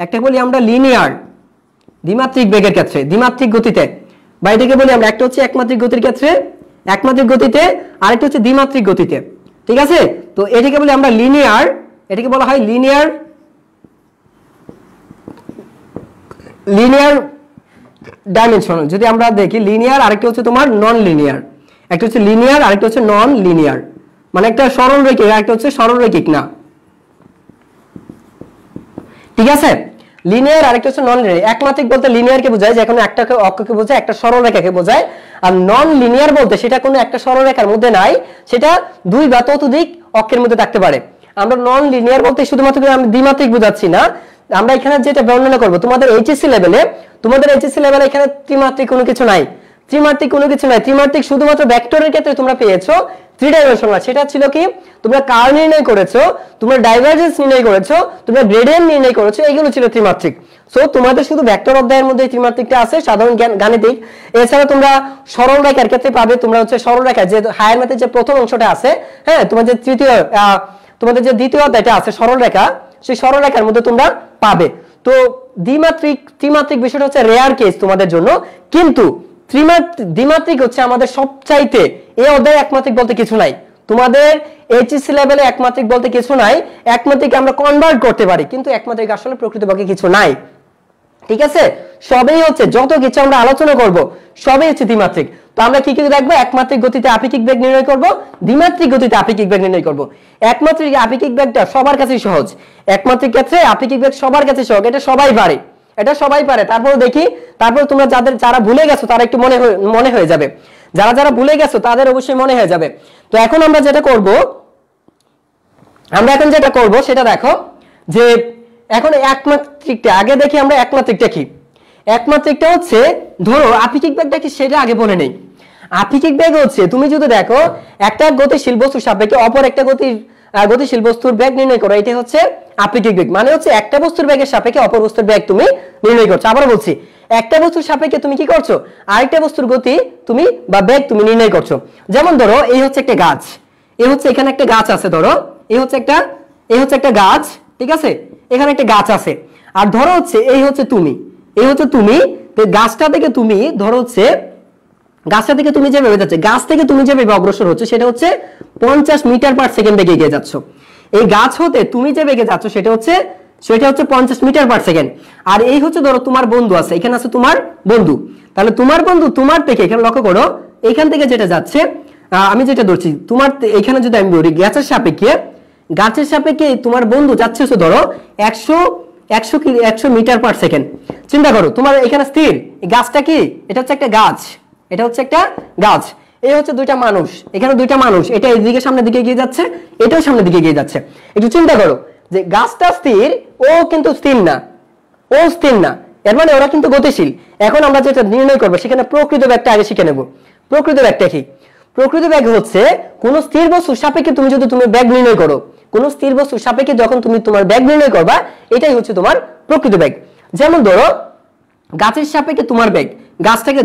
[SPEAKER 1] একটাকে বলি আমরা লিনিয়ার দ্বিমাত্রিক বেগের ক্ষেত্রে, দ্বিমাত্রিক গতিতে, বা এটাকে বলি আমরা, একটা হচ্ছে একমাত্রিক গতির ক্ষেত্রে, একমাত্রিক গতিতে, আরেকটা হচ্ছে দ্বিমাত্রিক গতিতে, ঠিক আছে। তো এটাকে বলি আমরা লিনিয়ার, এটাকে বলা হয় লিনিয়ার ডাইমেনশন। যদি আমরা দেখি লিনিয়ার, আরেকটা হচ্ছে তোমার নন লিনিয়ার, একটা হচ্ছে লিনিয়ার, আরেকটা হচ্ছে নন লিনিয়ার, মানে একটা সরল রৈখিক, আরেকটা হচ্ছে সরল রৈখিক না, ঠিক আছে। লিনিয়ার আরেকটা হচ্ছে নন লিনিয়ার। একমাত্রিক বলতে লিনিয়ারকে বোঝায় যে কোনো একটা অক্ষকে বোঝায়, একটা সরল রেখাকে বোঝায়। আর নন লিনিয়ার বলতে সেটা কোনো একটা সরল রেখার মধ্যে নাই, সেটা 2 বা ততোধিক অক্ষের মধ্যে থাকতে পারে। আমরা নন লিনিয়ার বলতে শুধুমাত্র আমি দ্বিমাত্রিক বোঝাচ্ছি না, আমরা এখানে যেটা বর্ণনা করব, তোমাদের এইচএসসি লেভেলে এখানে ত্রিমাত্রিক কোনো কিছু নাই, ত্রিমাত্রিক শুধুমাত্র ভেক্টরের ক্ষেত্রে তোমরা পেয়েছো 3 ডাইমেনশনাল। সেটা ছিল কি, তোমরা কার্ল নির্ণয় করেছো, তোমরা ডাইভারজেন্স নির্ণয় করেছো, তোমরা গ্রেডিয়েন্ট নির্ণয় করেছো, এগুলো ছিল ত্রিমাত্রিক। সো তোমাদের শুধু ভেক্টর অধ্যায়ের মধ্যে ত্রিমাত্রিকটা আছে, সাধারণ গাণিতিক। এছাড়া তোমরা সরল রেখার ক্ষেত্রে পাবে, তোমরা হচ্ছে সরল রেখা যে হায়ার ম্যাথের যে প্রথম অংশটা আছে, হ্যাঁ, তোমাদের তোমাদের যে দ্বিতীয় অধ্যায়টা আছে সরল রেখা, সেই সরল রেখার মধ্যে তোমরা পাবে। তো ত্রিমাত্রিক বিষয়টা হচ্ছে রেয়ার কেস তোমাদের জন্য, কিন্তু দ্বিমাত্রিক হচ্ছে আমাদের সবচাইতে, এই অধ্যায়ে একমাত্রিক বলতে কিছু নাই। তোমাদের এইচএসসি লেভেলে একমাত্রিক বলতে কিছু নাই, একমাত্রিক আমরা কনভার্ট করতে পারি, কিন্তু একমাত্রিক আসলে প্রকৃতপক্ষে কিছু নাই, ঠিক আছে। সবই হচ্ছে, যত কিছু আমরা আলোচনা করব সবই হচ্ছে দ্বিমাত্রিক। তো আমরা কি কি দেখবো, একমাত্রিক গতিতে আপেক্ষিক বেগ নির্ণয় করব, দ্বিমাত্রিক গতিতে আপেক্ষিক বেগ নির্ণয় করব। একমাত্রিক আপেক্ষিক বেগটা সবার কাছেই সহজ, একমাত্রিক ক্ষেত্রে আপেক্ষিক বেগ সবার কাছে সহজ, এটা সবাই পারে। তারপর তোমরা যারা ভুলে গেছো তারা একটু মনে হয়ে যাবে, যারা ভুলে গেছো তাদের অবশ্যই মনে হয়ে যাবে। তো এখন আমরা যেটা করব সেটা দেখো, যে এখন একমাত্রিকটা আগে দেখি আমরা। একমাত্রিকটা কি? একমাত্রিকটা হচ্ছে, ধরো আপেক্ষিক বেগটা কি সেটা আগে বলে নেই। আপেক্ষিক বেগ হচ্ছে, তুমি যদি দেখো একটা গতিশীল বস্তুর সাপেক্ষে অপর একটা গতিশীল বস্তুর বেগ নির্ণয় করো, এটা হচ্ছে আপেক্ষিক বেগ। মানে হচ্ছে একটা বস্তুর বেগের সাপেক্ষে অপর বস্তুর বেগ তুমি নির্ণয় করছো। আবার বলছি, একটা বস্তুর সাপেক্ষে তুমি কি করছো? আরেকটা বস্তুর গতি তুমি বা বেগ তুমি নির্ণয় করছো। যেমন ধরো এই হচ্ছে একটা গাছ, এই হচ্ছে এখানে একটা গাছ আছে, ধরো এই হচ্ছে একটা গাছ, ঠিক আছে? এখানে একটা গাছ আছে। আর ধরো হচ্ছে এই হচ্ছে তুমি, এই হচ্ছে তুমি। গাছটা থেকে তুমি ধরো হচ্ছে, গাছটা থেকে তুমি যেভাবে যাচ্ছে, গাছ থেকে তুমি যেভাবে অগ্রসর হচ্ছে সেটা হচ্ছে 50 মিটার পার সেকেন্ড বেগে এগিয়ে যাচ্ছ। এই গাছ হতে তুমি যে বেগে যাচ্ছ সেটা হচ্ছে 50 মিটার পার সেকেন্ড। আর এই হচ্ছে ধরো তোমার বন্ধু আছে, এখানে আছে তোমার বন্ধু। তাহলে তোমার বন্ধু তোমার থেকে, এখানে লক্ষ্য করো, এখান থেকে যেটা যাচ্ছে, আমি যেটা ধরছি তোমার, এখানে যদি আমি ধরি গাছের সাপেক্ষে তোমার বন্ধু যাচ্ছে হচ্ছে ধরো 100 মিটার পার সেকেন্ড। চিন্তা করো, তোমার এখানে স্থির, এই গাছটা কি? এটা হচ্ছে একটা গাছ, এটা হচ্ছে একটা গাছ। এই হচ্ছে দুইটা মানুষ, এখানে দুইটা মানুষ, এটা এইদিকে সামনের দিকে এগিয়ে যাচ্ছে, এটাও সামনের দিকে এগিয়ে যাচ্ছে। একটু চিন্তা করো যে গাছটা স্থির, ও কিন্তু স্থির না, ও স্থির না, এর মানে ওরা কিন্তু গতিশীল। এখন আমরা যেটা নির্ণয় করবো সেখানে প্রকৃত বেগটা আগে শিখে নেব। প্রকৃত বেগটা কি? প্রকৃত বেগ হচ্ছে কোন স্থির বস্তুর সাপেক্ষে তুমি যদি বেগ নির্ণয় করো, কোন স্থির বস্তুর সাপেক্ষে যখন তুমি তোমার বেগ নির্ণয় করবা, এটাই হচ্ছে তোমার প্রকৃত বেগ। যেমন ধরো গাছের সাপেক্ষে তোমার বেগ,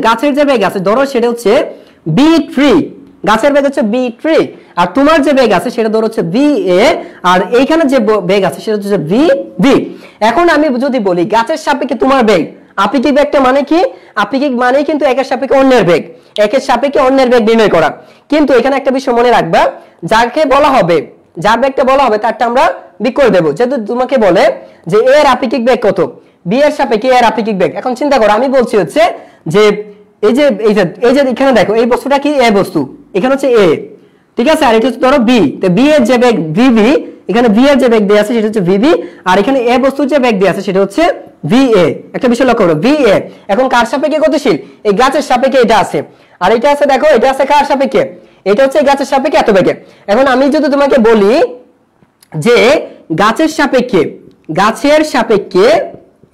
[SPEAKER 1] গাছের যে বেগ আছে ধরো সেটা হচ্ছে b3, গাছের বেগ হচ্ছে b3, আর তোমার যে বেগ আছে সেটা ধরো হচ্ছে va, আর এইখানে যে বেগ আছে সেটা হচ্ছে vv। এখন আমি যদি বলি গাছের সাপেক্ষে তোমার বেগ, আপেক্ষিক বেগটা মানে কি? আপেক্ষিক মানে কিন্তু একের সাপেক্ষে অন্যের বেগ, একের সাপেক্ষে অন্যের বেগ নির্ণয় করা। কিন্তু এখানে একটা বিষয় মনে রাখবা, যাকে বলা হবে, যার বেগটা বলা হবে তারটা আমরা বিক করে দেবো। যেহেতু তোমাকে বলে যে এ এর আপেক্ষিক বেগ কত, বি এর সাপেক্ষে এর আপেক্ষিক বেগ। এখন চিন্তা করো, আমি বলছি হচ্ছে যে এই যে এখানে দেখো, এই বস্তুটা কি? এ বস্তু, এখানে হচ্ছে এ, ঠিক আছে? আর এটা হচ্ছে ধরো বি, তো বি এর যে বেগ ভিভি, এখানে বি এর যে বেগ দেয়া আছে সেটা হচ্ছে ভিভি, আর এখানে এ বস্তুর যে বেগ দেয়া আছে সেটা হচ্ছে ভিএ। একটা বিষয় লক্ষ্য করো, ভিএ। এখন কার সাপেক্ষে গতিশীল? এই গাছের সাপেক্ষে এটা আছে, আর এটা আছে দেখো, এটা আছে কার সাপেক্ষে? এটা হচ্ছে গাছের সাপেক্ষে এত বেগে। এখন আমি যদি তোমাকে বলি যে গাছের সাপেক্ষে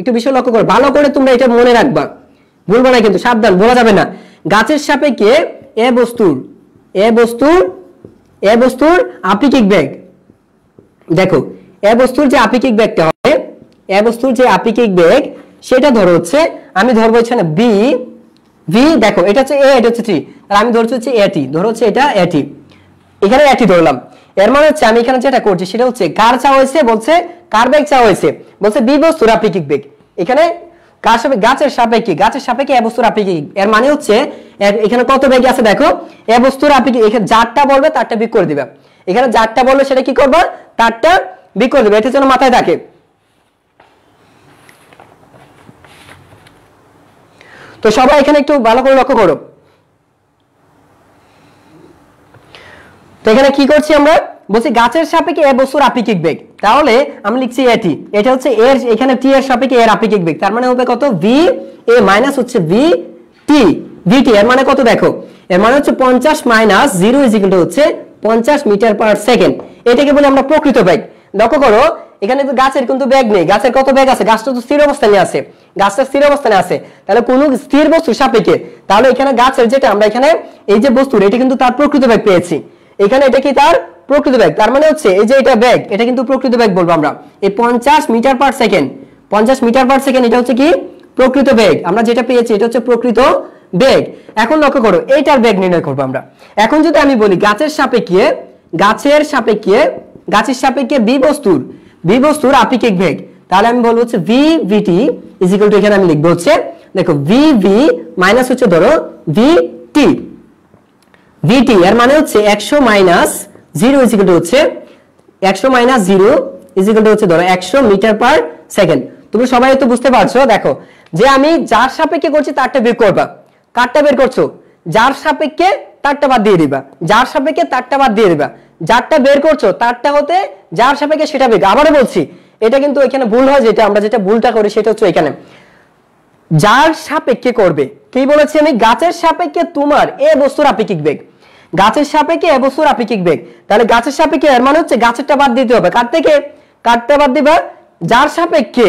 [SPEAKER 1] একটু বিষয় লক্ষ্য করো, ভালো করে তোমরা এটা মনে রাখবা, ভুলবা না কিন্তু, সাবধান, বলা যাবে না। গাছের সাপেক্ষে এ বস্তুর আপেক্ষিক বেগ, দেখো এ বস্তুর যে আপেক্ষিক বেগটা হবে, এ বস্তুর যে আপেক্ষিক বেগ সেটা ধরো হচ্ছে, আমি ধরবো এখানে বি ভি, দেখো এটা হচ্ছে এ, এটা হচ্ছে টি, আর আমি ধরছি হচ্ছে এটি, ধরো হচ্ছে এটা এটি, এখানে এটি ধরলাম। এর মানে হচ্ছে আমি এখানে যেটা করছি সেটা হচ্ছে কার চাওয়া হয়েছে, বলছে কার বেগ চাওয়া হয়েছে, বলছে বি বস্তুর আপেক্ষিক বেগ। এখানে কার সাপেক্ষে? গাছের সাপেক্ষে এ বস্তুর আপেক্ষিক। এর মানে হচ্ছে এখানে কত বেগ আছে দেখো, এ বস্তুর আপেক্ষিক, এখানে যারটা বলবে তারটা বিক করে দিবে, এখানে যারটা বলবে সেটা কি করবে, তারটা বিক করে দিবে। এটা যেন মাথায় থাকে। তো সবাই এখানে একটু ভালো করে লক্ষ্য করো। তো এখানে কি করছি আমরা, বলছি গাছের সাপেক্ষে এ বস্তুর আপেক্ষিক বেগ, তাহলে আমি লিখছি এটি, এটা হচ্ছে এর, এখানে টি এর সাপেক্ষে এর আপেক্ষিক বেগ, তার মানে হবে কত, ভি এ মাইনাস হচ্ছে ভি টি, ভিটি। এর মানে কত দেখো, এর মানে হচ্ছে 50 মাইনাস 0 ইজ ইকুয়াল টু হচ্ছে 50 মিটার পার সেকেন্ড। এটাকে বলে আমরা প্রকৃত বেগ। লক্ষ্য করো এখানে তো গাছের কিন্তু বেগ নেই, গাছের কত বেগ আছে, গাছটা তো স্থির অবস্থানে আছে, গাছটা স্থির অবস্থানে আছে, তাহলে কোন স্থির বস্তুর সাপেক্ষে, তাহলে এখানে গাছের যেটা আমরা এখানে এই যে বস্তুর, এটা কিন্তু তার প্রকৃত বেগ পেয়েছি, এখানে এটা কি তার প্রকৃত বেগ, তার মানে হচ্ছে এই যে এটা বেগ, এটা কিন্তু প্রকৃত বেগ বলবো আমরা। এই 50 metre per second, 50 metre per second, এটা হচ্ছে কি প্রকৃত বেগ, আমরা যেটা পেয়েছি এটা হচ্ছে প্রকৃত বেগ। এখন লক্ষ্য করো এইটার বেগ নির্ণয় করবো আমরা। এখন যদি আমি বলি গাছের সাপেক্ষে বি বস্তুর আপেক্ষিক বেগ, তাহলে আমি বলবো হচ্ছে V VT is equal to, এখানে আমি লিখবো হচ্ছে দেখো ভি ভি মাইনাস হচ্ছে ধরো ভি টি, ভিটি এর মানে হচ্ছে 100 মাইনাস 0 ইজ ইকুয়াল টু হচ্ছে 100 মাইনাস 0 ইজ ইকুয়াল টু হচ্ছে ধরো 100 মিটার পার সেকেন্ড। তুমি সবাই তো বুঝতে পারছো, দেখো যে আমি যার সাপেক্ষে করছি তারটা বের করবা, কারটা বের করছো, যার সাপেক্ষে তারটা বাদ দিয়ে দিবা, যার সাপেক্ষে তারটা বাদ দিয়ে দিবা, যারটা বের করছো তারটা হতে যার সাপেক্ষে সেটা বের। আবারও বলছি, এটা কিন্তু এখানে ভুল হয়, যেটা আমরা যেটা ভুলটা করি সেটা হচ্ছে এখানে যার সাপেক্ষে করবে। কি বলেছি আমি, গাছের সাপেক্ষে তোমার এ বস্তুর আপেক্ষিক বেগ, গাছের সাপেক্ষে এ বস্তুর আপেক্ষিক বেগ, তাহলে গাছের সাপেক্ষে এর মানে হচ্ছে গাছেরটা বাদ দিতে হবে, কার থেকে, কারটা বাদ দিবা, যার সাপেক্ষে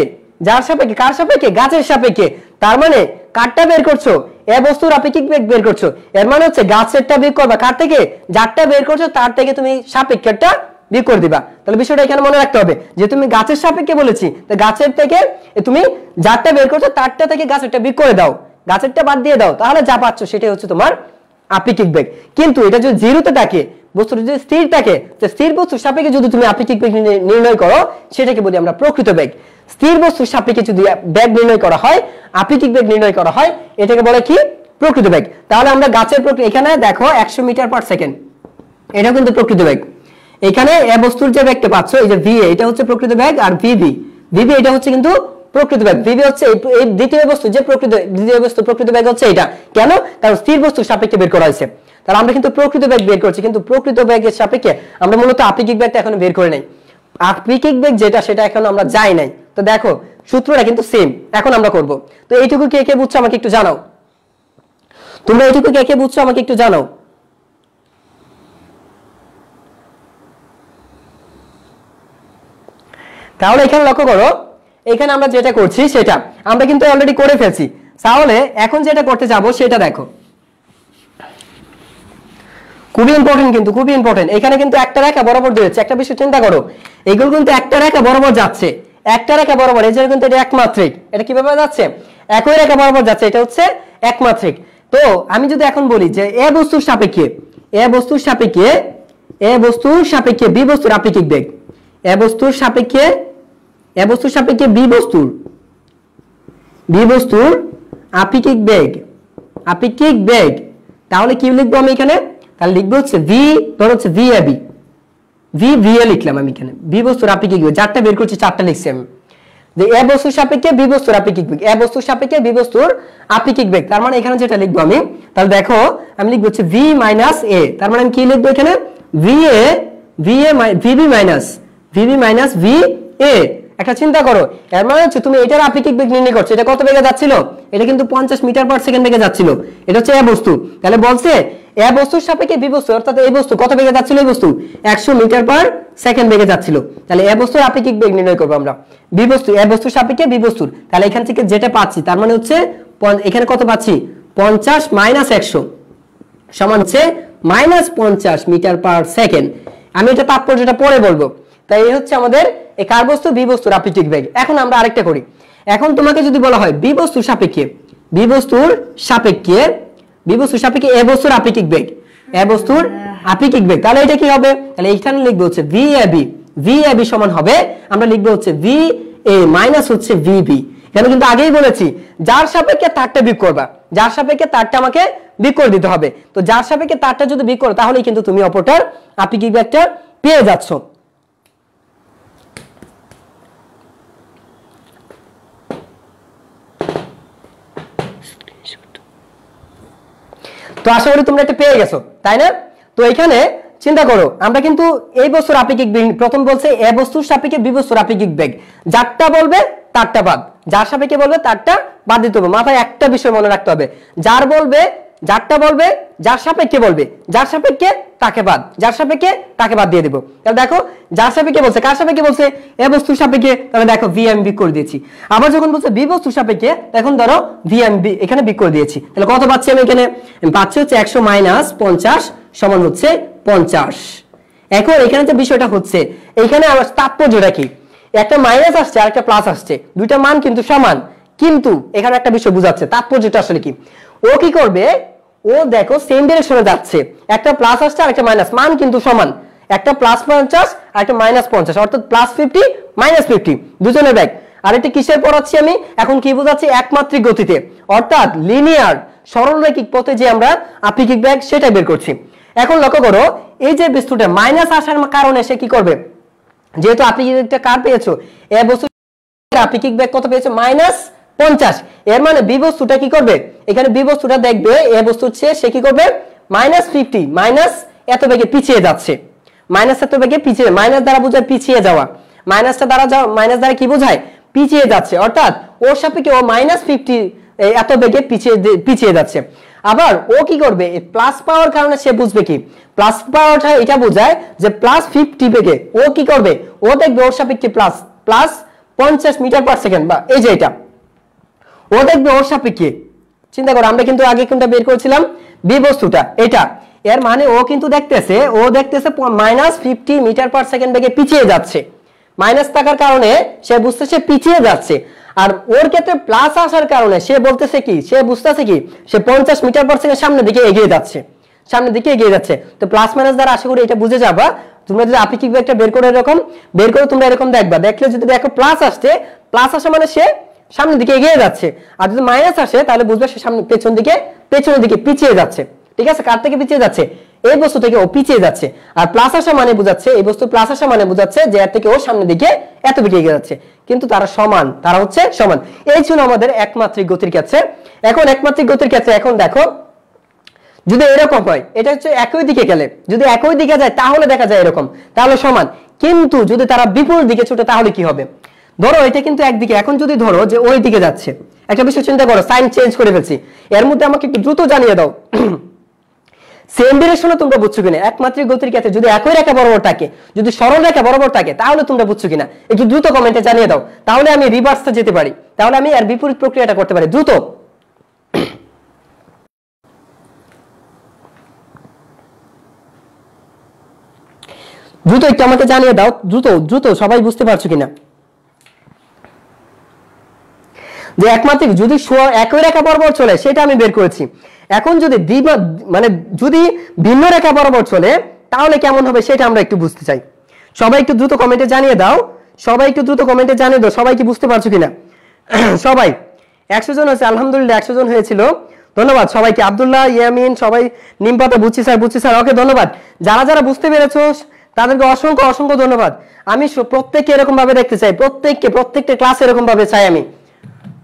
[SPEAKER 1] কার সাপেক্ষে গাছের সাপেক্ষে, তার মানে কারটা বের করছো এ বস্তুর আপেক্ষিক বেগ বের করছো, এর মানে হচ্ছে গাছেরটা বের করবা কার থেকে, যারটা বের করছো তার থেকে তুমি সাপেক্ষেরটা বিয়োগ করে দিবা। তাহলে বিষয়টা এখানে মনে রাখতে হবে যে তুমি গাছের সাপেক্ষে বলেছি, তো গাছের থেকে তুমি যারটা বের করছো তারটা থেকে গাছেরটা বিয়োগ করে দাও, গাছেরটা বাদ দিয়ে দাও, তাহলে যা পাচ্ছ সেটাই হচ্ছে তোমার আপেক্ষিক বেগ। কিন্তু এটা যদি জিরোতে থাকে, বস্তুটা যদি স্থির থাকে, তো স্থির বস্তুর সাপেক্ষে যদি তুমি আপেক্ষিক বেগ নির্ণয় করো সেটাকে বলি আমরা প্রকৃত বেগ। স্থির বস্তুর সাপেক্ষে যদি বেগ নির্ণয় করা হয়, আপেক্ষিক বেগ নির্ণয় করা হয়, এটাকে বলে কি প্রকৃত বেগ। তাহলে আমরা গাছের এখানে দেখো 100 মিটার পার সেকেন্ড, এটা কিন্তু প্রকৃত বেগ। এখানে এ বস্তুর যে বেগটা পাচ্ছ এই যে ভি, এটা হচ্ছে প্রকৃত বেগ, আর ভিবি এটা হচ্ছে কিন্তু প্রকৃত বেগ। ভিবি হচ্ছে এই দ্বিতীয় বস্তু যে প্রকৃত বেগ হচ্ছে এটা। কেন? কারণ স্থির বস্তুর সাপেক্ষে বের করা হয়েছে। তাহলে আমরা কিন্তু প্রকৃত বেগ বের করছি, কিন্তু প্রকৃত বেগের সাপেক্ষে আমরা মূলত আপেক্ষিক বেগটা এখনো বের করে নাই। আপেক্ষিক বেগ যেটা সেটা এখন আমরা যাই নাই। তো দেখো সূত্রটা কিন্তু সেম, এখন আমরা করব। তো এইটুকু কে কে বুঝছো আমাকে একটু জানাও, তোমরা এইটুকু কে কে বুঝছো আমাকে একটু জানাও। তাহলে এখানে লক্ষ্য করো, এখানে আমরা যেটা করছি সেটা আমরা কিন্তু অলরেডি করে ফেলছি। তাহলে এখন যেটা করতে যাব সেটা দেখো, খুবই ইম্পর্টেন্ট, কিন্তু খুবই ইম্পর্টেন্ট। এখানে কিন্তু একটা রেখা বরাবর দিয়েছে, একটা বিষয় চিন্তা করো, এগুলো কিন্তু একটা রেখা বরাবর যাচ্ছে, একটা রেখা বরাবর, এই যে কিন্তু এটা একমাত্রিক, এটা কিভাবে যাচ্ছে একই রেখা বরাবর যাচ্ছে, এটা হচ্ছে একমাত্রিক। তো আমি যদি এখন বলি যে এ বস্তুর সাপেক্ষে বি বস্তুর আপেক্ষিক বেগ, এ বস্তুর সাপেক্ষে বি বস্তুর আপেক্ষিক বেগ, তাহলে কি লিখবো আমি এখানে, তাহলে লিখবো হচ্ছে ভি, ধর হচ্ছে ভি এ লিখলাম আমি এখানে, বি বস্তুর আপেক্ষিক বেগ, চারটা বের করছি, চারটা লিখছি আমি, যে এ বস্তুর সাপেক্ষে বি বস্তুর আপেক্ষিক বেগ, এ বস্তুর সাপেক্ষে বি বস্তুর আপেক্ষিক বেগ। তার মানে এখানে যেটা লিখবো আমি, তাহলে দেখো আমি লিখবো হচ্ছে ভি মাইনাস এ, তার মানে আমি কি লিখবো এখানে, ভিবি মাইনাস ভি এ। একটা চিন্তা করো, এর মানে হচ্ছে তুমি এটার আপেক্ষিক বেগ নির্ণয় করছো, এটা কত বেগে যাচ্ছিল, এটা কিন্তু 50 মিটার পার সেকেন্ড বেগে যাচ্ছিল, এটা হচ্ছে এ বস্তু। তাহলে বলছে এ বস্তুর সাপেক্ষে বি বস্তু, অর্থাৎ এই বস্তু কত বেগে যাচ্ছিল, এই বস্তু 100 মিটার পার সেকেন্ড বেগে যাচ্ছিল। তাহলে এ বস্তুর আপেক্ষিক বেগ নির্ণয় করবো আমরা, বি বস্তু, এ বস্তুর সাপেক্ষে বি বস্তুর। তাহলে এখান থেকে যেটা পাচ্ছি তার মানে হচ্ছে এখানে কত পাচ্ছি, 50 মাইনাস 100 সমান হচ্ছে -50 মিটার পার সেকেন্ড। আমি এটা তাৎপর্যটা পরে বলবো। তাই এই হচ্ছে আমাদের এই কার বস্তু, বি বস্তুর আপেক্ষিক বেগ। এখন আমরা আরেকটা করি, এখন তোমাকে যদি বলা হয় বি বস্তুর সাপেক্ষে এ বস্তুর আপেক্ষিক বেগ, তাহলে এটা কি হবে, তাহলে এখানে লিখবো হচ্ছে ভিএবি সমান হবে, আমরা লিখবো হচ্ছে ভি এ মাইনাস হচ্ছে ভিবি। এখানে কিন্তু আগেই বলেছি যার সাপেক্ষে তারটা বিয়োগ করবা, যার সাপেক্ষে তারটা আমাকে বিয়োগ করে দিতে হবে। তো যার সাপেক্ষে তারটা যদি বিয়োগ করো তাহলেই কিন্তু তুমি অপরটার আপেক্ষিক বেগটা পেয়ে যাচ্ছ। তো আশা করি তোমরা এটা পেয়ে গেছো, তাই না? তো এখানে চিন্তা করো, আমরা কিন্তু এই বস্তুর আপেক্ষিক বেগ, প্রথম বলছে এ বস্তুর সাপেক্ষে বি বস্তুর আপেক্ষিক বেগ, যারটা বলবে তারটা বাদ, যার সাপেক্ষে বলবে তারটা বাদ দিতে হবে। মাথায় একটা বিষয় মনে রাখতে হবে, যারটা বলবে যার সাপেক্ষে বলবে, যার সাপেক্ষে তাকে বাদ, যার সাপেক্ষে তাকে বাদ দিয়ে দেবো। তাহলে দেখো যার সাপেক্ষে বলছে, কার সাপেক্ষে বলছে, এ বস্তুর সাপেক্ষে, তাহলে দেখো ভি আমি বিয়োগ করে দিয়েছি। আবার যখন বলছে বি বস্তুর সাপেক্ষে, তখন ধরো ভি আমি এখানে বিয়োগ করে দিয়েছি। তাহলে কত পাচ্ছি আমি এখানে, পাচ্ছি হচ্ছে 100 মাইনাস 50 সমান হচ্ছে 50। এখন এখানে যে বিষয়টা হচ্ছে, এখানে আমার তাৎপর্যটা কি, একটা মাইনাস আসছে আর একটা প্লাস আসছে, দুইটা মান কিন্তু সমান, কিন্তু এখানে একটা বিষয় বুঝাচ্ছে তাৎপর্যটা আসলে কি। ও কি করবে, ও দেখো সেম ডিরেকশনে যাচ্ছে, একটা প্লাস আসছে আর একটা মাইনাস, মান কিন্তু সমান, একটা প্লাস 50 আর একটা মাইনাস 50, অর্থাৎ +50 -50 দুজনের বেগ। আর এটা কিসের পড়াচ্ছি আমি এখন, কি বোঝাচ্ছি, একমাত্রিক গতিতে, অর্থাৎ লিনিয়ার সরলরৈখিক পথে যে আমরা আপেক্ষিক বেগ সেটা বের করছি। এখন লক্ষ্য করো, এই যে বস্তুটা মাইনাস আসার কারণে সে কি করবে, যেহেতু আপেক্ষিক বেগটা কার পেয়েছো, এ বস্তু আপেক্ষিক বেগ কত পেয়েছো, -50, এর মানে বি বস্তুটা কি করবে, এখানে বি বস্তুটা দেখবে এ বস্তুর চেয়ে সে কি করবে, -50 মাইনাস এত বেগে পিছিয়ে যাচ্ছে, মাইনাস এত বেগে পিছিয়ে, মাইনাস দ্বারা বোঝায় পিছিয়ে যাওয়া, মাইনাস দ্বারা কি বোঝায়, পিছিয়ে যাচ্ছে, অর্থাৎ ওর সাপেক্ষে ও -50 এত বেগে পিছিয়ে যাচ্ছে। আবার ও কি করবে, প্লাস পাওয়ার কারণে সে বুঝবে কি, প্লাস পাওয়ারটা এটা বোঝায় যে +50 বেগে ও কি করবে, ও দেখবে ওর সাপেক্ষে প্লাস 50 মিটার পার সেকেন্ড, বা এই যে এটা ও দেখবে ওর সাপেক্ষে, চিন্তা করো আমরা কিন্তু আগে কোনটা বের করেছিলাম, বি বস্তুটা এটা, এর মানে ও কিন্তু দেখতেছে -50 মিটার পার সেকেন্ড বেগে পিছিয়ে যাচ্ছে। মাইনাস থাকার কারণে সে বুঝতেছে পিছিয়ে যাচ্ছে, আর ওর ক্ষেত্রে প্লাস আসার কারণে সে বলতেছে কি, সে বুঝতেছে কি সে 50 মিটার পার সেকেন্ড সামনের দিকে এগিয়ে যাচ্ছে, সামনের দিকে এগিয়ে যাচ্ছে। তো প্লাস মাইনাস দ্বারা আশা করি এটা বুঝে যাবা। তোমরা যদি আপেক্ষিক বেগটা বের করে তোমরা এরকম দেখবা, দেখলে যদি দেখো প্লাস আসছে, প্লাস আসা মানে সে সামনের দিকে এগিয়ে যাচ্ছে, আর যদি মাইনাস আসে তাহলে বুঝবে সে সামনে পেছনের দিকে পিছিয়ে যাচ্ছে। ঠিক আছে, কার থেকে পিছিয়ে যাচ্ছে, এই বস্তু থেকে ও পিছিয়ে যাচ্ছে। আর প্লাস আসা মানে বোঝাচ্ছে, এই বস্তু প্লাস আসা মানে বোঝাচ্ছে যে এর থেকে ও সামনের দিকে এত দিকে এগিয়ে যাচ্ছে, কিন্তু তারা সমান, তারা হচ্ছে সমান। এই ছিল আমাদের একমাত্রিক গতির ক্ষেত্রে। এখন একমাত্রিক গতির ক্ষেত্রে এখন দেখো যদি এরকম হয়, এটা হচ্ছে একই দিকে গেলে, যদি একই দিকে যায় তাহলে দেখা যায় এরকম, তাহলে সমান। কিন্তু যদি তারা বিপরীত দিকে ছুটে তাহলে কি হবে, ধরো এটা কিন্তু একদিকে, এখন যদি ধরো যে ওই দিকে যাচ্ছে, একটা বিষয় চিন্তা করো, সাইন চেঞ্জ করে ফেলছি, এর মধ্যে আমাকে একটু দ্রুত জানিয়ে দাও সেম ডিরেকশনে তোমরা বুঝছো কিনা। একমাত্রিক গতির ক্ষেত্রে যদি একই রেখা বরাবর থাকে, যদি সরল রেখা বরাবর থাকে, তাহলে তোমরা বুঝছো কিনা একটু দ্রুত কমেন্টে জানিয়ে দাও, তাহলে আমি রিভার্সে যেতে পারি, তাহলে আমি এর বিপরীত প্রক্রিয়াটা করতে পারি। দ্রুত দ্রুত একটু আমাকে জানিয়ে দাও, দ্রুত দ্রুত, সবাই বুঝতে পারছো কিনা যে একমাত্রিক যদি একই রেখা বরাবর চলে সেটা আমি বের করেছি। এখন যদি মানে যদি ভিন্ন রেখা বরাবর চলে তাহলে কেমন হবে সেটা আমরা একটু বুঝতে চাই। সবাই একটু দ্রুত কমেন্টে জানিয়ে দাও, সবাই একটু দ্রুত কমেন্টে জানিয়ে দাও, সবাই কি বুঝতে পারছো কিনা। সবাই 100 জন হয়েছে, আলহামদুলিল্লাহ 100 জন হয়েছিল, ধন্যবাদ সবাইকে। আব্দুল্লাহ, ইয়ামিন, সবাই, নিমপাতা, বুঝছি স্যার, ওকে ধন্যবাদ। যারা যারা বুঝতে পেরেছো তাদেরকে অসংখ্য অসংখ্য ধন্যবাদ। আমি প্রত্যেককে এরকম ভাবে দেখতে চাই, প্রত্যেকটা ক্লাস এরকম ভাবে চাই আমি,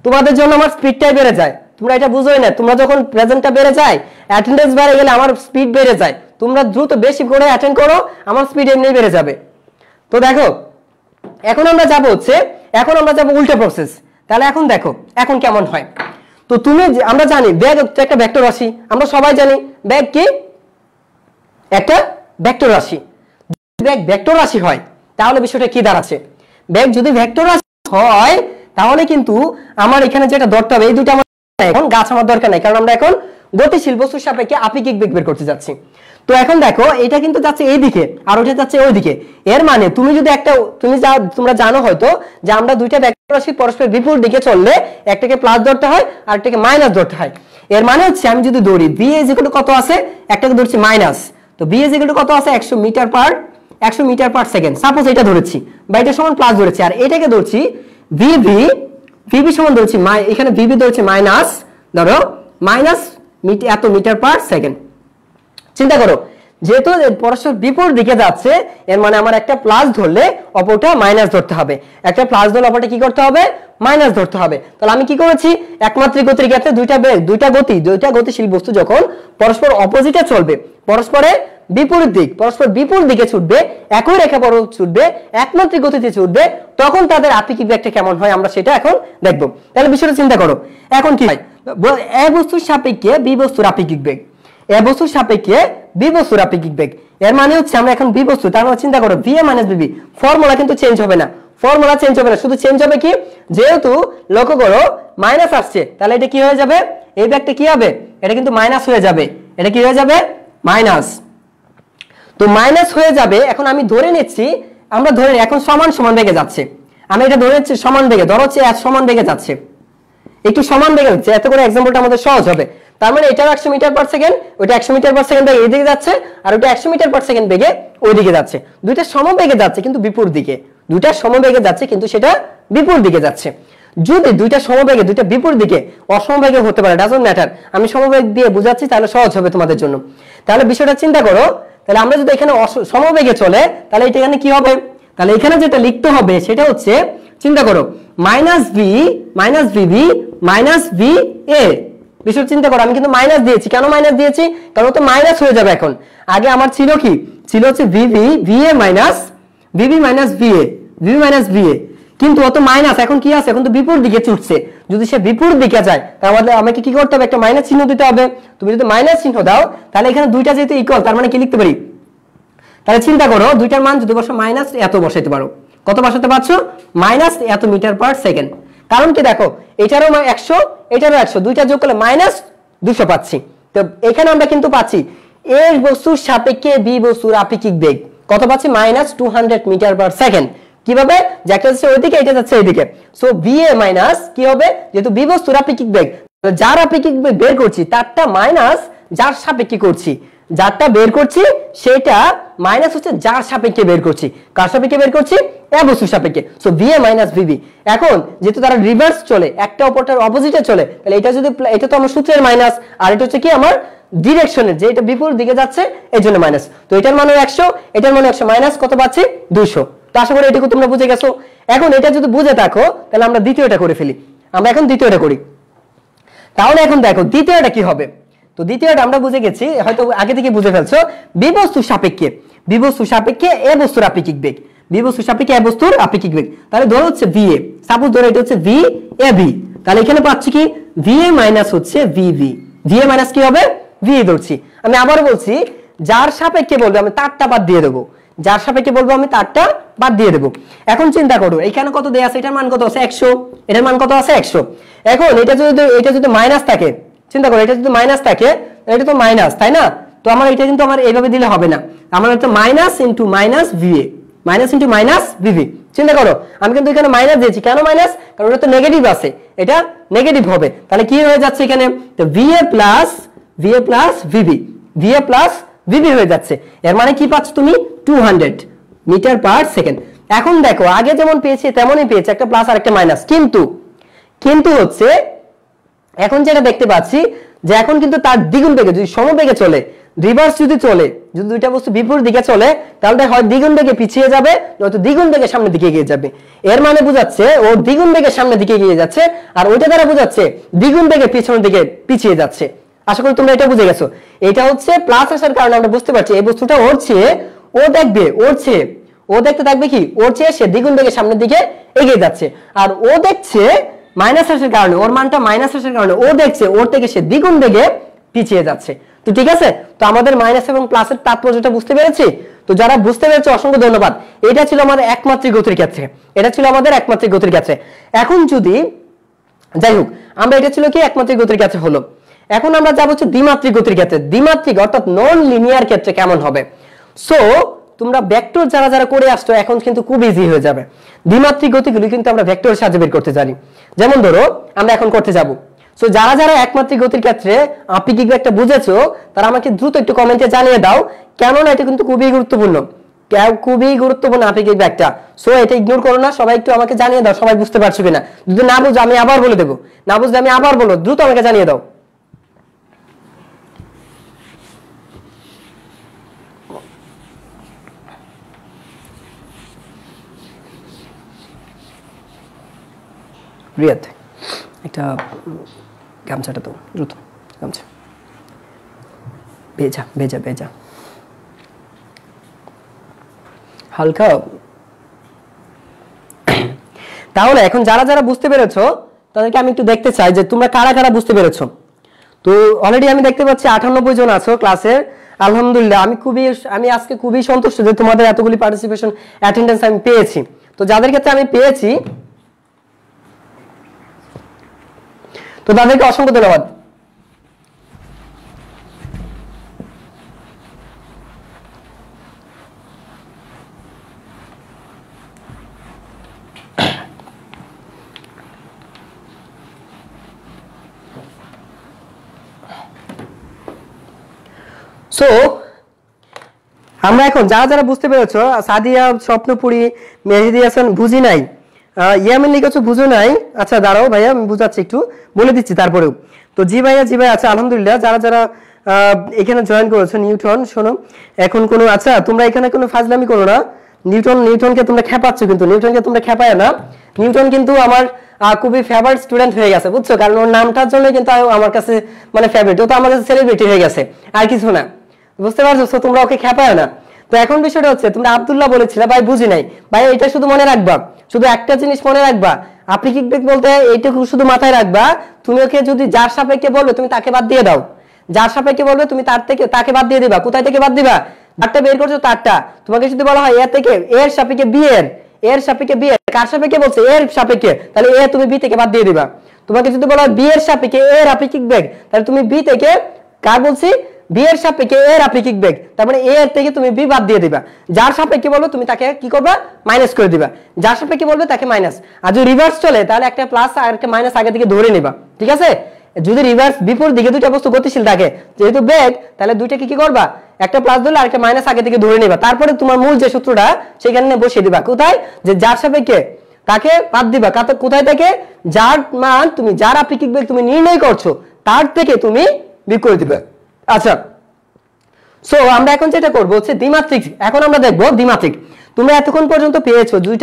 [SPEAKER 1] তোমাদের জন্য আমার স্পিডটাই বেড়ে যায়। তোমরা এটা বুঝোই না, তোমরা যখন প্রেজেন্টটা বেড়ে যায়, অ্যাটেন্ডেন্স বেড়ে গেলে আমার স্পিড বেড়ে যায়। তোমরা দ্রুত বেশি করে অ্যাটেন্ড করো, আমার স্পিড এমনি বেড়ে যাবে। তো দেখো এখন আমরা যাব উল্টো প্রসেস। তাহলে এখন দেখো এখন কেমন হয়। তো আমরা জানি বেগ হচ্ছে একটা ভেক্টর রাশি, আমরা সবাই জানি বেগ কি একটা ভেক্টর রাশি। বেগ ভেক্টর রাশি হয় তাহলে বিষয়টা কি দাঁড়াচ্ছে, বেগ যদি ভেক্টর রাশি হয় তাহলে কিন্তু আমার এখানে যেটা ধরতে হবে, এই দুটো আমার এখন গাছ আমার দরকার নাই, কারণ আমরা এখন গতিশীল বস্তুর সাপেক্ষে আপেক্ষিক বেগ বের করতে যাচ্ছি। তো এখন দেখো এটা কিন্তু যাচ্ছে এই দিকে আর ওটা যাচ্ছে ওই দিকে, এর মানে তোমরা জানো হয়তো যে আমরা দুইটা ভেক্টর রাশি পরস্পর বিপরীত দিকে চললে একটাকে প্লাস ধরতে হয় আর একটাকে মাইনাস ধরতে হয়। এর মানে হচ্ছে আমি যদি ধরি b = কত আছে, একটাকে ধরছি মাইনাস, তো b = কত আছে 100 মিটার পার সেকেন্ড, সাপোজ এটা ধরেছি বা এটা সমান প্লাস ধরেছি, আর এটাকে ধরছি vb সমান ধরছি এখানে vb ধরছি মাইনাস, ধরো মাইনাস এত মিটার পার সেকেন্ড। চিন্তা করো যেহেতু পরস্পর বিপরীত দিকে যাচ্ছে, এর মানে আমার একটা প্লাস ধরলে অপরটা মাইনাস ধরতে হবে, একটা প্লাস ধরলে অপরটা কি করতে হবে, মাইনাস ধরতে হবে। তাহলে আমি কি করেছি, একমাত্রিক গতির ক্ষেত্রে দুইটা গতিশীল বস্তু যখন পরস্পর অপোজিটে চলবে, পরস্পর বিপরীত দিকে ছুটবে, একই রেখা বরাবর ছুটবে, একমাত্রিক গতিতে ছুটবে, তখন তাদের আপেক্ষিক বেগটা কেমন হয় আমরা সেটা এখন দেখব। তাহলে বিষয়টা চিন্তা করো, এখন কি হয়, এ বস্তুর সাপেক্ষে বি বস্তুর আপেক্ষিক বেগ, এ বস্তুর সাপেক্ষে বি বস্তুর আপেক্ষিক বেগ। এর মানে হচ্ছে আমরা এখন বি বস্তু, তার মানে চিন্তা করো VA - BB, ফর্মুলা কিন্তু চেঞ্জ হবে না, শুধু চেঞ্জ হবে কি, যেহেতু লক্ষ্য করো মাইনাস আসছে তাহলে এটা কি হয়ে যাবে, এই বেগটা কি হবে, এটা কিন্তু মাইনাস হয়ে যাবে, এটা কি হয়ে যাবে মাইনাস, তো মাইনাস হয়ে যাবে। এখন আমি ধরে নিচ্ছি, আমরা ধরে এখন সমান বেগে যাচ্ছে, আমি এটা ধরে নিচ্ছি সমান বেগে, ধরো হচ্ছে সমান বেগে যাচ্ছে, একটু সমান বেগে যাচ্ছে, এত করে एग्जांपलটা আমাদের সহজ হবে। তার মানে এটা 100 মিটার পার সেকেন্ড, ওটা 100 মিটার পার সেকেন্ড বেগে এইদিকে যাচ্ছে, আর ওটা 100 মিটার পার সেকেন্ড বেগে ওইদিকে যাচ্ছে, দুইটা সমবেগে যাচ্ছে কিন্তু বিপরীত দিকে, দুইটা সমবেগে যাচ্ছে কিন্তু সেটা বিপরীত দিকে যাচ্ছে। যদি দুইটা সমবেগে দুইটা বিপরীত দিকে অসমবেগে হতে পারে, ডাজন্ট ম্যাটার, আমি সমবেগ দিয়ে বুঝাচ্ছি তাহলে সহজ হবে তোমাদের জন্য। তাহলে বিষয়টা চিন্তা করো, তাহলে আমরা যদি এখানে সমবেগে চলে তাহলে এটা এখানে কি হবে, তাহলে এখানে যেটা লিখতে হবে সেটা হচ্ছে, চিন্তা করো -v -VA। বিষয় চিন্তা করো, আমি কিন্তু মাইনাস দিয়েছি, কেন মাইনাস দিয়েছি, কারণ তো মাইনাস হয়ে যাবে। এখন আগে আমার ছিল কি, ছিল হচ্ছে VA VA, কিন্তু অত মাইনাস, এখন কি আছে, এখন তো বিপরীত দিকে ছুটছে, যদি সে বিপরীত দিকে যায় তাহলে আমাকে কি করতে হবে, একটা মাইনাস চিহ্ন দিতে হবে। তুমি যদি মাইনাস চিহ্ন দাও তাহলে এখানে দুইটা যেহেতু ইকুয়াল, তার মানে কি লিখতে পারি, তাহলে চিন্তা করো দুইটার মান যদি বসো মাইনাস এত বসাইতে পারো, কত বসাতে পারছো মাইনাস এত মিটার পার সেকেন্ড। কারণ কি দেখো এটারও 100 এটারও 100, দুইটা যোগ করলে মাইনাস 200 পাচ্ছি। তো এখানে আমরা কিন্তু পাচ্ছি এ বস্তুর সাপেক্ষে বি বস্তুর আপেক্ষিক বেগ কত পাচ্ছি মাইনাস 200 মিটার পার সেকেন্ড। কিভাবে, যে একটা যাচ্ছে ওইদিকে এটা যাচ্ছে এইদিকে, সো বি এ মাইনাস কি হবে, যেহেতু বি বস্তুর আপেক্ষিক বেগ, যার আপেক্ষিক বেগ বের করছি তারটা মাইনাস যার সাপেক্ষে করছি, যারটা বের করছি সেটা মাইনাস হচ্ছে যার সাপেক্ষে বের করছি। কার সাপেক্ষে বের করছি, এ বস্তুর সাপেক্ষে, সো বি এ মাইনাস বিবি। এখন যেহেতু তারা রিভার্স চলে, একটা অপরটার অপোজিটে চলে, তাহলে এটা যদি এটা তো আমার সূত্রের মাইনাস, আর এটা হচ্ছে কি আমার ডিরেকশনের, যে এটা বিপরীত দিকে যাচ্ছে এই জন্য মাইনাস। তো এটার মানে 100, এটার মানে 100, মাইনাস কত পাচ্ছি 200। তো আশা করি এটুকু তোমরা বুঝে গেছো। এখন এটা যদি বুঝে থাকো তাহলে আমরা দ্বিতীয়টা করে ফেলি। আমরা এখন দ্বিতীয়টা করি। তাহলে এখন দেখো দ্বিতীয়টা কি হবে। তো দ্বিতীয়টা আমরা বুঝে গেছি, হয়তো আগে থেকে বুঝে ফেলছো, বি বস্তুর সাপেক্ষে, বি বস্তুর সাপেক্ষে এ বস্তুর আপেক্ষিক বেগ, বি বস্তুর সাপেক্ষে এ বস্তুর আপেক্ষিক বেগ। তাহলে ধরো হচ্ছে ভি এ, সাপোজ ধরো এটা হচ্ছে ভি এ বি, তাহলে এখানে পাচ্ছি কি ভি এ মাইনাস হচ্ছে V V, V A minus কি হবে ভি এ ধরছি। আমি আবার বলছি, যার সাপেক্ষে বলবো আমি তারটা বাদ দিয়ে দেবো, যার সাপেক্ষে বলবো আমি তারটা বাদ দিয়ে দেবো। এখন চিন্তা করো এখানে কত দেয়া আছে, এটার মান কত আছে 100, এটার মান কত আছে 100। এখন এটা যদি মাইনাস থাকে, চিন্তা করো এটা যদি মাইনাস থাকে, এটা তো মাইনাস তাই না, তো আমার এটা কিন্তু আমার এইভাবে দিলে হবে না, আমার হচ্ছে minus into minus VA, minus into minus VV. চিন্তা করো আমি কিন্তু এখানে মাইনাস দিয়েছি, কেন মাইনাস, কারণ এটা তো নেগেটিভ আছে, এটা নেগেটিভ হবে। তাহলে কি হয়ে যাচ্ছে এখানে, তো VA plus VV, VA plus VV হয়ে যাচ্ছে। এর মানে কি পাচ্ছ তুমি 200 মিটার পার সেকেন্ড। এখন দেখো আগে যেমন পেয়েছি তেমনই পেয়েছি, একটা প্লাস আর একটা মাইনাস, কিন্তু হচ্ছে এখন যেটা দেখতে পাচ্ছি যে এখন কিন্তু তার দ্বিগুণ বেগে, যদি সমবেগে চলে, রিভার্স যদি চলে, যদি দুইটা বস্তু বিপরীত দিকে চলে, তাহলে হয় দ্বিগুণ বেগে পিছিয়ে যাবে, নয়তো দ্বিগুণ বেগে সামনের দিকে এগিয়ে যাবে। এর মানে বোঝাচ্ছে ও দ্বিগুণ বেগে সামনের দিকে এগিয়ে যাচ্ছে, আর ওইটা দ্বারা বোঝাচ্ছে দ্বিগুণ বেগে পিছনের দিকে পিছিয়ে যাচ্ছে। আশা করি তোমরা এটা বুঝে গেছো। এটা হচ্ছে প্লাস আসার কারণে আমরা বুঝতে পারছি এই বস্তুটা ওর চেয়ে ও দেখবে, ও দেখতে থাকবে কি ওর চেয়ে সে দ্বিগুণ বেগে সামনের দিকে এগিয়ে যাচ্ছে, আর ও দেখছে মাইনাস আসার কারণে, ওর মানটা মাইনাস আসার কারণে ও দেখছে ওর থেকে সে দ্বিগুণ বেগে পিছিয়ে যাচ্ছে। তো ঠিক আছে, তো আমাদের মাইনাস এবং প্লাসের তাৎপর্যটা বুঝতে পেরেছি। তো যারা বুঝতে পেরেছে অসংখ্য ধন্যবাদ। এটা ছিল আমাদের একমাত্রিক গতির ক্ষেত্রে, এটা ছিল আমাদের একমাত্রিক গতির ক্ষেত্রে। এখন যদি যাই হোক, আমরা এটা ছিল কি একমাত্রিক গতির ক্ষেত্রে হলো, এখন আমরা যাবো হচ্ছে দ্বিমাত্রিক গতির ক্ষেত্রে। দ্বিমাত্রিক অর্থাৎ নন লিনিয়ার ক্ষেত্রে কেমন হবে। সো তোমরা ভেক্টর যারা করে আসছো এখন কিন্তু খুব ইজি হয়ে যাবে। দ্বিমাত্রিক গতিগুলি কিন্তু আমরা ভেক্টরের সাহায্যে বের করতে জানি। যেমন ধরো আমরা এখন করতে যাব, সো যারা একমাত্রিক গতির ক্ষেত্রে আপেক্ষিক বেগটা বুঝেছো তারা আমাকে দ্রুত একটু কমেন্টে জানিয়ে দাও, কেননা এটা কিন্তু খুবই গুরুত্বপূর্ণ, আপেক্ষিক বেগটা। সো এটা ইগনোর করো না, সবাই একটু আমাকে জানিয়ে দাও সবাই বুঝতে পারছো কিনা। যদি না বুঝো আমি আবার বলে দেবো, না বুঝলে আমি আবার বলো, দ্রুত আমাকে জানিয়ে দাও। রিয়াদ একটা গামছাটা তো দ্রুত, গামছা ভেজা হালকা। তাহলে এখন যারা বুঝতে পেরেছো তাদেরকে আমি একটু দেখতে চাই যে তোমরা কারা বুঝতে পেরেছো। তো অলরেডি আমি দেখতে পাচ্ছি 98 জন আছো ক্লাসের, আলহামদুলিল্লাহ। আমি আজকে খুবই সন্তুষ্ট যে তোমাদের এতগুলি পার্টিসিপেশন অ্যাটেন্ডেন্স আমি পেয়েছি। তো যাদের ক্ষেত্রে আমি পেয়েছি তো তাদেরকে অসংখ্য ধন্যবাদ। সো আমরা এখন যারা বুঝতে পেরেছো, সাদিয়া, স্বপ্নপুরী, মেহেদি হাসান বুঝি নাই, ইয়ামিন লিখেছো বুঝো নাই, আচ্ছা দাঁড়াও ভাইয়া আমি বুঝাচ্ছি, একটু বলে দিচ্ছি তারপরেও। তো জি ভাইয়া আচ্ছা আলহামদুলিল্লাহ। যারা এখানে জয়েন করেছো, নিউটন শোনো এখন কোনো, আচ্ছা তোমরা এখানে কোনো ফাজলামি করো না, নিউটনকে তোমরা খেপাচ্ছ, কিন্তু নিউটনকে তোমরা খেপায় না। নিউটন কিন্তু আমার খুবই ফেভারিট স্টুডেন্ট হয়ে গেছে, বুঝছো, কারণ ওর নামটার জন্য কিন্তু আমার কাছে মানে ফেভারিট, ও তো আমার কাছে সেলিব্রিটি হয়ে গেছে, আর কিছু না, বুঝতে পারছো। তোমরা ওকে খেপায় না। তো এখন বিষয়টা হচ্ছে তোমরা আব্দুল্লাহ বলেছিলে ভাই বুঝি নাই, ভাই এটা শুধু মনে রাখবা, শুধু একটা জিনিস মনে রাখবা, আপেক্ষিক বেগ বলতে এইটুকু শুধু মাথায় রাখবা, তুমি ওকে যদি যার সাপেক্ষে বলবে তুমি তাকে বাদ দিয়ে দাও, যার সাপেক্ষে বলবে তুমি তাকে বাদ দিয়ে দিবা। কোথায় থেকে বাদ দিবা, তারটা বের করছো তারটা, তোমাকে যদি বলা হয় এ থেকে এর সাপেক্ষে বি এর, এর সাপেক্ষে বি কার সাপেক্ষে বলছে এর সাপেক্ষে, তাহলে এ তুমি বি থেকে বাদ দিয়ে দিবা। তোমাকে যদি বলা হয় বি এর সাপেক্ষে এর আপেক্ষিক বেগ, তাহলে তুমি বি থেকে কার বলছি বি এর সাপেক্ষে এর আপেক্ষিক বেগ, তার মানে এ এর থেকে তুমি বি বাদ দিয়ে দিবা। যার সাপেক্ষে বলবে তুমি তাকে কি করবা মাইনাস করে দিবা, যার সাপেক্ষে বলবে তাকে মাইনাস। আর যদি রিভার্স চলে তাহলে একটা প্লাস আর একটা মাইনাস আগে থেকে ধরে নিবা, ঠিক আছে। যদি রিভার্স বিপরীত দিকে দুইটা বস্তু গতিশীল থাকে যেহেতু বেগ, তাহলে দুইটাকে কি করবা একটা প্লাস ধরলে আরেকটা মাইনাস আগে থেকে ধরে নিবা। তারপরে তোমার মূল যে সূত্রটা সেখানে বসিয়ে দিবা, কোথায় যে যার সাপেক্ষে তাকে বাদ দিবা, কোথায় থেকে যার মান তুমি যার আপেক্ষিক বেগ তুমি নির্ণয় করছো তার থেকে তুমি বিয়োগ করে দিবে। আচ্ছা, সো আমরা এখন যেটা করব হচ্ছে দ্বিমাত্রিক। এখন আমরা দেখব দ্বিমাত্রিক। তোমরা এতক্ষণ পর্যন্ত পেয়েছো দুই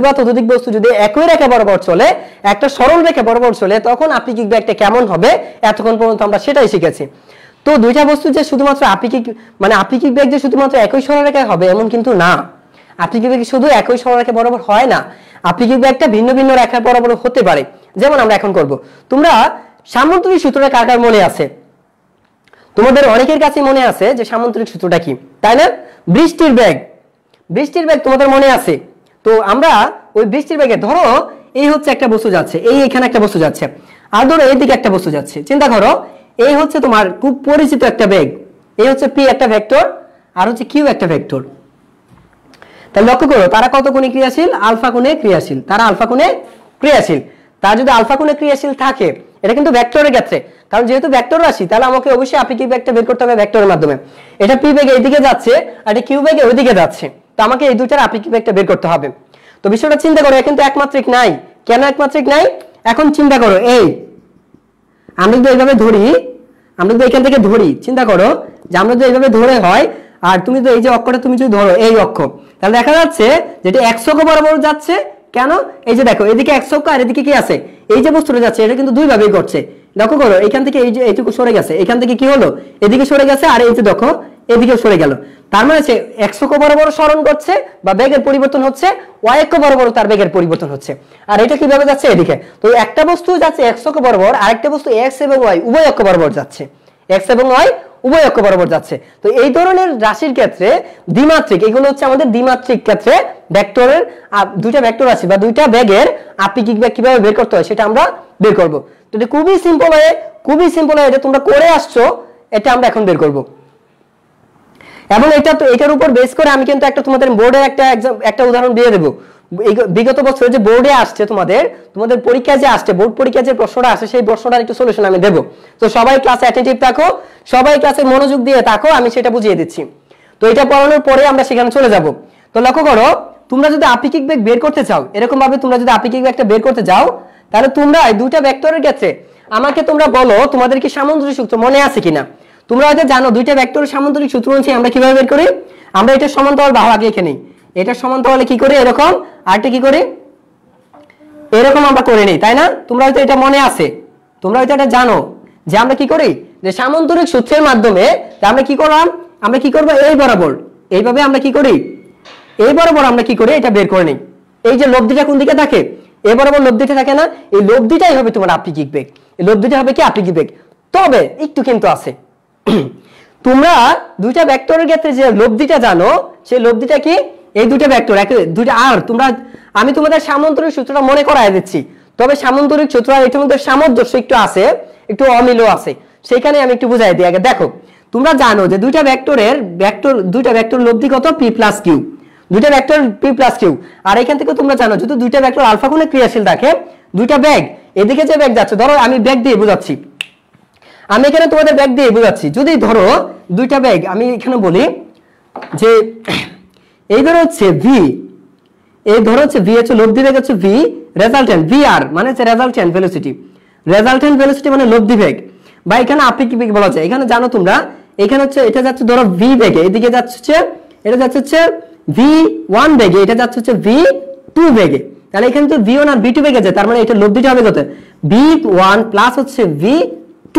[SPEAKER 1] বা ততোধিক বস্তু যদি একই রেখা বরাবর চলে, একটা সরল রেখা বরাবর চলে, তখন আপেক্ষিক বেগটা কেমন হবে এতক্ষণ পর্যন্ত আমরা সেটাই শিখেছি। তো দুইটা বস্তু যে শুধুমাত্র আপেক্ষিক বেগ যে শুধুমাত্র একই সরলরেখায় হবে এমন কিন্তু না। আপেক্ষিক বেগ শুধু একই সরলরেখা বরাবর হয় না, আপেক্ষিক বেগটা ভিন্ন ভিন্ন রেখা বরাবর হতে পারে। যেমন আমরা এখন করব, তোমরা সামান্তরিক সূত্রটা কার কার মনে আছে? তোমাদের অনেকের কাছে মনে আছে যে সামান্তরিক সূত্রটা কি, তাই না? বৃষ্টির বেগ তোমাদের মনে আছে। তো আমরা ওই বৃষ্টির বেগে ধরো এই হচ্ছে একটা বস্তু যাচ্ছে, এই এখানে একটা বস্তু যাচ্ছে, আর ধরো এইদিকে একটা বস্তু যাচ্ছে। চিন্তা করো এই হচ্ছে তোমার খুব পরিচিত একটা বেগ, এই হচ্ছে পি একটা ভেক্টর আর হচ্ছে কিউ একটা ভেক্টর। তাহলে লক্ষ্য করো তারা কত কোণে ক্রিয়াশীল? আলফা কোণে ক্রিয়াশীল। তারা আলফা কোণে ক্রিয়াশীল। তারা যদি আলফা কোণে ক্রিয়াশীল থাকে, এটা কিন্তু ভেক্টরের ক্ষেত্রে, কারণ যেহেতু ভেক্টর রাশি তাহলে আমাকে অবশ্যই আপেক্ষিক বেগটা বের করতে হবে ভেক্টরের মাধ্যমে। এটা পি বেগে এইদিকে যাচ্ছে আর এটা কিউ বেগে ওইদিকে যাচ্ছে, তো আমাকে এই দুটার আপেক্ষিক বেগটা বের করতে হবে। তো বিষয়টা চিন্তা করো, কিন্তু একমাত্রিক নাই। কেন একমাত্রিক নাই? এখন চিন্তা করো, এই আমরা যদি এইভাবে ধরি, আমরা যদি এখান থেকে ধরি, চিন্তা করো যে আমরা যদি এইভাবে ধরে হয়, আর তুমি তো এই যে অক্ষটা তুমি যদি ধরো এই অক্ষ, তাহলে দেখা যাচ্ছে যেটা x অক্ষ বরাবর যাচ্ছে। কেন? এই যে দেখো এদিকে x অক্ষ আর এদিকে কি আছে, এই যে বস্তুটা যাচ্ছে এটা কিন্তু দুই ভাবেই করছে। লক্ষ্য করো এখান থেকে এই যে এইটুকু সরে গেছে, এখান থেকে কি হলো এদিকে সরে গেছে, আর এই যে দেখো এদিকে সরে গেল। তার মানে সে x অক্ষ বরাবর সরণ করছে বা বেগের পরিবর্তন হচ্ছে, y অক্ষ বরাবর তার বেগের পরিবর্তন হচ্ছে। আর এটা কিভাবে যাচ্ছে এদিকে, তো একটা বস্তু যাচ্ছে x অক্ষ বরাবর, আরেকটা বস্তু x এবং y উভয় অক্ষ বরাবর যাচ্ছে, x এবং y উভয় অক্ষ বরাবর যাচ্ছে। তো এই ধরনের রাশির ক্ষেত্রে দ্বিমাত্রিক, এগুলো হচ্ছে আমাদের দ্বিমাত্রিক ক্ষেত্রে ভেক্টরের দুইটা ভেক্টর আছে বা দুইটা বেগের আপেক্ষিক বেগ কিভাবে বের করতে হয় সেটা আমরা বের করব। তো এটা খুবই সিম্পল হয়, এটা তোমরা করে আসছো, এটা আমরা এখন বের করব। এবং এটা তো এটার উপর বেস করে আমি কিন্তু একটা তোমাদের বোর্ডের একটা উদাহরণ দিয়ে দেবো। বিগত বছর যে বোর্ডে আসছে তোমাদের পরীক্ষায় যে আসছে, বোর্ড পরীক্ষায় যে প্রশ্নটা আসে সেই প্রশ্নটার একটু সলিউশন আমি দেবো। তো সবাই ক্লাসে অ্যাটেন্টিভ থাকো, সবাই ক্লাসে মনোযোগ দিয়ে থাকো, আমি সেটা বুঝিয়ে দিচ্ছি। তো এটা পড়ানোর পরে আমরা সেখানে চলে যাব। তো লক্ষ্য করো, তোমরা যদি আপেক্ষিক বেগ বের করতে চাও, এরকম ভাবে তোমরা যদি আপেক্ষিক বেগটা বের করতে যাও, তাহলে তোমরা এই দুইটা ভেক্টরের ক্ষেত্রে আমাকে তোমরা বলো তোমাদের কি সামান্তরিক সূত্র মনে আছে কিনা। তোমরা হয়তো জানো দুইটা ভেক্টরের সামান্তরিক সূত্র হচ্ছে আমরা কিভাবে বের করি, আমরা এটা সমান্তরাল বাহু আগে এখানে এটা সমান্তরালে কি করি এরকম, আরেকটা কি করি এরকম আমরা করে নিই, তাই না? তোমরা হয়তো এটা মনে আছে, তোমরা হয়তো এটা জানো যে আমরা কি করি, যে সামান্তরিক সূত্রের মাধ্যমে আমরা কি করলাম, আমরা কি করব এই বরাবর এইভাবে আমরা কি করি, এই বরাবর আমরা কি করি এটা বের করে নিই। এই যে লব্ধিটা কোন দিকে থাকে, এই বরাবর লব্ধিটা থাকে না, এই লব্ধিটাই হবে তোমার আপেক্ষিক বেগ, এই লব্ধিটা হবে কি আপেক্ষিক বেগ। তবে একটু কিন্তু আছে, তোমরা দুইটা ভেক্টরের ক্ষেত্রে যে লব্ধিটা জানো সেই লব্ধিটা কি, এই দুইটা ভেক্টর দুইটা আর তোমরা আমি তোমাদের সামান্তরিক সূত্রটা মনে করায় দিচ্ছি। তবে সামান্তরিক সূত্র আর এটার মধ্যে সামঞ্জস্য একটু আছে, একটু অমিলও আছে, সেখানে আমি একটু বুঝাই দিই। আগে দেখো তোমরা জানো যে দুইটা ভেক্টর লব্ধি কত p প্লাস কিউ, দুইটা ভেক্টর p প্লাস কিউ। আর এখান থেকে তোমরা জানো যদি দুইটা ভেক্টর আলফা কোণে ক্রিয়াশীল থাকে, দুইটা বেগ এদিকে যে বেগ যাচ্ছে, ধরো আমি বেগ দিয়ে বোঝাচ্ছি, আমি এখানে তোমাদের বেগ দিয়ে বোঝাচ্ছি। যদি ধরো দুইটা বেগ আমি এখানে বলি যে এই ধরো হচ্ছে ভি, এই ধরো হচ্ছে ভি হচ্ছে লব্ধি বেগ হচ্ছে ভি, রেজাল্টেন্ট ভি আর মানে হচ্ছে রেজাল্টেন্ট ভেলোসিটি মানে লব্ধি বেগ, বা এখানে আপেক্ষিক বেগ বলা যায়। এখানে জানো তোমরা এখানে হচ্ছে এটা যাচ্ছে ধরো ভি বেগে, এদিকে যাচ্ছে এটা যাচ্ছে হচ্ছে v1 বেগে, এটা যাচ্ছে হচ্ছে v2 বেগে, তাহলে এখানে তো v1 আর v2 বেগে যায়, তার মানে এটা লব্ধিটা হবে কত v1 প্লাস হচ্ছে v2,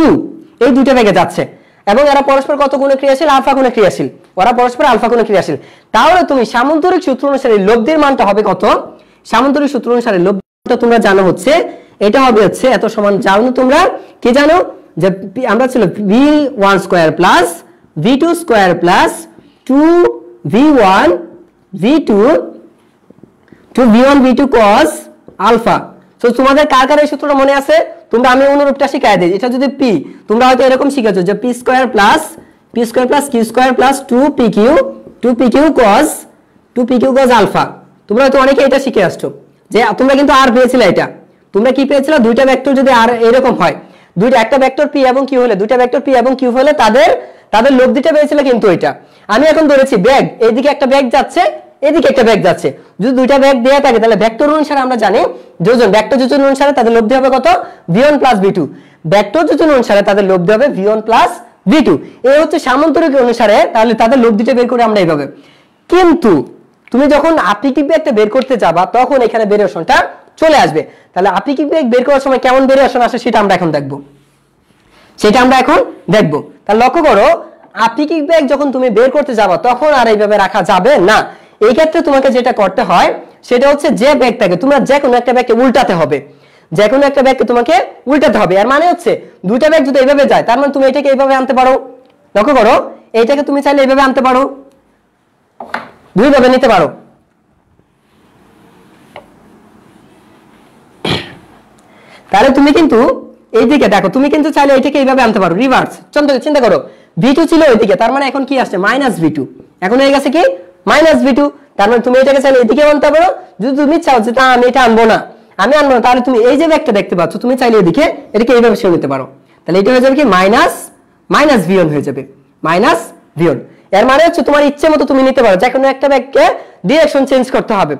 [SPEAKER 1] এই দুইটা বেগে যাচ্ছে। এবং এরা পরস্পর কত গুণে ক্রিয়াশীল, আলফা গুণে ক্রিয়াশীল, ওরা পরস্পর আলফা গুণে ক্রিয়াশীল। তাহলে তুমি সামান্তরিক সূত্র অনুসারে লব্ধির মানটা হবে কত, সামান্তরিক সূত্র অনুসারে লব্ধিটা তোমরা জানো হচ্ছে এটা হবে হচ্ছে এত সমান, জানো তোমরা কি জানো যে আমরা ছিল v1 square plus v2 square plus 2v1 v2 two v1 v2 cos আলফা। সো তোমাদের কার কার এই সূত্রটা মনে আছে? তোমরা আমি অনুরূপটা শিখাই দিই। এটা যদি p, তোমরা হয়তো এরকম শিখেছো যে p square plus q square plus 2pq cos আলফা। তোমরা হয়তো অনেকে এটা শিখে আসছো, যে তোমরা কিন্তু আর পেয়েছিলে এটা। তোমরা কি পেয়েছিলে? দুইটা ভেক্টর যদি আর এরকম হয়, দুইটা একটা ভেক্টর p এবং q হলে, দুইটা ভেক্টর p এবং q হলে তাদের লব্ধিটা পেয়েছিলে কিন্তু এটা। আমি এখন ধরেছি ব্যাগ, এইদিকে একটা ব্যাগ যাচ্ছে, এদিকে একটা ব্যাগ যাচ্ছে। যদি দুইটা ব্যাগ দেয়া থাকে তাহলে ভেক্টর অনুসারে আমরা জানি যোজন, ভেক্টর যোজন অনুসারে তাদের লব্ধি হবে কত? v1 plus v2। ভেক্টর যোজন অনুসারে তাদের লব্ধি হবে v1 প্লাস v2। এই হচ্ছে সামান্তরিক অনুসারে তাহলে তাদের লব্ধিটা বের করে আমরা এইভাবে। কিন্তু তুমি যখন আপেক্ষিক বেগটা বের করতে যাবা তখন এখানে ভেরিয়েশনটা চলে আসবে। তাহলে আপেক্ষিক বেগ বের করার সময় কেমন ভেরিয়েশন আসে সেটা আমরা এখন দেখব। তাহলে লক্ষ্য করো, আপেক্ষিক বেগ যখন তুমি বের করতে যাবা তখন আর এইভাবে রাখা যাবে না। এই ক্ষেত্রে তোমাকে যেটা করতে হয় সেটা হচ্ছে যে ব্যাগটাকে তোমরা যে কোনো একটা ব্যাগকে উল্টাতে হবে, যে কোনো একটা ব্যাগকে তোমাকে উল্টাতে হবে। এর মানে হচ্ছে দুইটা ব্যাগ যদি এইভাবে যায় তার মানে তুমি এটাকে এইভাবে আনতে পারো। লক্ষ্য করো, এইটাকে তুমি চাইলে এইভাবে আনতে পারো, দুইভাবে নিতে পারো। তাহলে তুমি কিন্তু এইদিকে দেখো, তুমি কিন্তু চাইলে এটাকে এইভাবে আনতে পারো, রিভার্স। চিন্তা করো, v2 ছিল ওইদিকে, তার মানে এখন কি আসছে? Minus v2। এখন হয়ে গেছে কি? Minus v2। তার মানে তুমি এটাকে চাইলে এদিকে আনতে পারো। যদি তুমি চাও যে আমি এটা আনবো না, তাহলে তুমি এই যে ব্যাগটা দেখতে পাচ্ছ, তুমি চাইলে এদিকে এটাকে এইভাবে সরিয়ে নিতে পারো। তাহলে এটা হয়ে যাবে কি? মাইনাস v1 হয়ে যাবে, মাইনাস v1। এর মানে হচ্ছে তোমার ইচ্ছে মতো তুমি নিতে পারো। যে কোনো একটা ব্যাগকে ডিরেকশন চেঞ্জ করতে হবে,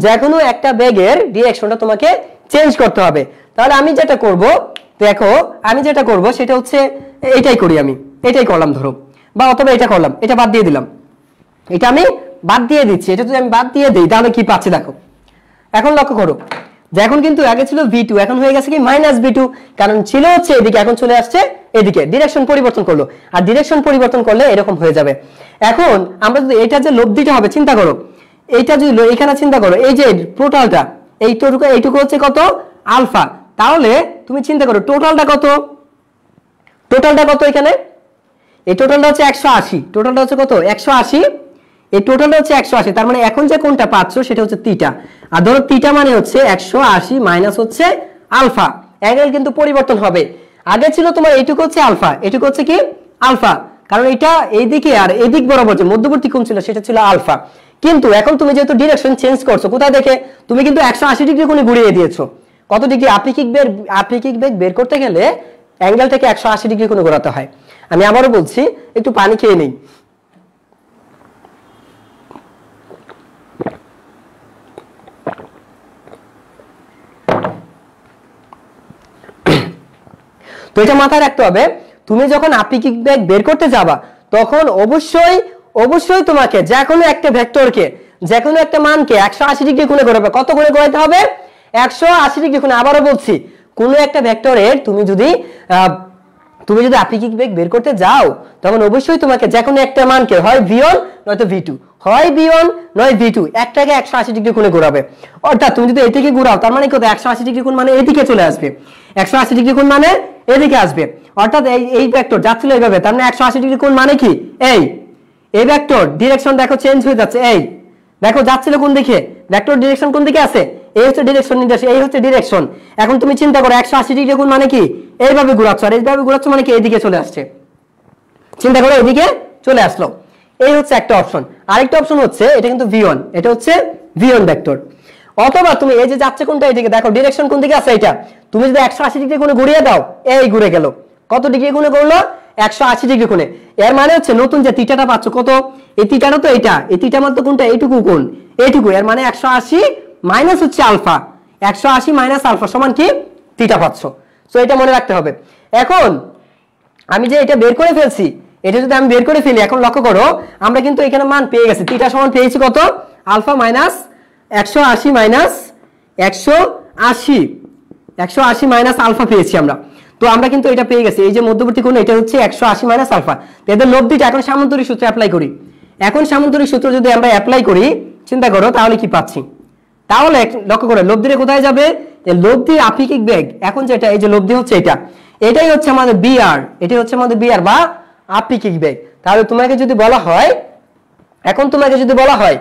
[SPEAKER 1] যে কোনো একটা ব্যাগের ডিরেকশনটা তোমাকে চেঞ্জ করতে হবে। তাহলে আমি যেটা করব, দেখো আমি যেটা করব সেটা হচ্ছে এটাই করি, আমি এটাই করলাম ধরো, বা অথবা এটা করলাম, এটা বাদ দিয়ে দিলাম, এটা আমি বাদ দিয়ে দিচ্ছি। এটা যদি আমি বাদ দিয়ে দিই তাহলে কি পাচ্ছি দেখো। এখন লক্ষ্য করো যে এখন কিন্তু আগে ছিল v2, এখন হয়ে গেছে কি? Minus v2। কারণ ছিল হচ্ছে এদিকে, এখন চলে আসছে এদিকে, ডিরেকশন পরিবর্তন করলো। আর ডিরেকশন পরিবর্তন করলে এরকম হয়ে যাবে। এখন আমরা যদি এটা যে লব্ধিটা হবে, চিন্তা করো, এইটা যদি এখানে চিন্তা করো, এই যে টোটালটা, এইটুকু হচ্ছে কত? আলফা। তাহলে তুমি চিন্তা করো টোটালটা কত? এখানে এই টোটালটা হচ্ছে 180। টোটালটা হচ্ছে কত? 180। এই টোটালটা হচ্ছে 180। তার মানে এখন যে কোনটা পাচ্ছ সেটা হচ্ছে থিটা। আর ধরো থিটা মানে হচ্ছে 180 মাইনাস হচ্ছে আলফা। অ্যাঙ্গেল কিন্তু পরিবর্তন হবে। আগে ছিল তোমার এইটুকু হচ্ছে আলফা, এটুকু হচ্ছে কি? আলফা। কারণ এটা এইদিকে আর এইদিক বরাবর যে মধ্যবর্তী কোণ ছিল সেটা ছিল আলফা। কিন্তু এখন তুমি যেহেতু ডিরেকশন চেঞ্জ করছো, কোথায় দেখে? তুমি কিন্তু 180 ডিগ্রি কোণে ঘুরিয়ে দিয়েছো। কত ডিগ্রি? আপেক্ষিক বেগ বের করতে গেলে অ্যাঙ্গেলটাকে 180 ডিগ্রি কোণে ঘোরাতে হয়। আমি আবারও বলছি, একটু পানি খেয়ে নেই। তো এটা মাথায় রাখতে হবে, তুমি যখন আপেক্ষিক বেগ বের করতে যাবা তখন অবশ্যই তোমাকে যে কোনো একটা ভেক্টরকে, যে কোনো একটা মানকে 180 ডিগ্রি কোণে ঘোরাবে। কত কোণে ঘোরাতে হবে? 180 ডিগ্রি কোণে। আবারও বলছি, কোনো একটা ভেক্টরের তুমি যদি আপেক্ষিক বেগ বের করতে যাও তখন অবশ্যই তোমাকে যে কোনো একটা মানকে হয় v1 নয়তো v2, হয় v1 নয় v2, একটাকে 180 ডিগ্রি কোণে ঘোরাবে। অর্থাৎ তুমি যদি এদিকে ঘোরাও তার মানে কত? 180 ডিগ্রি কোণ মানে এদিকে চলে আসবে, 180 ডিগ্রি কোণ মানে এদিকে আসবে। অর্থাৎ এই ভেক্টর যাচ্ছিল এইভাবে, তার মানে 180 ডিগ্রি কোণ মানে কি? এই ভেক্টর ডিরেকশন দেখো চেঞ্জ হয়ে যাচ্ছে। এই দেখো যাচ্ছিল কোন দিকে, ভেক্টর ডিরেকশন কোন দিকে আছে? এই হচ্ছে ডিরেকশন নির্দেশ, এই হচ্ছে ডিরেকশন। এখন তুমি চিন্তা করো 180 ডিগ্রি কোণ মানে কি? এইভাবে ঘোরাচ্ছ, আর এইভাবে ঘোরাচ্ছ মানে কি? এইদিকে চলে আসছে। চিন্তা করো এদিকে চলে আসলো। এই হচ্ছে একটা অপশন। আরেকটা অপশন হচ্ছে এটা কিন্তু v1, এটা হচ্ছে v1 ভেক্টর। অথবা তুমি এই যে যাচ্ছে কোনটা, এদিকে দেখো ডিরেকশন কোন দিকে আছে এটা, তুমি যদি 180 ডিগ্রি কোণে ঘুরিয়ে দাও, এই ঘুরে গেল। কত ডিগ্রি কোণে ঘুরলো? 180 ডিগ্রি কোণে। এর মানে হচ্ছে নতুন যে থিটাটা পাচ্ছ, কত? এই থিটাটা তো এটা, এই থিটা মানে কোনটা? এইটুকু কোণ, এইটুকু। এর মানে 180 মাইনাস হচ্ছে আলফা, 180 মাইনাস আলফা সমান কি? থিটা পাচ্ছ। সো এটা মনে রাখতে হবে। এখন আমি যে এটা বের করে ফেলছি, এটা যদি আমি বের করে ফেলি, এখন লক্ষ্য করো আমরা কিন্তু এখানে মান পেয়ে গেছি। থিটা সমান পেয়েছি কত? Alpha minus 180 minus 180 minus alpha পেয়েছি আমরা। তো আমরা কিন্তু এটা পেয়ে গেছি, এই যে মধ্যবর্তী কোণ এটা হচ্ছে 180 মাইনাস আলফা। এদের লব্ধিটা এখন সামান্তরিক সূত্র অ্যাপ্লাই করি। এখন সামান্তরিক সূত্র যদি আমরা অ্যাপ্লাই করি, চিন্তা করো তাহলে কি পাচ্ছি? তাহলে লক্ষ্য করো লব্ধিটা কোথায় যাবে? লব্ধি আপেক্ষিক বেগ, এখন যেটা এই যে লব্ধি হচ্ছে এটাই হচ্ছে আমাদের বিআর, এটাই হচ্ছে আমাদের বিআর বা আপেক্ষিক বেগ। তাহলে তোমাকে যদি বলা হয়, এখন তোমাকে যদি বলা হয়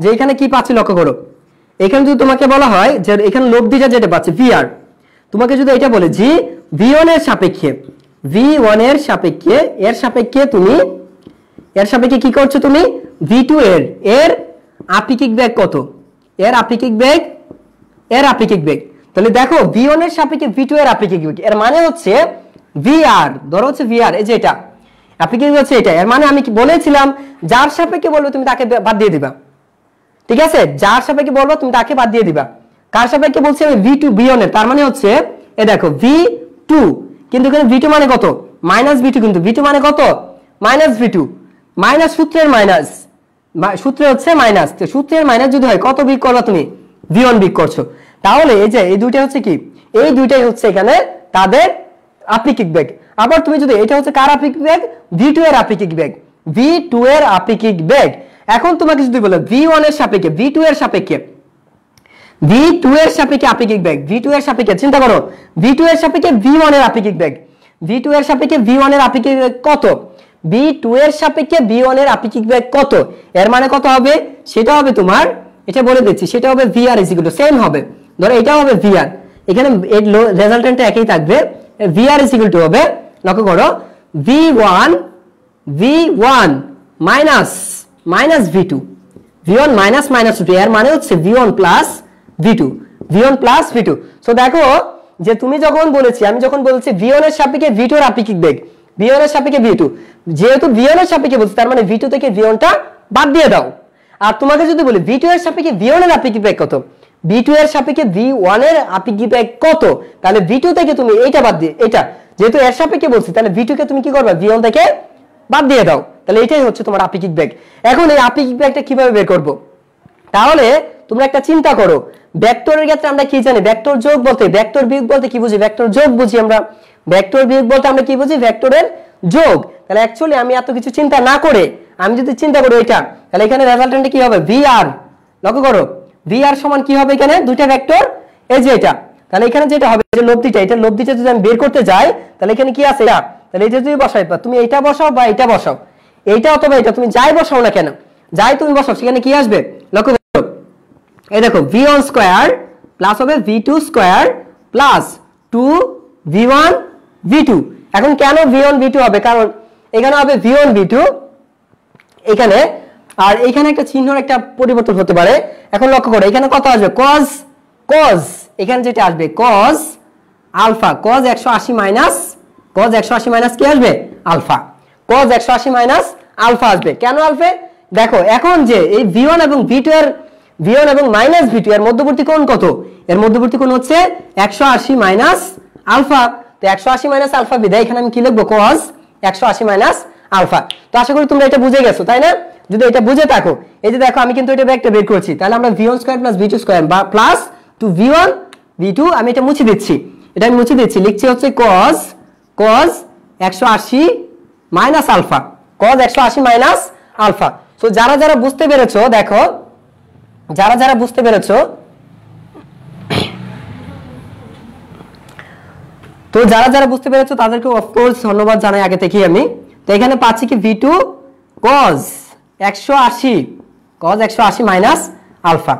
[SPEAKER 1] যে এখানে কি পাচ্ছি লক্ষ্য করো, এখানে যদি তোমাকে বলা হয় যে এখানে লব্ধিটা যেটা পাচ্ছি ভিআর, তোমাকে যদি এটা বলে জি V1 এর সাপেক্ষে, V1 এর সাপেক্ষে এর সাপেক্ষে কি করছো তুমি V2 এর আপেক্ষিক বেগ কত, এর আপেক্ষিক বেগ, তাহলে দেখো V1 এর সাপেক্ষে V2 এর আপেক্ষিক বেগ, এর মানে হচ্ছে VR, ধরো হচ্ছে VR, এই যে এটা আপেক্ষিক হচ্ছে এটা, এর মানে আমি কি বলেছিলাম যার সাপেক্ষে বলবে তুমি তাকে বাদ দিয়ে দিবা, ঠিক আছে, যার সাপেক্ষে বলবো তুমি তাকে বাদ দিয়ে দিবা। কার সাপেক্ষে বলছি আমি V2 V1 এর, তার মানে হচ্ছে এই দেখো V2, কিন্তু এখানে V2 মানে কত মাইনাস V2, কিন্তু V2 মানে কত মাইনাস V2, মাইনাস সূত্রের মাইনাস, সূত্রে হচ্ছে মাইনাস, তো সূত্রের মাইনাস যদি হয় কত বিয়োগ করবা তুমি V1 বিয়োগ করছো, তাহলে এই যে এই দুইটা হচ্ছে কি, এই দুইটাই হচ্ছে এখানে তাদের আপেক্ষিক বেগ। আবার তুমি যদি এটা হচ্ছে কার আপেক্ষিক বেগ, V2 এর আপেক্ষিক বেগ, V2 এর আপেক্ষিক বেগ। এখন তোমাকে যদি বলে V1 এর সাপেক্ষে V2 এর সাপেক্ষে, V2 এর সাপেক্ষে আপেক্ষিক বেগ, V2 এর সাপেক্ষে চিন্তা করো V2 এর সাপেক্ষে V1 এর আপেক্ষিক বেগ, V2 এর সাপেক্ষে V1 এর আপেক্ষিক বেগ কত, V2 এর সাপেক্ষে V1 এর আপেক্ষিক বেগ কত, এর মানে কত হবে, সেটা হবে তোমার, এটা বলে দিচ্ছি, সেটা হবে VR ইকুয়াল টু সেম হবে, ধরো এটা হবে VR, এখানে এর রেজাল্টেন্টটা একই থাকবে, VR ইকুয়াল টু হবে লক্ষ্য করো V1 minus V2, V1 minus V2, এর মানে হচ্ছে V1 প্লাস V2, সো দেখো যে তুমি যখন বলেছি, আমি যখন বলছি V1 এর সাপেক্ষে V2 এর আপেক্ষিক বেগ, V1 এর সাপেক্ষে V2, যেহেতু V1 এর সাপেক্ষে বলছি তার মানে V2 থেকে V1 টা বাদ দিয়ে দাও। আর তোমাকে যদি বলি V2 এর সাপেক্ষে V1 এর আপেক্ষিক বেগ কত, V2 এর সাপেক্ষে V1 এর আপেক্ষিক বেগ কত, তাহলে V2 থেকে তুমি এইটা বাদ দিয়ে, এটা যেহেতু এর সাপেক্ষে বলছি তাহলে V2 কে তুমি কি করবে V1 থেকে বাদ দিয়ে দাও, তাহলে এটাই হচ্ছে তোমার আপেক্ষিক বেগ। এখন এই আপেক্ষিক বেগটা কিভাবে বের করব, তাহলে তোমরা একটা চিন্তা করো, ভেক্টরের ক্ষেত্রে আমরা কি জানি, ভেক্টর যোগ বলতে, ভেক্টর বিয়োগ বলতে কি বুঝি, ভেক্টর যোগ বুঝি আমরা, ভেক্টর বিয়োগ বলতে আমরা কি বুঝি, ভেক্টরের যোগ। তাহলে অ্যাকচুয়ালি আমি এত কিছু চিন্তা না করে আমি যদি চিন্তা করি এটা, তাহলে এখানে রেজাল্টেন্টে কি হবে VR, লক্ষ্য করো VR সমান কি হবে, এখানে দুইটা ভেক্টর, এই যে এটা, তাহলে এখানে যেটা হবে যে লব্ধিটা, এটা লব্ধিটা যদি আমি বের করতে যাই তাহলে এখানে কি আছে এটা, তাহলে এই যে তুমি বসাই, তুমি এইটা বসাও বা এটা বসাও, এইটা অথবা এটা তুমি যাই বসাও না কেন, যাই তুমি বসাও সেখানে কি আসবে, লক্ষ্য করো এই দেখো V1 স্কয়ার প্লাস হবে V2 square plus 2V1 V2। এখন কেন V1 V2 হবে, কারণ এখানে হবে V1 V2 এখানে, আর এখানে একটা চিহ্নের একটা পরিবর্তন হতে পারে। এখন লক্ষ্য করো এখানে কত আসবে cos, এখানে যেটা আসবে cos আলফা, cos 180 মাইনাস কি আসবে আলফা, cos 180 মাইনাস আলফা আসবে। কেন আসবে দেখো, এখন যে এই V1 এবং V2 এর, V1 এবং মাইনাস V2 এর মধ্যবর্তী কোণ কত, এর মধ্যবর্তী কোণ হচ্ছে 180 মাইনাস আলফা, তো 180 মাইনাস আলফা বিদায় এখানে আমি কি লিখবো cos 180 মাইনাস আলফা। তো আশা করি তোমরা এটা বুঝে গেছো, তাই না? যদি এটা বুঝে থাকো, এই যে দেখো আমি কিন্তু এটা ব্যাগটা বের করছি, তাহলে আমরা V1 square plus V2 square বা প্লাস 2V1 V2, আমি এটা মুছে দিচ্ছি, এটা আমি মুছে দিচ্ছি, লিখছি হচ্ছে cos 180 minus alpha, cos 180 minus alpha. তো যারা বুঝতে পেরেছো, দেখো যারা বুঝতে পেরেছো, তো যারা বুঝতে পেরেছো তাদেরকে অফকোর্স ধন্যবাদ জানাই আগে থেকেই আমি। তো এখানে পাচ্ছি কি V2 cos 180 minus alpha.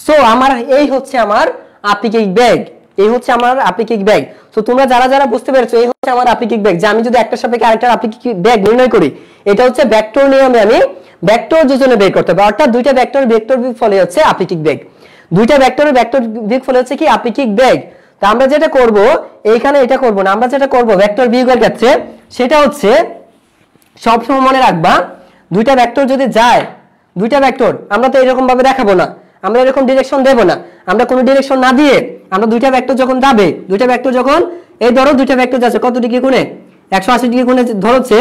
[SPEAKER 1] So আমার এই হচ্ছে আমার আপেক্ষিক বেগ, এই হচ্ছে আমার আপেক্ষিক বেগ। সো তোমরা যারা বুঝতে পেরেছো এই হচ্ছে আমার আপেক্ষিক বেগ, যে আমি যদি একটা সাপেক্ষে আরেকটার আপেক্ষিক বেগ নির্ণয় করি, এটা হচ্ছে ভেক্টর নিয়মে আমি ভেক্টর যোজনে বের করতে হবে, অর্থাৎ দুইটা ভেক্টর বিয়োগফলে হচ্ছে আপেক্ষিক বেগ, দুইটা ভেক্টরের ভেক্টর বিয়োগফলে হচ্ছে কি আপেক্ষিক বেগ। তো আমরা যেটা করব এইখানে এটা করব না, আমরা যেটা করব ভেক্টর বিয়োগের ক্ষেত্রে সেটা হচ্ছে সবসময় মনে রাখবা, দুইটা ভেক্টর যদি যায়, দুইটা ভেক্টর আমরা তো এরকম ভাবে দেখাবো না, আমরা এরকম ডিরেকশন দেব না, আমরা কোনো ডিরেকশন না দিয়ে আমরা দুইটা ভেক্টর যখন যাবে, দুইটা ভেক্টর যখন এই ধরো দুইটা ভেক্টর যাচ্ছে কত ডিগ্রি কোণে, 180 ডিগ্রি কোণে ধরছে,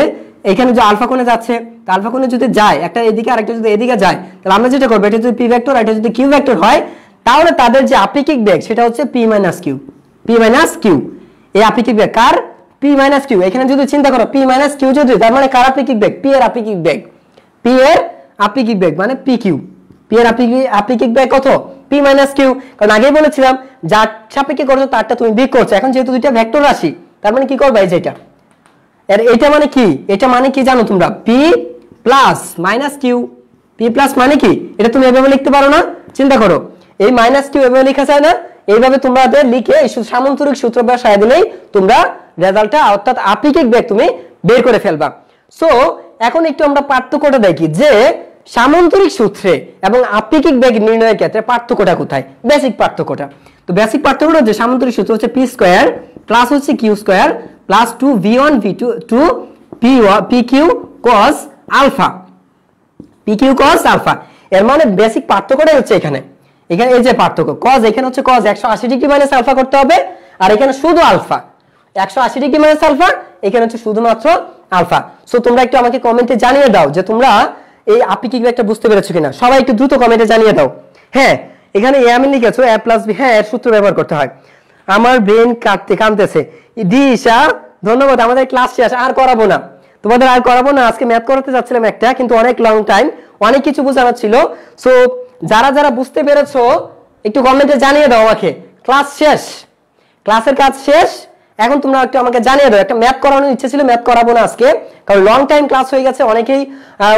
[SPEAKER 1] এখানে যে আলফা কোণে যাচ্ছে, তো আলফা কোণে যদি যায় একটা এদিকে আরেকটা যদি এদিকে যায়, তাহলে আমরা যেটা করব, এটা যদি পি ভেক্টর এটা যদি কিউ ভেক্টর হয়, তাহলে তাদের যে আপেক্ষিক বেগ সেটা হচ্ছে p মাইনাস কিউ। এই আপেক্ষিক বেগ কার, p মাইনাস কিউ। এখানে যদি চিন্তা করো p মাইনাস কিউ যদি, তার মানে কার আপেক্ষিক বেগ, p এর আপেক্ষিক বেগ, p এর আপেক্ষিক বেগ মানে pq, p এর আপেক্ষিক বেগ কত, p মাইনাস কিউ। কারণ আগেই বলেছিলাম যার সাপেক্ষে করছো তারটা তুমি বিয়োগ করছো, এখন যেহেতু দুইটা ভেক্টর রাশি তার মানে কি করবে, এই যেটা এর এটা মানে কি, এটা মানে কি জানো তোমরা, p plus minus Q, P plus মানে কি, এটা তুমি এভাবে লিখতে পারো না, চিন্তা করো এই মাইনাস কিউ এভাবে লেখা যায় না, এইভাবে তোমাদের লিখে এই সামান্তরিক সূত্র বসায় দিলেই তোমরা রেজাল্টটা অর্থাৎ আপেক্ষিক বেগ তুমি বের করে ফেলবা। সো এখন একটু আমরা পার্থক্যটা দেখি যে সামান্তরিক সূত্রে এবং আপেক্ষিক বেগ নির্ণয়ের ক্ষেত্রে পার্থক্যটা কোথায়, বেসিক পার্থক্যটা। তো বেসিক পার্থক্যটা যে সামান্তরিক সূত্র হচ্ছে পি স্কয়ার প্লাস হচ্ছে Q square plus 2v1 v2 pq cos alpha, pq cos alpha. এর মানে বেসিক পার্থক্যটাই হচ্ছে এখানে এই যে পার্থক্য cos, এখানে হচ্ছে cos 180 ডিগ্রি মাইনাস আলফা করতে হবে, আর এখানে শুধু আলফা 180 ডিগ্রি মাইনাস আলফা, এখানে হচ্ছে শুধুমাত্র আলফা। সো তোমরা একটু আমাকে কমেন্টে জানিয়ে দাও যে তোমরা এই আপেক্ষিক বেগটা বুঝতে পেরেছো কিনা, সবাই একটু দ্রুত কমেন্টে জানিয়ে দাও। হ্যাঁ এখানে এ আমি লিখেছো a প্লাস বি, হ্যাঁ এর সূত্র ব্যবহার করতে হয়। আমার ব্রেন কাঁদতেছে। দিশা ধন্যবাদ, আমাদের ক্লাস শেষ, আর করাবো না তোমাদের, আর করাবো না। আজকে ম্যাথ করাতে যাচ্ছিলাম একটা, কিন্তু অনেক লং টাইম, অনেক কিছু বোঝানো ছিল। সো যারা যারা বুঝতে পেরেছো একটু কমেন্টে জানিয়ে দাও আমাকে। ক্লাস শেষ, ক্লাসের কাজ শেষ, এখন তোমরা একটু আমাকে জানিয়ে দাও। একটা ম্যাথ করানোর ইচ্ছে ছিল, ম্যাথ করাবো না আজকে, কারণ লং টাইম ক্লাস হয়ে গেছে,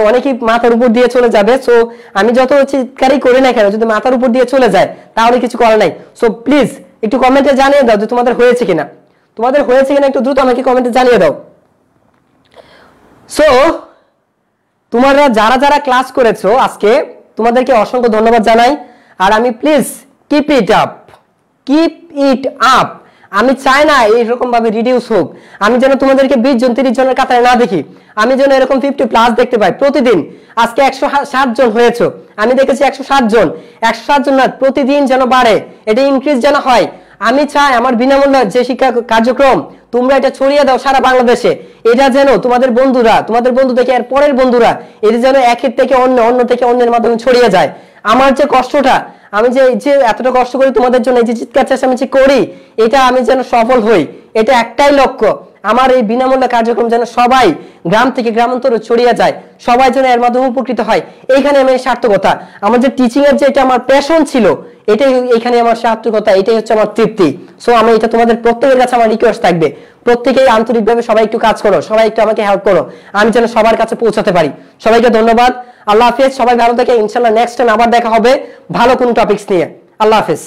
[SPEAKER 1] অনেকেই মাথার উপর দিয়ে চলে যাবে। সো আমি যত চিৎকারই করি না কেন, যদি মাথার উপর দিয়ে চলে যায় তাহলে কিছু করার নাই। সো প্লিজ একটু কমেন্টে জানিয়ে দাও যে তোমাদের হয়েছে কিনা, তোমাদের হয়েছে কিনা একটু দ্রুত আমাকে কমেন্টে জানিয়ে দাও। সো তোমরা যারা যারা ক্লাস করেছো আজকে তোমাদেরকে অসংখ্য ধন্যবাদ জানাই। আর আমি please keep it up, keep it up. আমি চাই না এইরকম ভাবে রিডিউস হোক, আমি যেন তোমাদেরকে 20 জন 30 জনের কাতারে না দেখি, আমি যেন এরকম 50 প্লাস দেখতে পাই প্রতিদিন। আজকে 107 জন হয়েছে, আমি দেখেছি 107 জন, 107 জন না, প্রতিদিন যেন বাড়ে, এটা ইনক্রিজ যেন হয়। আমি চাই আমার বিনামূল্যে যে শিক্ষা কার্যক্রম তোমরা এটা ছড়িয়ে দাও সারা বাংলাদেশে, এটা যেন তোমাদের বন্ধুরা, তোমাদের বন্ধু থেকে এর পরের বন্ধুরা, এটা যেন একের থেকে অন্য, অন্য থেকে অন্যের মাধ্যমে ছড়িয়ে যায়। আমার যে কষ্টটা, আমি যে এতটা কষ্ট করি তোমাদের জন্য, এই যে চিৎকার চেঁচামেচি করি, এটা আমি যেন সফল হই, এটা একটাই লক্ষ্য। আমার এই বিনামূল্য কার্যক্রম যেন সবাই গ্রাম থেকে গ্রামান্তরে ছড়িয়ে যায়, সবাই যেন এর মাধ্যমে উপকৃত হয়। এইখানে আমি সার্থকতা, আমার যে টিচিং এর যে এটা আমার প্যাশন ছিল, এটাই এখানে আমার সার্থকতা, এটাই হচ্ছে আমার তৃপ্তি। সো আমি এটা তোমাদের প্রত্যেকের কাছে আমার রিকোয়েস্ট থাকবে, প্রত্যেকেই আন্তরিকভাবে সবাই একটু কাজ করো, সবাই একটু আমাকে হেল্প করো, আমি যেন সবার কাছে পৌঁছাতে পারি। সবাইকে ধন্যবাদ, আল্লাহ হাফেজ, সবাই ভালো থাকে। ইনশাআল্লাহ নেক্সট টাইম আবার দেখা হবে ভালো কোনো টপিকস নিয়ে। আল্লাহ হাফেজ।